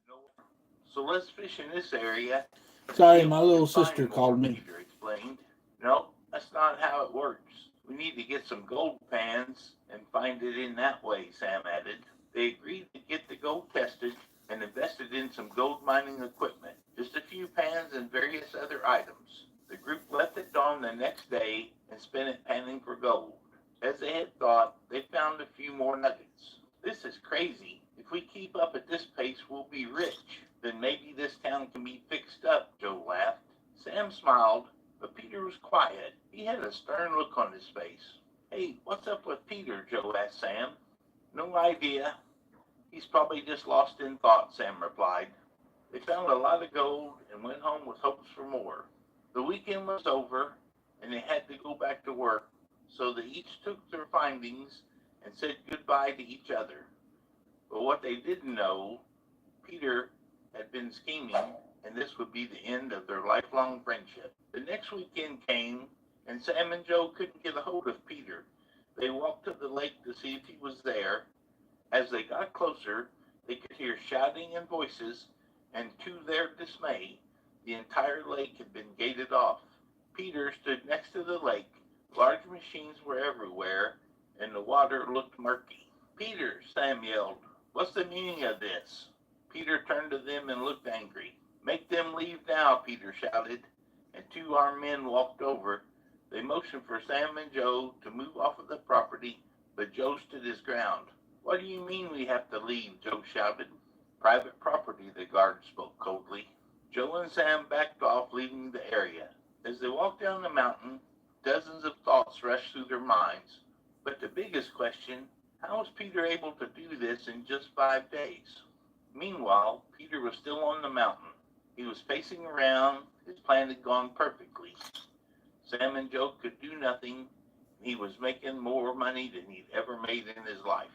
So let's fish in this area. Sorry, my little sister called me. Peter explained. No, that's not how it works. We need to get some gold pans and find it in that way, Sam added. They agreed to get the gold tested and invested in some gold mining equipment, just a few pans and various other items. The group left at dawn the next day and spent it panning for gold. As they had thought, they found a few more nuggets. This is crazy. If we keep up at this pace, we'll be rich. Then maybe this town can be fixed up, Joe laughed. Sam smiled, but Peter was quiet. He had a stern look on his face. "Hey, what's up with Peter?" Joe asked Sam. "No idea. He's probably just lost in thought," Sam replied. They found a lot of gold and went home with hopes for more. The weekend was over, and they had to go back to work, so they each took their findings and said goodbye to each other. But what they didn't know, Peter had been scheming, and this would be the end of their lifelong friendship. The next weekend came, and Sam and Joe couldn't get a hold of Peter. They walked to the lake to see if he was there. As they got closer, they could hear shouting and voices, and to their dismay, the entire lake had been gated off. Peter stood next to the lake. Large machines were everywhere, and the water looked murky. "Peter," Sam yelled, "what's the meaning of this?" Peter turned to them and looked angry. "Make them leave now," Peter shouted, and two armed men walked over. They motioned for Sam and Joe to move off of the property, but Joe stood his ground. "What do you mean we have to leave?" Joe shouted. "Private property," the guard spoke coldly. Joe and Sam backed off, leaving the area. As they walked down the mountain, dozens of thoughts rushed through their minds. But the biggest question, how was Peter able to do this in just 5 days? Meanwhile, Peter was still on the mountain. He was pacing around. His plan had gone perfectly. Sam and Joe could do nothing. He was making more money than he'd ever made in his life.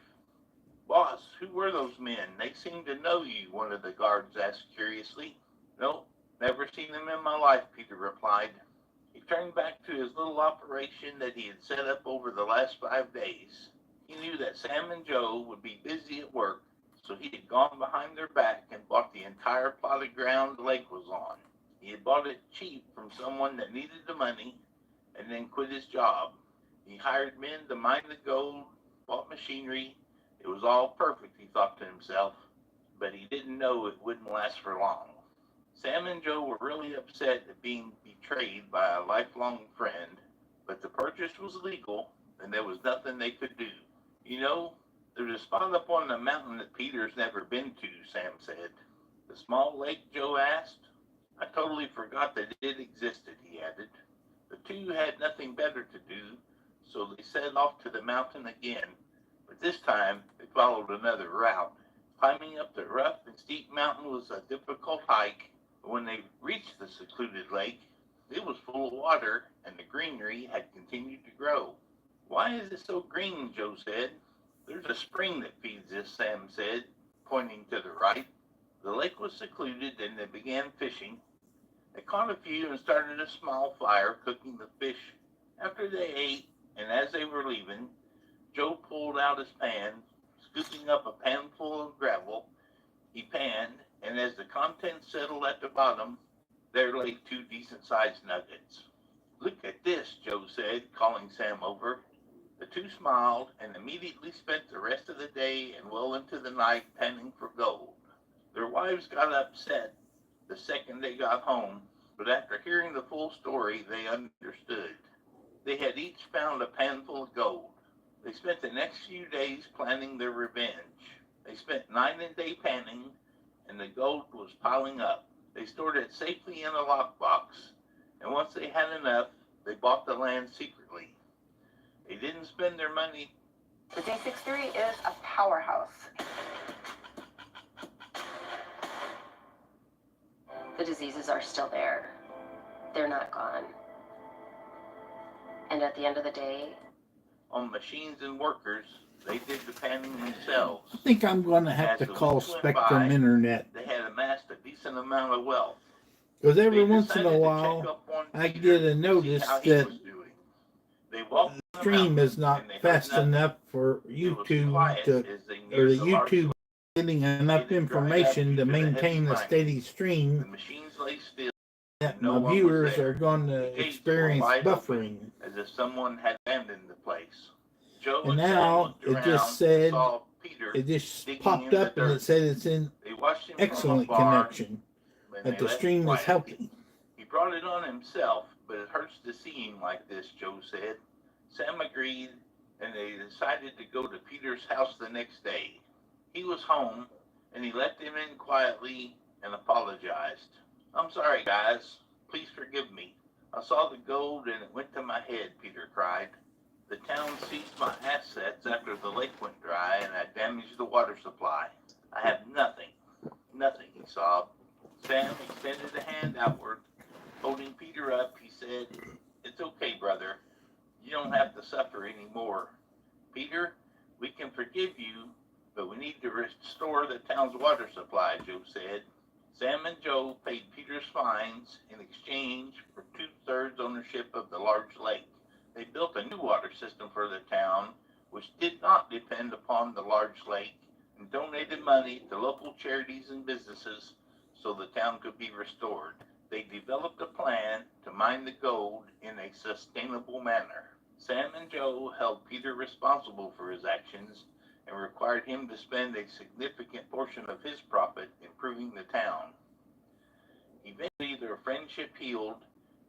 "Boss, who were those men? They seem to know you," one of the guards asked curiously. "Nope, never seen them in my life," Peter replied. He turned back to his little operation that he had set up over the last 5 days. He knew that Sam and Joe would be busy at work, so he had gone behind their back and bought the entire plot of ground the lake was on. He had bought it cheap from someone that needed the money and then quit his job. He hired men to mine the gold, bought machinery. It was all perfect, he thought to himself, but he didn't know it wouldn't last for long. Sam and Joe were really upset at being betrayed by a lifelong friend, but the purchase was legal and there was nothing they could do. "You know, there's a spot up on the mountain that Peter's never been to," Sam said. "The small lake?" Joe asked. "I totally forgot that it existed," he added. The two had nothing better to do, so they set off to the mountain again, but this time they followed another route. Climbing up the rough and steep mountain was a difficult hike. When they reached the secluded lake, it was full of water, and the greenery had continued to grow. "Why is it so green?" Joe said. "There's a spring that feeds this," Sam said, pointing to the right. The lake was secluded, and they began fishing. They caught a few and started a small fire, cooking the fish. After they ate, and as they were leaving, Joe pulled out his pan. Scooping up a panful of gravel, he panned, and as the contents settled at the bottom, there lay 2 decent-sized nuggets. "Look at this," Joe said, calling Sam over. The two smiled and immediately spent the rest of the day and well into the night panning for gold. Their wives got upset the second they got home, but after hearing the full story, they understood. They had each found a panful of gold. They spent the next few days planning their revenge. They spent night and day panning, and the gold was piling up. They stored it safely in a lockbox, and once they had enough, they bought the land secretly. They didn't spend their money. The J63 is a powerhouse. The diseases are still there. They're not gone. And at the end of the day, On machines and workers, they did the panning themselves. I think I'm going to have As to the call weeks went Spectrum by, Internet, They had amassed a decent amount of wealth. because every They once in decided a to while check up on I Peter get a to see notice how he that was doing. They walked the the stream mountain, is not and they heard fast nothing. enough for It was YouTube quiet to, as they or neared the the large YouTube lake. getting enough It had dried up information due to to the heavy maintain a rain. steady The stream machines lay still, that and no my one was viewers there. are going The to gates were experience wide open, buffering. as if someone had abandoned the place. Joe And and Sam now looked it around just and said, saw Peter it just digging popped in the up and it dirt. said it's in They watched him from excellent afar, connection, and that they the left stream is quietly. healthy. He brought it on himself, but it hurts to see him like this, Joe said. Sam agreed, and they decided to go to Peter's house the next day. He was home, and he let them in quietly and apologized. "I'm sorry, guys. please forgive me. I saw the gold and it went to my head, Peter cried. The town seized my assets after the lake went dry and I damaged the water supply. I have nothing, nothing, he sobbed. Sam extended a hand outward. Holding Peter up, he said, "It's okay, brother. You don't have to suffer anymore. Peter, we can forgive you, but we need to restore the town's water supply," Joe said. Sam and Joe paid Peter's fines in exchange for 2/3 ownership of the large lake. They built a new water system for the town, which did not depend upon the large lake, and donated money to local charities and businesses so the town could be restored. They developed a plan to mine the gold in a sustainable manner. Sam and Joe held Peter responsible for his actions and required him to spend a significant portion of his profit improving the town. Eventually, their friendship healed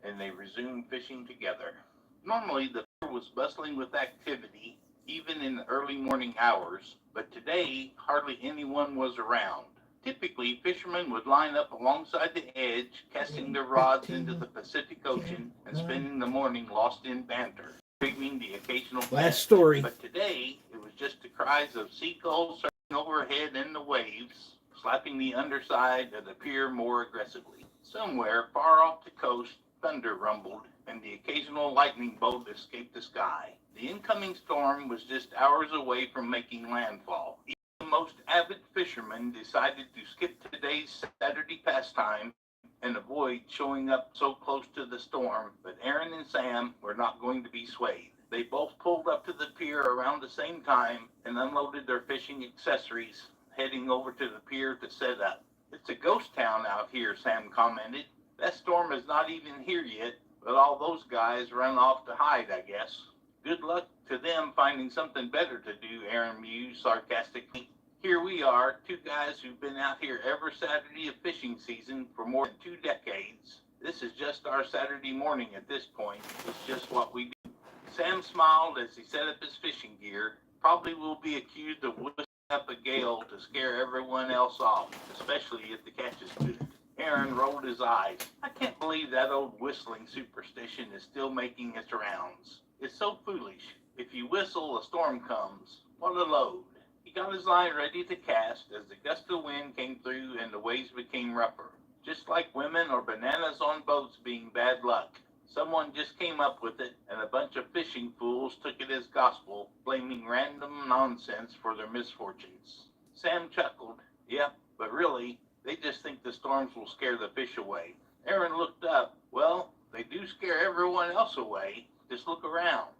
and they resumed fishing together. Normally, the pier was bustling with activity, even in the early morning hours, but today, hardly anyone was around. Typically, fishermen would line up alongside the edge, casting their rods into the Pacific Ocean and spending the morning lost in banter, triggering the occasional Last story. But today, it was just the cries of seagulls surfing overhead in the waves, slapping the underside of the pier more aggressively. Somewhere far off the coast, thunder rumbled, and the occasional lightning bolt escaped the sky. The incoming storm was just hours away from making landfall. Even the most avid fishermen decided to skip today's Saturday pastime and avoid showing up so close to the storm, but Aaron and Sam were not going to be swayed. They both pulled up to the pier around the same time and unloaded their fishing accessories, heading over to the pier to set up. "It's a ghost town out here," Sam commented. "That storm is not even here yet, but all those guys run off to hide, I guess." "Good luck to them finding something better to do," Aaron mused sarcastically. "Here we are, two guys who've been out here every Saturday of fishing season for more than 2 decades. This is just our Saturday morning at this point. It's just what we do." Sam smiled as he set up his fishing gear. "Probably will be accused of whistling up a gale to scare everyone else off, especially if the catch is good." Aaron rolled his eyes. "I can't believe that old whistling superstition is still making its rounds. It's so foolish. If you whistle, a storm comes. What a load." He got his line ready to cast as the gust of wind came through and the waves became rougher. Just like women or bananas on boats being bad luck. Someone just came up with it, and a bunch of fishing fools took it as gospel, blaming random nonsense for their misfortunes. Sam chuckled. "Yep, but really, they just think the storms will scare the fish away." Aaron looked up. "Well, they do scare everyone else away. Just look around.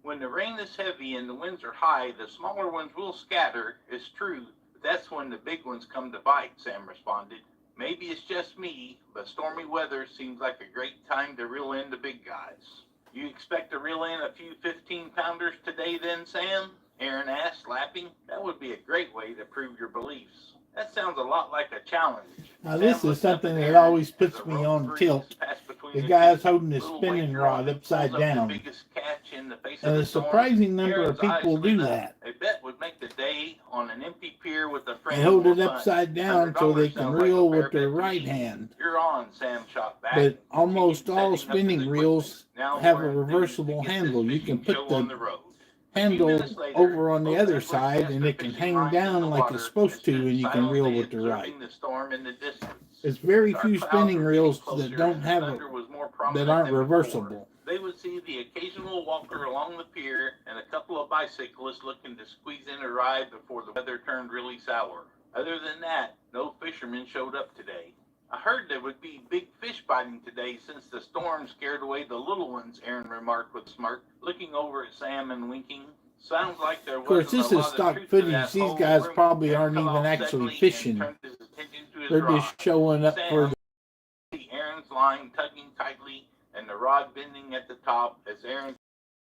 When the rain is heavy and the winds are high, the smaller ones will scatter, it's true, but that's when the big ones come to bite," Sam responded. "Maybe it's just me, but stormy weather seems like a great time to reel in the big guys." "You expect to reel in a few 15-pounders today then, Sam?" Aaron asked, laughing. "That would be a great way to prove your beliefs." "That sounds a lot like a challenge." Now this is something that always puts me on tilt. The guy's holding his spinning rod upside down. And a surprising number of people do that. A bet would make the day on an empty pier with a friend. They hold it upside down so they can reel with their right hand. "You're on," Sam shot back. But almost all spinning reels have a reversible handle. You can put the handle over on the other side and it can hang down like it's supposed to, and you can reel with the right. There's very few spinning reels that don't have that aren't reversible. They would see the occasional walker along the pier and a couple of bicyclists looking to squeeze in a ride before the weather turned really sour. Other than that, no fishermen showed up today. "I heard there would be big fish biting today since the storm scared away the little ones," Aaron remarked with a smirk, looking over at Sam and winking. "Sounds like there Of course, this is stock footage. These guys probably aren't even actually fishing. They're just showing up for the Aaron's line tugging tightly and the rod bending at the top as Aaron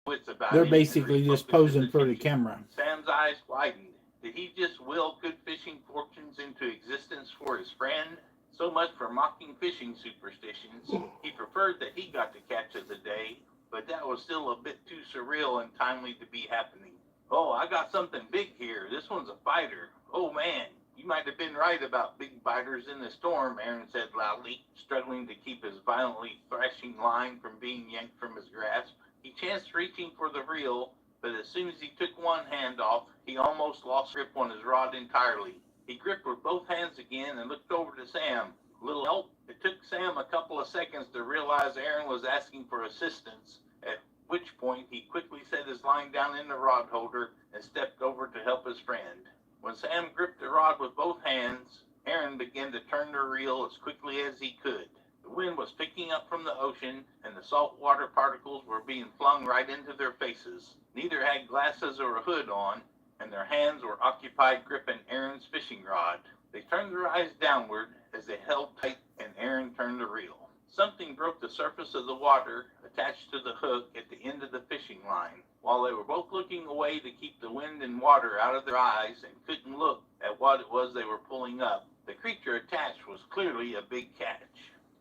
wits about it. They're basically just posing for the camera. Sam's eyes widened. Did he just will good fishing fortunes into existence for his friend? So much for mocking fishing superstitions. He preferred that he got the catch of the day, but that was still a bit too surreal and timely to be happening. "Oh, I got something big here. This one's a fighter. Oh man, You might have been right about big biters in the storm, Aaron said loudly, struggling to keep his violently thrashing line from being yanked from his grasp. He chanced reaching for the reel, but as soon as he took one hand off, he almost lost grip on his rod entirely. He gripped with both hands again and looked over to Sam. Little help? It took Sam a couple of seconds to realize Aaron was asking for assistance, at which point he quickly set his line down in the rod holder and stepped over to help his friend. When Sam gripped the rod with both hands, Aaron began to turn the reel as quickly as he could. The wind was picking up from the ocean, and the salt water particles were being flung right into their faces. Neither had glasses or a hood on, and their hands were occupied gripping Aaron's fishing rod. They turned their eyes downward as they held tight, and Aaron turned the reel. Something broke the surface of the water attached to the hook at the end of the fishing line. While they were both looking away to keep the wind and water out of their eyes and couldn't look at what it was they were pulling up, the creature attached was clearly a big catch.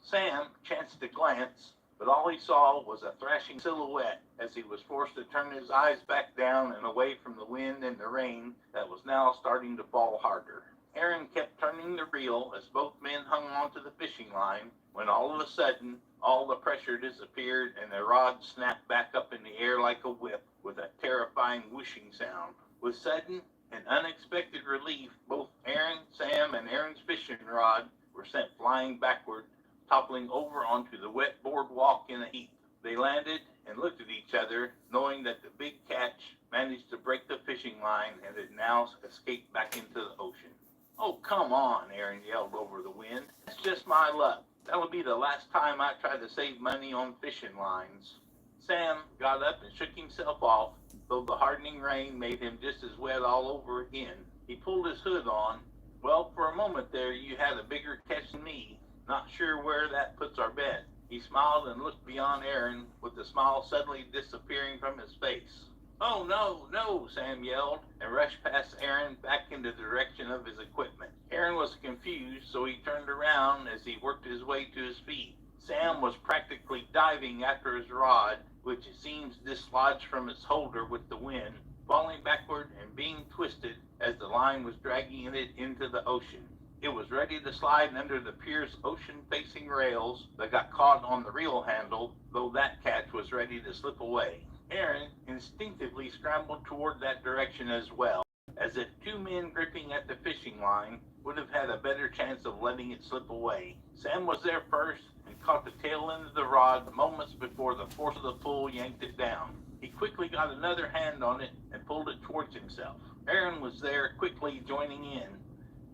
Sam chanced to glance, but all he saw was a thrashing silhouette as he was forced to turn his eyes back down and away from the wind and the rain that was now starting to fall harder. Aaron kept turning the reel as both men hung onto the fishing line, when all of a sudden, all the pressure disappeared and the rod snapped back up in the air like a whip with a terrifying whooshing sound. With sudden and unexpected relief, both Aaron, Sam, and Aaron's fishing rod were sent flying backward, toppling over onto the wet boardwalk in a heap. They landed and looked at each other, knowing that the big catch managed to break the fishing line and had now escaped back into the ocean. "Oh, come on," Aaron yelled over the wind. "That's just my luck. That'll be the last time I try to save money on fishing lines." Sam got up and shook himself off, though the hardening rain made him just as wet all over again. He pulled his hood on. "Well, for a moment there, you had a bigger catch than me. Not sure where that puts our bet." He smiled and looked beyond Aaron, with the smile suddenly disappearing from his face. "Oh, no, no," Sam yelled, and rushed past Aaron back in the direction of his equipment. Aaron was confused, so he turned around as he worked his way to his feet. Sam was practically diving after his rod, which it seems dislodged from its holder with the wind, falling backward and being twisted as the line was dragging it into the ocean. It was ready to slide under the pier's ocean-facing rails that got caught on the reel handle, though that catch was ready to slip away. Aaron instinctively scrambled toward that direction as well, as if two men gripping at the fishing line would have had a better chance of letting it slip away. Sam was there first and caught the tail end of the rod moments before the force of the pull yanked it down. He quickly got another hand on it and pulled it towards himself. Aaron was there, quickly joining in.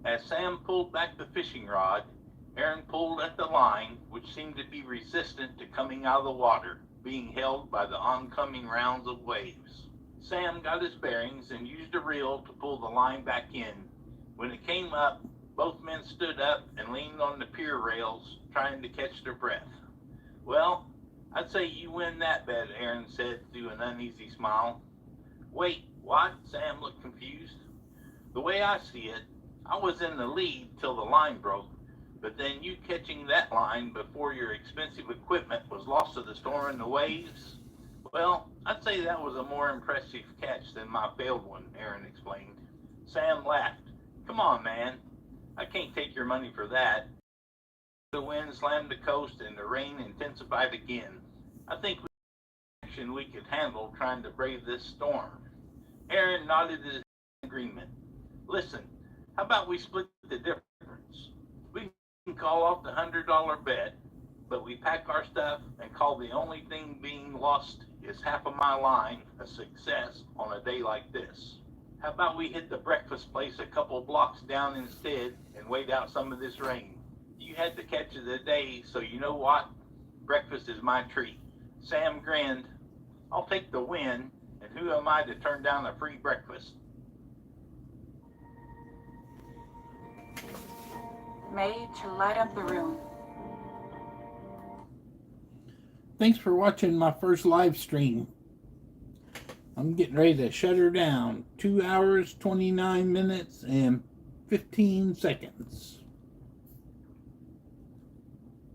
As Sam pulled back the fishing rod, Aaron pulled at the line, which seemed to be resistant to coming out of the water, being held by the oncoming rounds of waves. Sam got his bearings and used a reel to pull the line back in. When it came up, both men stood up and leaned on the pier rails, trying to catch their breath. "Well, I'd say you win that bet," Aaron said through an uneasy smile. "Wait, what?" Sam looked confused. "The way I see it, I was in the lead till the line broke, but then you catching that line before your expensive equipment was lost to the storm and the waves, well, I'd say that was a more impressive catch than my failed one," Aaron explained. Sam laughed. "Come on, man. I can't take your money for that." The wind slammed the coast and the rain intensified again. "I think we could handle trying to brave this storm." Aaron nodded his agreement. "Listen, how about we split the difference? We can call off the $100 bet, but we pack our stuff and call the only thing being lost is half of my line a success on a day like this. How about we hit the breakfast place a couple blocks down instead and wait out some of this rain? You had the catch of the day, so you know what? Breakfast is my treat." Sam grinned. "I'll take the win, and who am I to turn down a free breakfast?" Made to light up the room. Thanks for watching my first live stream. I'm getting ready to shut her down. 2 hours, 29 minutes, and 15 seconds.